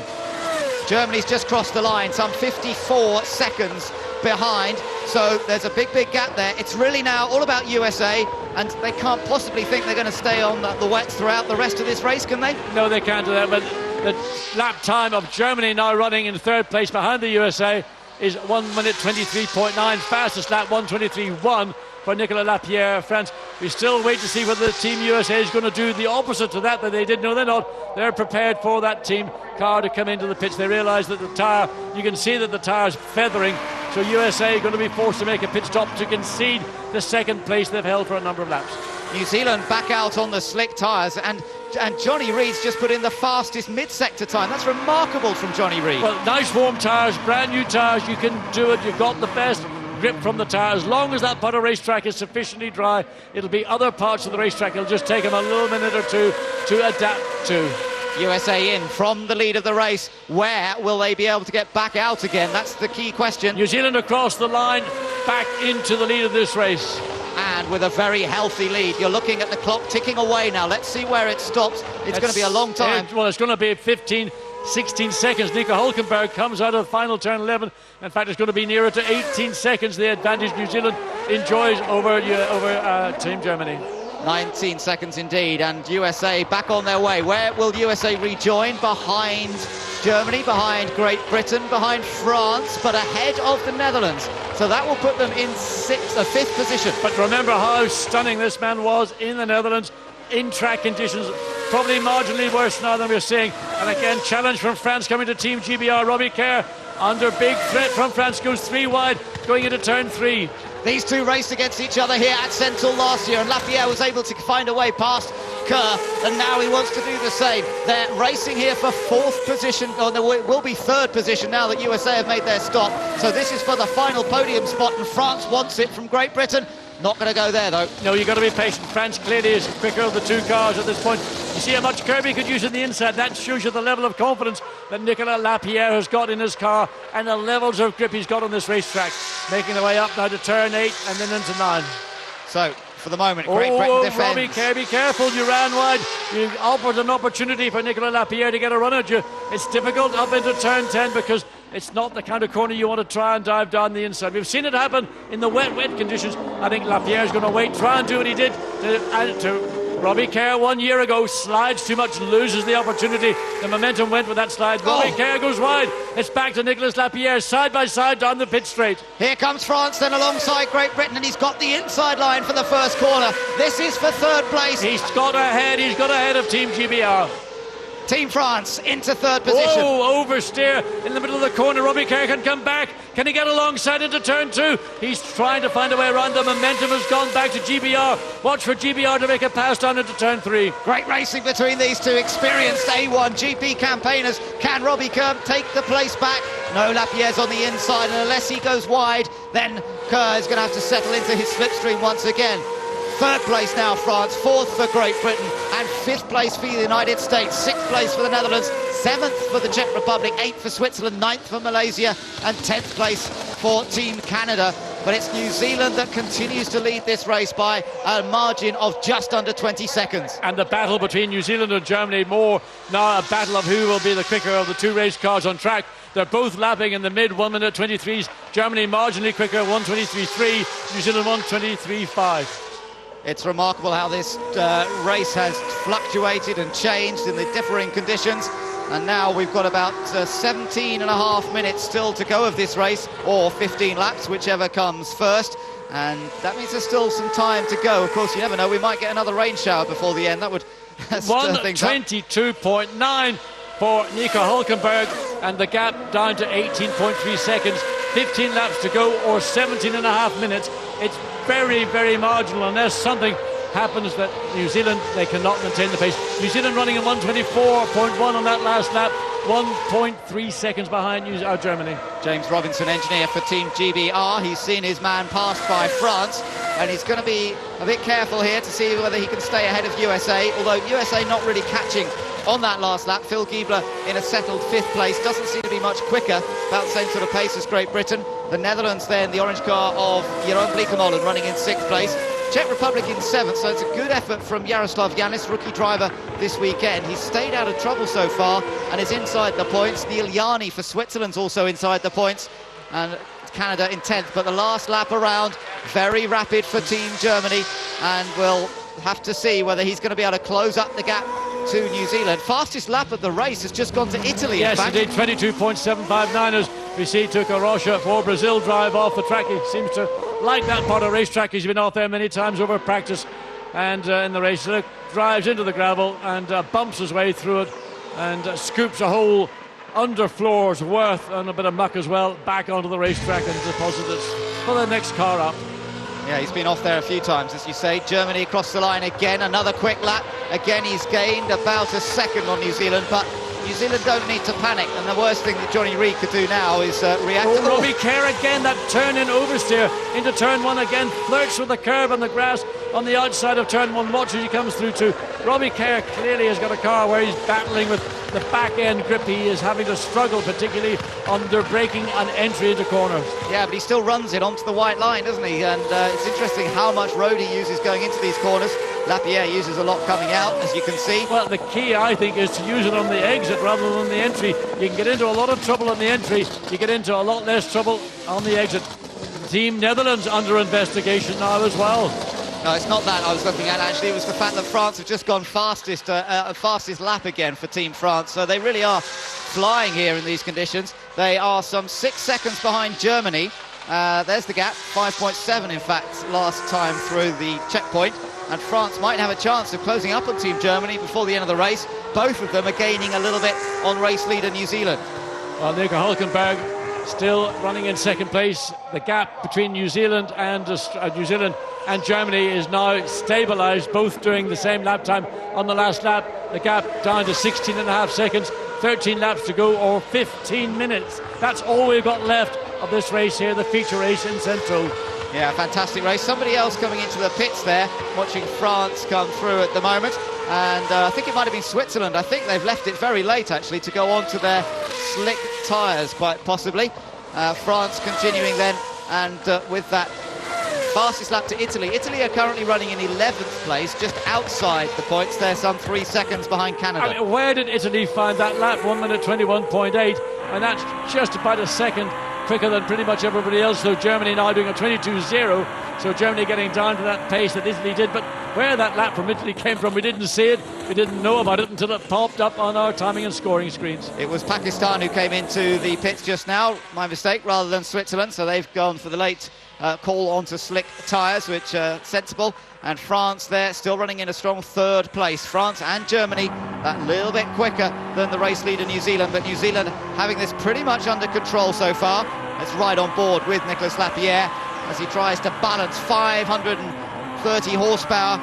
Germany's just crossed the line, some 54 seconds behind, so there's a big gap there. It's really now all about USA, and they can't possibly think they're going to stay on the wets throughout the rest of this race, can they? No, they can't do that, but the lap time of Germany now running in third place behind the USA is 1 minute 23.9, fastest lap 1:23.1 for Nicolas Lapierre, France. We still wait to see whether the Team USA is going to do the opposite to that they did. No, they're not. They're prepared for that team car to come into the pits. They realise that the tyre, you can see that the tyre's feathering, so USA are going to be forced to make a pit stop to concede the second place they've held for a number of laps. New Zealand back out on the slick tyres, and Johnny Reid's just put in the fastest mid-sector time. That's remarkable from Johnny Reid. Well, nice warm tyres, brand new tyres, you can do it. You've got the best grip from the tyre. As long as that part of racetrack is sufficiently dry, it'll be other parts of the racetrack. It'll just take them a little minute or two to adapt to. USA in from the lead of the race. Where will they be able to get back out again? That's the key question. New Zealand across the line, back into the lead of this race. And with a very healthy lead. You're looking at the clock ticking away now. Let's see where it stops. It's going to be a long time. It's going to be 15, 16 seconds. Nico Hulkenberg comes out of the final turn 11. In fact, it's going to be nearer to 18 seconds. The advantage New Zealand enjoys over Team Germany. 19 seconds indeed, and USA back on their way. Where will USA rejoin? Behind Germany, behind Great Britain, behind France, but ahead of the Netherlands. So that will put them in fifth position. But remember how stunning this man was in the Netherlands, in track conditions, probably marginally worse now than we're seeing. And again, challenge from France coming to Team GBR. Robbie Kerr under big threat from France, goes 3 wide, going into turn 3. These two raced against each other here at Sentul last year, and Lapierre was able to find a way past Kerr, and now he wants to do the same. They're racing here for fourth position, or there will be third position now that USA have made their stop. So this is for the final podium spot, and France wants it from Great Britain. Not going to go there, though. No, you've got to be patient. France clearly is quicker of the two cars at this point. You see how much Kirby could use in the inside. That shows you the level of confidence that Nicolas Lapierre has got in his car and the levels of grip he's got on this racetrack. Making the way up now to turn 8 and then into 9. So, for the moment, Great Britain defends. Robbie Kerr, be careful. You ran wide. You offered an opportunity for Nicolas Lapierre to get a run at you. It's difficult up into turn 10 because it's not the kind of corner you want to try and dive down the inside. We've seen it happen in the wet conditions. I think Lapierre's going to wait, try and do what he did to Robbie Kerr 1 year ago. Slides too much, loses the opportunity. The momentum went with that slide. Robbie Kerr goes wide. It's back to Nicolas Lapierre, side by side down the pit straight. Here comes France then alongside Great Britain, and he's got the inside line for the first corner. This is for third place. He's got ahead of Team GBR. Team France into third position. Oh, oversteer in the middle of the corner. Robbie Kerr can come back. Can he get alongside into turn 2? He's trying to find a way around. The momentum has gone back to GBR. Watch for GBR to make a pass down into turn 3. Great racing between these two experienced A1GP campaigners. Can Robbie Kerr take the place back? No, Lapierre's on the inside, and unless he goes wide, then Kerr is going to have to settle into his slipstream once again. Third place now, France. Fourth for Great Britain. And fifth place for the United States. Sixth place for the Netherlands. Seventh for the Czech Republic. Eighth for Switzerland. Ninth for Malaysia. And 10th place for Team Canada. But it's New Zealand that continues to lead this race by a margin of just under 20 seconds. And the battle between New Zealand and Germany, more now a battle of who will be the quicker of the two race cars on track. They're both lapping in the mid 1 minute 23s. Germany marginally quicker, 1:23.3. New Zealand 1:23.5. It's remarkable how this race has fluctuated and changed in the differing conditions. And now we've got about 17 and a half minutes still to go of this race, or 15 laps, whichever comes first. And that means there's still some time to go. Of course, you never know, we might get another rain shower before the end. That would stir things up. 1:22.9 for Nico Hulkenberg, and the gap down to 18.3 seconds. 15 laps to go, or 17 and a half minutes. It's very, very marginal unless something happens that New Zealand, they cannot maintain the pace. New Zealand running in 1:24.1 on that last lap, 1.3 seconds behind Germany. James Robinson, engineer for Team GBR. He's seen his man passed by France, and he's going to be a bit careful here to see whether he can stay ahead of USA, although USA not really catching on that last lap. Phil Giebler in a settled 5th place, doesn't seem to be much quicker, about the same sort of pace as Great Britain. The Netherlands then, the orange car of Jeroen Bleekemolen running in 6th place. Czech Republic in 7th, so it's a good effort from Jaroslav Janis, rookie driver this weekend. He's stayed out of trouble so far and is inside the points. Neil Jani for Switzerland's also inside the points, and Canada in 10th. But the last lap around, very rapid for Team Germany, and we'll have to see whether he's going to be able to close up the gap to New Zealand. Fastest lap of the race has just gone to Italy. Yes, he did, 22.759 as we see Tuca Rocha for Brazil drive off the track. He seems to like that part of the racetrack. He's been off there many times over practice, and in the race drives into the gravel and bumps his way through it, and scoops a whole underfloor's worth and a bit of muck as well back onto the racetrack and deposits it for the next car up. Yeah, he's been off there a few times, as you say. Germany across the line again, another quick lap. Again, he's gained about a second on New Zealand, but New Zealand don't need to panic, and the worst thing that Johnny Reid could do now is react. Robbie Kerr again, that turn in oversteer into turn 1 again, flirts with the curb on the grass on the outside of turn 1. Watch as he comes through to Robbie Kerr. Clearly has got a car where he's battling with the back end grip. He is having to struggle, particularly under braking and entry into corners. Yeah, but he still runs it onto the white line, doesn't he? And it's interesting how much road he uses going into these corners. Lapierre uses a lot coming out, as you can see. Well, the key, I think, is to use it on the exit rather than the entry. You can get into a lot of trouble on the entry. You get into a lot less trouble on the exit. Team Netherlands under investigation now as well. No, it's not that I was looking at, actually. It was the fact that France have just gone fastest lap again for Team France. So they really are flying here in these conditions. They are some 6 seconds behind Germany. There's the gap, 5.7 in fact, last time through the checkpoint. And France might have a chance of closing up on Team Germany before the end of the race. Both of them are gaining a little bit on race leader New Zealand. Well, Nico Hulkenberg still running in 2nd place. The gap between New Zealand and Germany is now stabilised, both doing the same lap time on the last lap. The gap down to 16 and a half seconds, 13 laps to go, or 15 minutes. That's all we've got left of this race here, the feature race in Sentul. Yeah, fantastic race. Somebody else coming into the pits there, watching France come through at the moment. And I think it might have been Switzerland. I think they've left it very late, actually, to go on to their slick tyres, quite possibly. France continuing then, and with that fastest lap to Italy. Italy are currently running in 11th place, just outside the points. They're some 3 seconds behind Canada. I mean, where did Italy find that lap? 1:21.8, and that's just about a second quicker than pretty much everybody else. So Germany now doing a 22.0, so Germany getting down to that pace that Italy did. But where that lap from Italy came from, we didn't see it, we didn't know about it until it popped up on our timing and scoring screens. It was Pakistan who came into the pits just now, my mistake, rather than Switzerland, so they've gone for the late call onto slick tyres, which are sensible. And France there still running in a strong 3rd place. France and Germany that little bit quicker than the race leader New Zealand, but New Zealand having this pretty much under control so far. It's right on board with Nicolas Lapierre as he tries to balance 530 horsepower,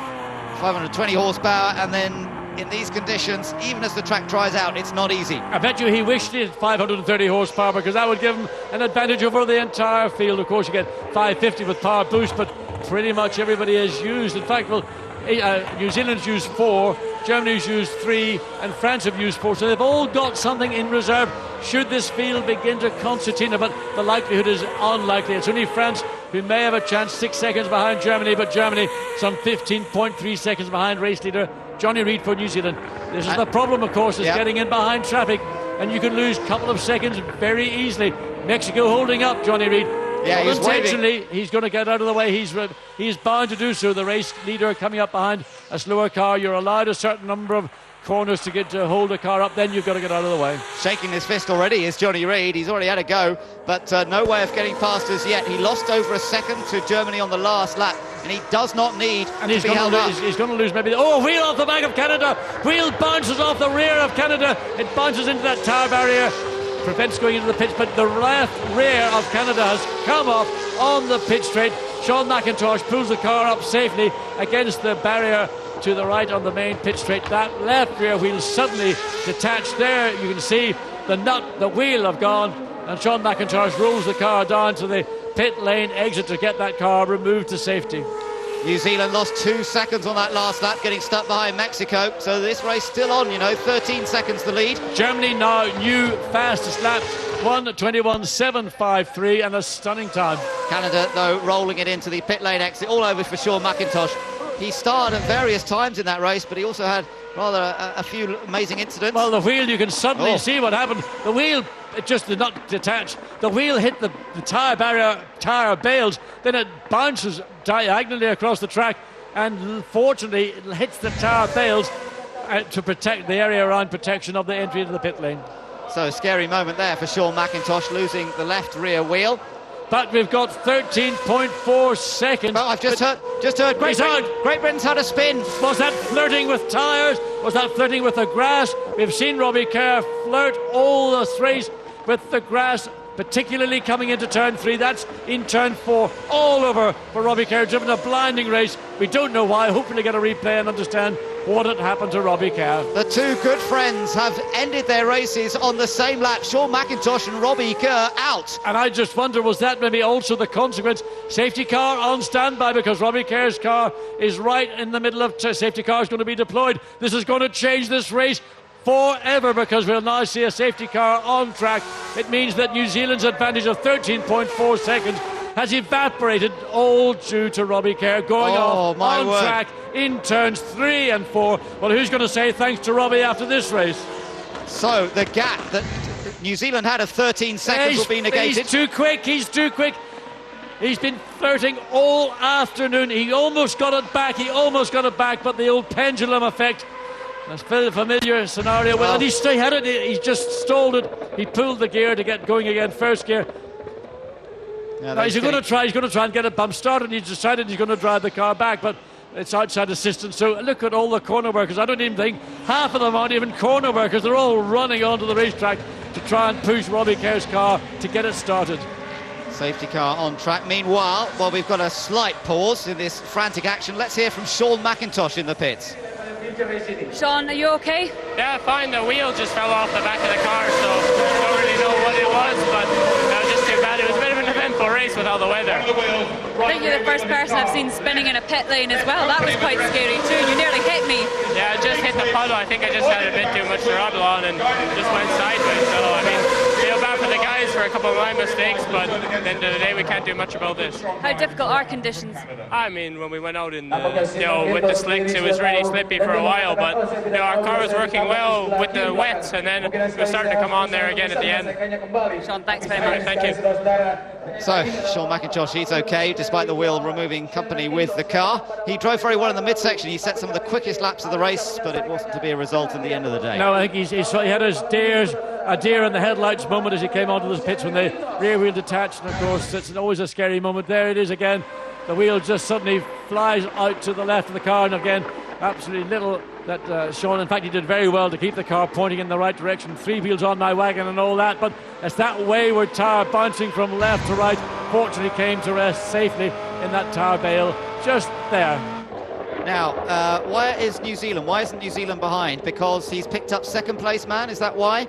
520 horsepower, and then in these conditions, even as the track dries out, it's not easy. I bet you he wished he had 530 horsepower, because that would give him an advantage over the entire field. Of course, you get 550 with power boost, but pretty much everybody has used. In fact, well, New Zealand's used 4, Germany's used 3, and France have used 4. So they've all got something in reserve should this field begin to concertina, but the likelihood is unlikely. It's only France who may have a chance, 6 seconds behind Germany, but Germany some 15.3 seconds behind race leader Johnny Reid for New Zealand. This is the problem, of course, is getting in behind traffic, and you can lose a couple of seconds very easily. Mexico holding up Johnny Reid. Yeah, he's intentionally, he's going to get out of the way. He's bound to do so. The race leader coming up behind a slower car. You're allowed a certain number of corners to get to hold the car up, then you've got to get out of the way. Shaking his fist already is Johnny Reid. He's already had a go, but no way of getting past us yet. He lost over a second to Germany on the last lap, and he does not need and to be held up. He's going to lose maybe. Oh, wheel off the back of Canada. Wheel bounces off the rear of Canada. It bounces into that tire barrier, prevents going into the pits, but the left rear of Canada has come off on the pit straight. Sean McIntosh pulls the car up safely against the barrier to the right on the main pit straight. That left rear wheel suddenly detached there. You can see the nut, the wheel have gone, and Sean McIntosh rolls the car down to the pit lane exit to get that car removed to safety. New Zealand lost 2 seconds on that last lap, getting stuck behind Mexico. So this race still on, 13 seconds the lead. Germany now new fastest lap, 1:21.753, and a stunning time. Canada, though, rolling it into the pit lane exit, all over for Sean McIntosh. He started at various times in that race, but he also had rather a few amazing incidents. Well, the wheel, you can suddenly see what happened. The wheel, it just did not detach. The wheel hit the tyre barrier, tyre bales, then it bounces diagonally across the track, and fortunately it hits the tyre bales to protect the area around protection of the entry into the pit lane. So a scary moment there for Sean McIntosh, losing the left rear wheel. But we've got 13.4 seconds. Well, I've just heard Great Britain's had a spin. Was that flirting with tyres? Was that flirting with the grass? We've seen Robbie Kerr flirt all this race with the grass, particularly coming into turn 3. That's in turn 4. All over for Robbie Kerr, driven a blinding race. We don't know why. Hopefully get a replay and understand what had happened to Robbie Kerr. The two good friends have ended their races on the same lap. Sean McIntosh and Robbie Kerr out. And I just wonder, was that maybe also the consequence? Safety car on standby, because Robbie Kerr's car is right in the middle of safety cars going to be deployed. This is going to change this race forever, because we'll now see a safety car on track. It means that New Zealand's advantage of 13.4 seconds has evaporated, all due to Robbie Kerr going off on track in turns 3 and 4. Well, who's going to say thanks to Robbie after this race? So the gap that New Zealand had of 13 seconds will be negated. He's too quick. He's been flirting all afternoon. He almost got it back, but the old pendulum effect. That's a familiar scenario. Well, and he had it. He just stalled it. He pulled the gear to get going again, first gear. Yeah, he's going to try and get a bump started. He's decided he's going to drive the car back, but it's outside assistance. So look at all the corner workers. I don't even think half of them aren't even corner workers. They're all running onto the racetrack to try and push Robbie Kerr's car to get it started. Safety car on track. Meanwhile, while we've got a slight pause in this frantic action, let's hear from Sean McIntosh in the pits. Sean, are you okay? Yeah, fine. The wheel just fell off the back of the car, so I don't really know what it was, but that was just too bad. It was a bit of an eventful race with all the weather. I think you're the first person I've seen spinning in a pit lane as well. That was quite scary too. You nearly hit me. Yeah, I just hit the puddle. I think I just had a bit too much throttle on and just went sideways. So, I mean, feel bad for the guys for a couple of my mistakes, but at the end of the day, we can't do much about this. How difficult are conditions? I mean, when we went out in the, with the slicks, it was really slippy for a while, but our car was working well with the wets, and then it was starting to come on there again at the end. Sean, thanks very much. Thank you. So, Sean McIntosh, he's okay, despite the wheel removing company with the car. He drove very well in the midsection. He set some of the quickest laps of the race, but it wasn't to be a result in the end of the day. No, I think he had a deer in the headlights moment as he came onto the pits when the rear wheel detached, and of course it's always a scary moment. There it is again. The wheel just suddenly flies out to the left of the car, and again, absolutely little that Sean, in fact, he did very well to keep the car pointing in the right direction. 3 wheels on my wagon and all that, but it's that wayward tyre bouncing from left to right. Fortunately came to rest safely in that tyre bale just there. Now, why isn't New Zealand behind? Because he's picked up second place man, is that why?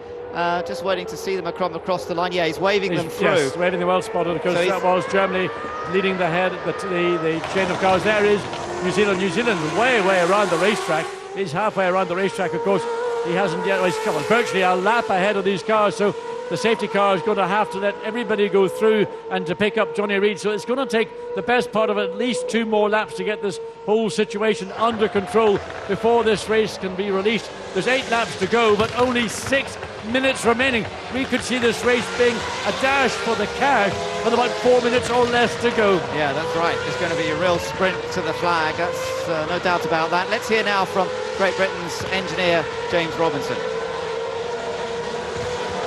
Just waiting to see them across the line. Yeah, he's waving them through. Yes, waving them well spotted, because so that was Germany leading the head, the chain of cars. There is New Zealand. New Zealand way around the racetrack. He's halfway around the racetrack, of course. He hasn't yet, he's come on, virtually a lap ahead of these cars, so the safety car is going to have to let everybody go through and to pick up Johnny Reid. So it's going to take the best part of at least 2 more laps to get this whole situation under control before this race can be released. There's 8 laps to go, but only 6 minutes remaining. We could see this race being a dash for the cash with about 4 minutes or less to go. Yeah, that's right. It's going to be a real sprint to the flag. That's no doubt about that. Let's hear now from Great Britain's engineer, James Robinson.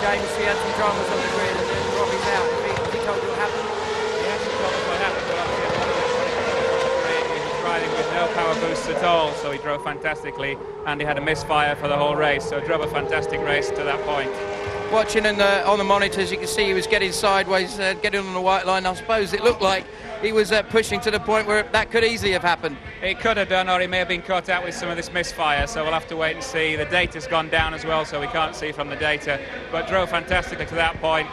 James, he had some dramas on the grid and then Robbie's out. He told you what happened? He actually told us what happened, but obviously he was riding with no power boosts at all, so he drove fantastically, and he had a misfire for the whole race, so he drove a fantastic race to that point. Watching on the monitors, you can see he was getting sideways, getting on the white line. I suppose it looked like he was pushing to the point where that could easily have happened. It could have done, or he may have been caught out with some of this misfire, so we'll have to wait and see. The data's gone down as well, so we can't see from the data, but drove fantastically to that point.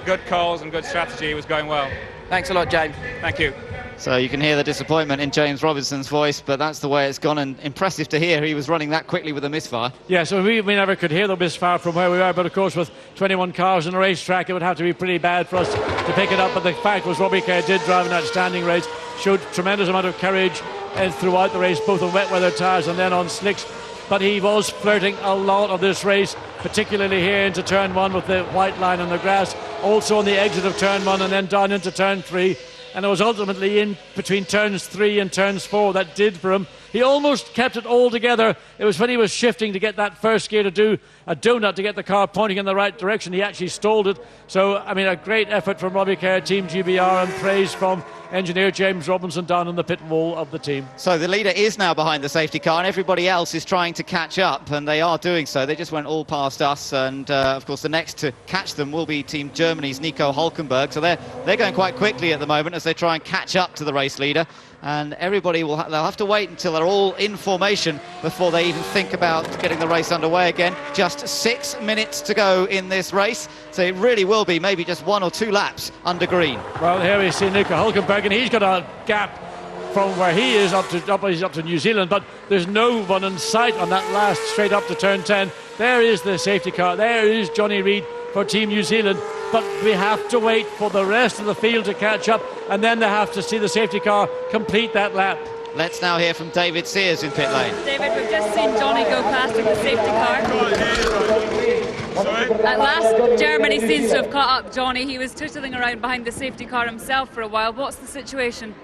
Good calls and good strategy. He was going well. Thanks a lot, James. Thank you. So you can hear the disappointment in James Robinson's voice, but that's the way it's gone, and impressive to hear he was running that quickly with a misfire. Yeah, so we never could hear the misfire from where we are, but of course with 21 cars on a racetrack it would have to be pretty bad for us to pick it up, but the fact was Robbie Kerr did drive an outstanding race, showed tremendous amount of courage throughout the race, both on wet weather tyres and then on slicks, but he was flirting a lot of this race, particularly here into turn 1 with the white line on the grass, also on the exit of turn 1 and then down into turn 3. And it was ultimately in between turns 3 and turns 4 that did for him. He almost kept it all together. It was when he was shifting to get that first gear to do a donut to get the car pointing in the right direction. He actually stalled it. So, I mean, a great effort from Robbie Kerr, Team GBR, and praise from engineer James Robinson down in the pit wall of the team. So the leader is now behind the safety car and everybody else is trying to catch up, and they are doing so. They just went all past us, and of course the next to catch them will be Team Germany's Nico Hulkenberg. So they're going quite quickly at the moment as they try and catch up to the race leader, and everybody will they'll have to wait until they're all in formation before they even think about getting the race underway again. Just 6 minutes to go in this race, so it really will be maybe just 1 or 2 laps under green. Well, here we see Nico Hulkenberg, and he's got a gap from where he is up to New Zealand, but there's no one in sight on that last straight up to turn 10. There is the safety car, there is Johnny Reid for Team New Zealand, but we have to wait for the rest of the field to catch up, and then they have to see the safety car complete that lap. Let's now hear from David Sears in pit lane. David, we've just seen Johnny go past with the safety car. At last, Germany seems to have caught up Johnny. He was tootling around behind the safety car himself for a while. What's the situation?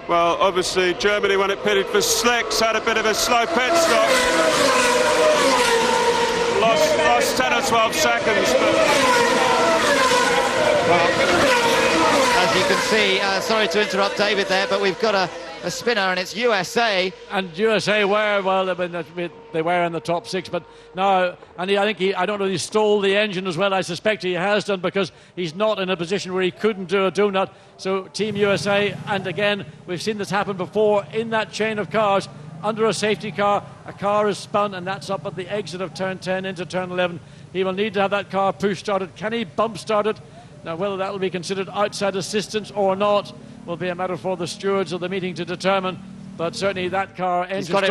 Well, obviously, Germany, when it pitted for slicks, had a bit of a slow pit stop. Lost 10 or 12 seconds. Well, as you can see, sorry to interrupt David there, but we've got a spinner, and it's USA. And USA were, well, they were in the top 6, but now, and I don't know if he stole the engine as well. I suspect he has done, because he's not in a position where he couldn't do a donut. So Team USA, and again, we've seen this happen before in that chain of cars. Under a safety car, a car is spun, and that's up at the exit of turn 10 into turn 11. He will need to have that car push started. Can he bump start it? Now, whether that will be considered outside assistance or not will be a matter for the stewards of the meeting to determine. But certainly that car engine he's got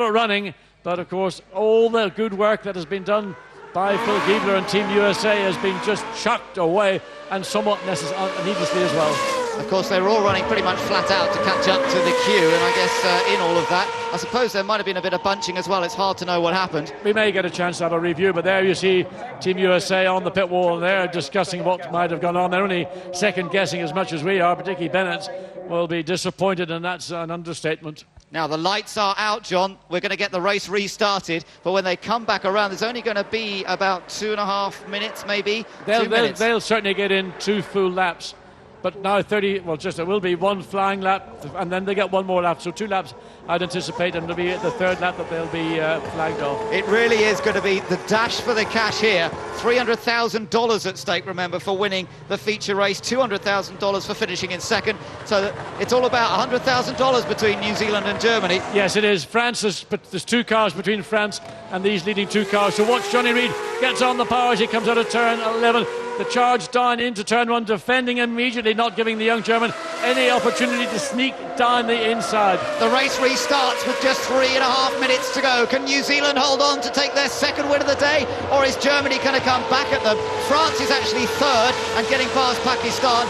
it running. But of course, all the good work that has been done by Phil Giebler and Team USA has been just chucked away, and somewhat needlessly as well. Of course, they were all running pretty much flat out to catch up to the queue, and I guess in all of that, I suppose there might have been a bit of bunching as well. It's hard to know what happened. We may get a chance to have a review, but there you see Team USA on the pit wall, and they're discussing what might have gone on. They're only second guessing as much as we are, particularly Bennett will be disappointed, and that's an understatement. Now the lights are out, John. We're going to get the race restarted, but when they come back around, there's only going to be about 2.5 minutes, maybe. They'll certainly get in 2 full laps. But now there will be 1 flying lap, and then they get 1 more lap, so 2 laps I'd anticipate, and it'll be the 3rd lap that they'll be flagged off. It really is going to be the dash for the cash here. $300,000 at stake, remember, for winning the feature race, $200,000 for finishing in second, so it's all about $100,000 between New Zealand and Germany. Yes, it is. There's 2 cars between France and these leading 2 cars, so watch Johnny Reid gets on the power as he comes out of turn 11. The charge down into turn 1, defending immediately, not giving the young German any opportunity to sneak down the inside. The race restarts with just 3.5 minutes to go. Can New Zealand hold on to take their second win of the day, or is Germany going to come back at them? France is actually 3rd and getting past Pakistan.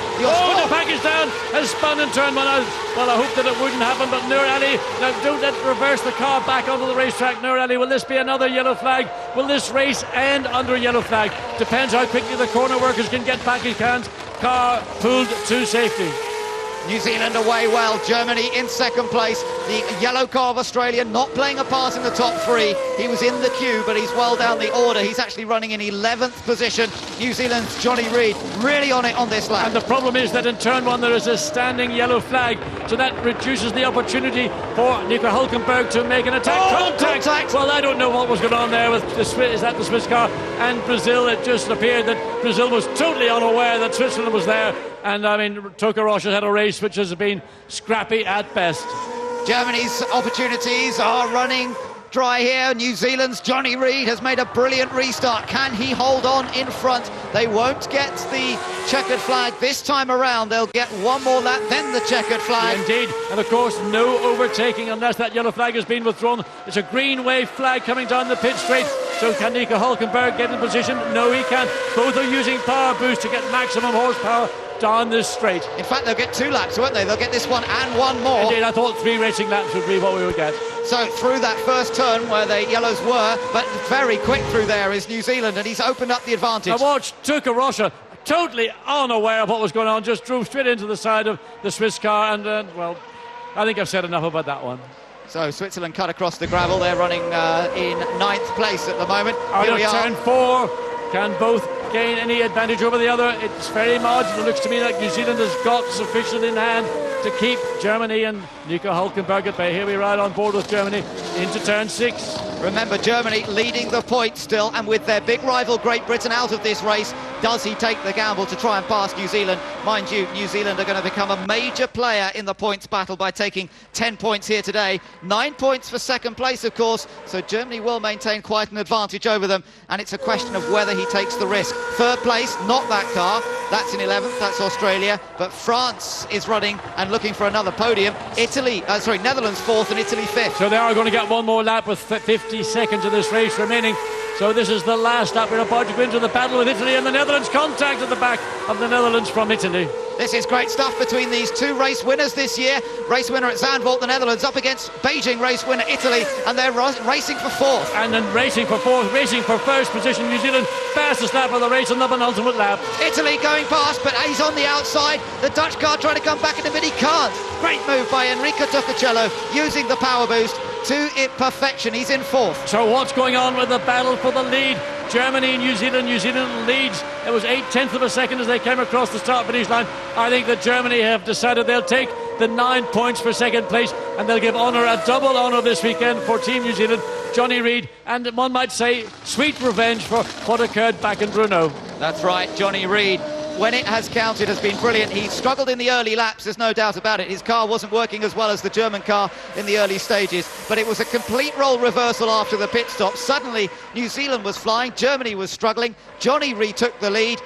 Pakistan has spun in turn 1 out. Well, I hope that it wouldn't happen, but Nur Ali, now don't let reverse the car back onto the racetrack. Nur Ali, will this be another yellow flag? Will this race end under a yellow flag? Depends how quickly the corner workers can get Pakistan's car pulled to safety. New Zealand away well. Germany in second place. The yellow car of Australia not playing a part in the top three. He was in the queue, but he's well down the order. He's actually running in 11th position. New Zealand's Johnny Reid really on it on this lap. And the problem is that in turn one there is a standing yellow flag, so that reduces the opportunity for Nico Hulkenberg to make an attack. Contact! Well, I don't know what was going on there with the Swiss car and Brazil. It just appeared that Brazil was totally unaware that Switzerland was there. And I mean, Toko Rocha had a race which has been scrappy at best. Germany's opportunities are running dry here. New Zealand's Johnny Reid has made a brilliant restart. Can he hold on in front? They won't get the checkered flag this time around. They'll get one more lap, then the checkered flag. Indeed, and of course no overtaking unless that yellow flag has been withdrawn. It's a green wave flag coming down the pit straight. So can Nico Hulkenberg get in position? No, he can't. Both are using power boost to get maximum horsepower down this straight. In fact, they'll get 2 laps, won't they? They'll get this one and one more. Indeed, I thought 3 racing laps would be what we would get. So through that first turn where the yellows were, but very quick through there is New Zealand, and he's opened up the advantage. I watched Toko Rocha, totally unaware of what was going on, just drove straight into the side of the Swiss car, and well, I think I've said enough about that one. So Switzerland cut across the gravel. They're running in 9th place at the moment. Out of turn 4, can both gain any advantage over the other? It's very marginal. It looks to me like New Zealand has got sufficient in hand to keep Germany and Nico Hulkenberg at bay. Here we ride on board with Germany into turn 6. Remember, Germany leading the points still, and with their big rival Great Britain out of this race, does he take the gamble to try and pass New Zealand? Mind you, New Zealand are going to become a major player in the points battle by taking 10 points here today. 9 points for second place, of course, so Germany will maintain quite an advantage over them, and it's a question of whether he takes the risk. Third place, not that car. That's in 11th, that's Australia, but France is running and looking for another podium. Netherlands 4th and Italy 5th. So they are going to get one more lap with 50 seconds of this race remaining. So this is the last lap. We're about to go into the battle with Italy and the Netherlands. Contact at the back of the Netherlands from Italy. This is great stuff between these 2 race winners this year. Race winner at Zandvoort, the Netherlands, up against Beijing race winner Italy, and they're racing for 4th. And then racing for 4th, racing for first position, New Zealand, fastest lap of the race on the penultimate lap. Italy going past, but he's on the outside. The Dutch car trying to come back in a bit, he can't. Great move by Enrico Toccacello, using the power boost to perfection. He's in 4th. So what's going on with the battle for the lead? Germany, New Zealand leads. It was 0.8 of a second as they came across the start-finish line. I think that Germany have decided they'll take the 9 points for second place, and they'll give honour, a double honour this weekend for Team New Zealand, Johnny Reid, and one might say sweet revenge for what occurred back in Brno. That's right, Johnny Reid, when it has counted, has been brilliant. He struggled in the early laps, there's no doubt about it. His car wasn't working as well as the German car in the early stages, but it was a complete role reversal after the pit stop. Suddenly, New Zealand was flying, Germany was struggling. Johnny Reid took the lead.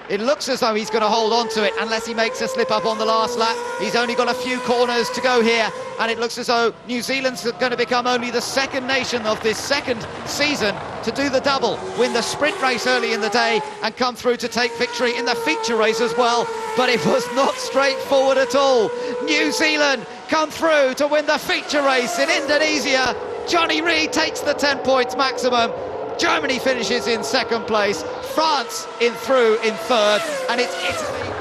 It looks as though he's going to hold on to it unless he makes a slip up on the last lap. He's only got a few corners to go here, and it looks as though New Zealand's going to become only the second nation of this second season to do the double, win the sprint race early in the day and come through to take victory in the feature race as well. But it was not straightforward at all. New Zealand come through to win the feature race in Indonesia. Johnny Reid takes the 10 points maximum. Germany finishes in second place, France in 3rd, and it's Italy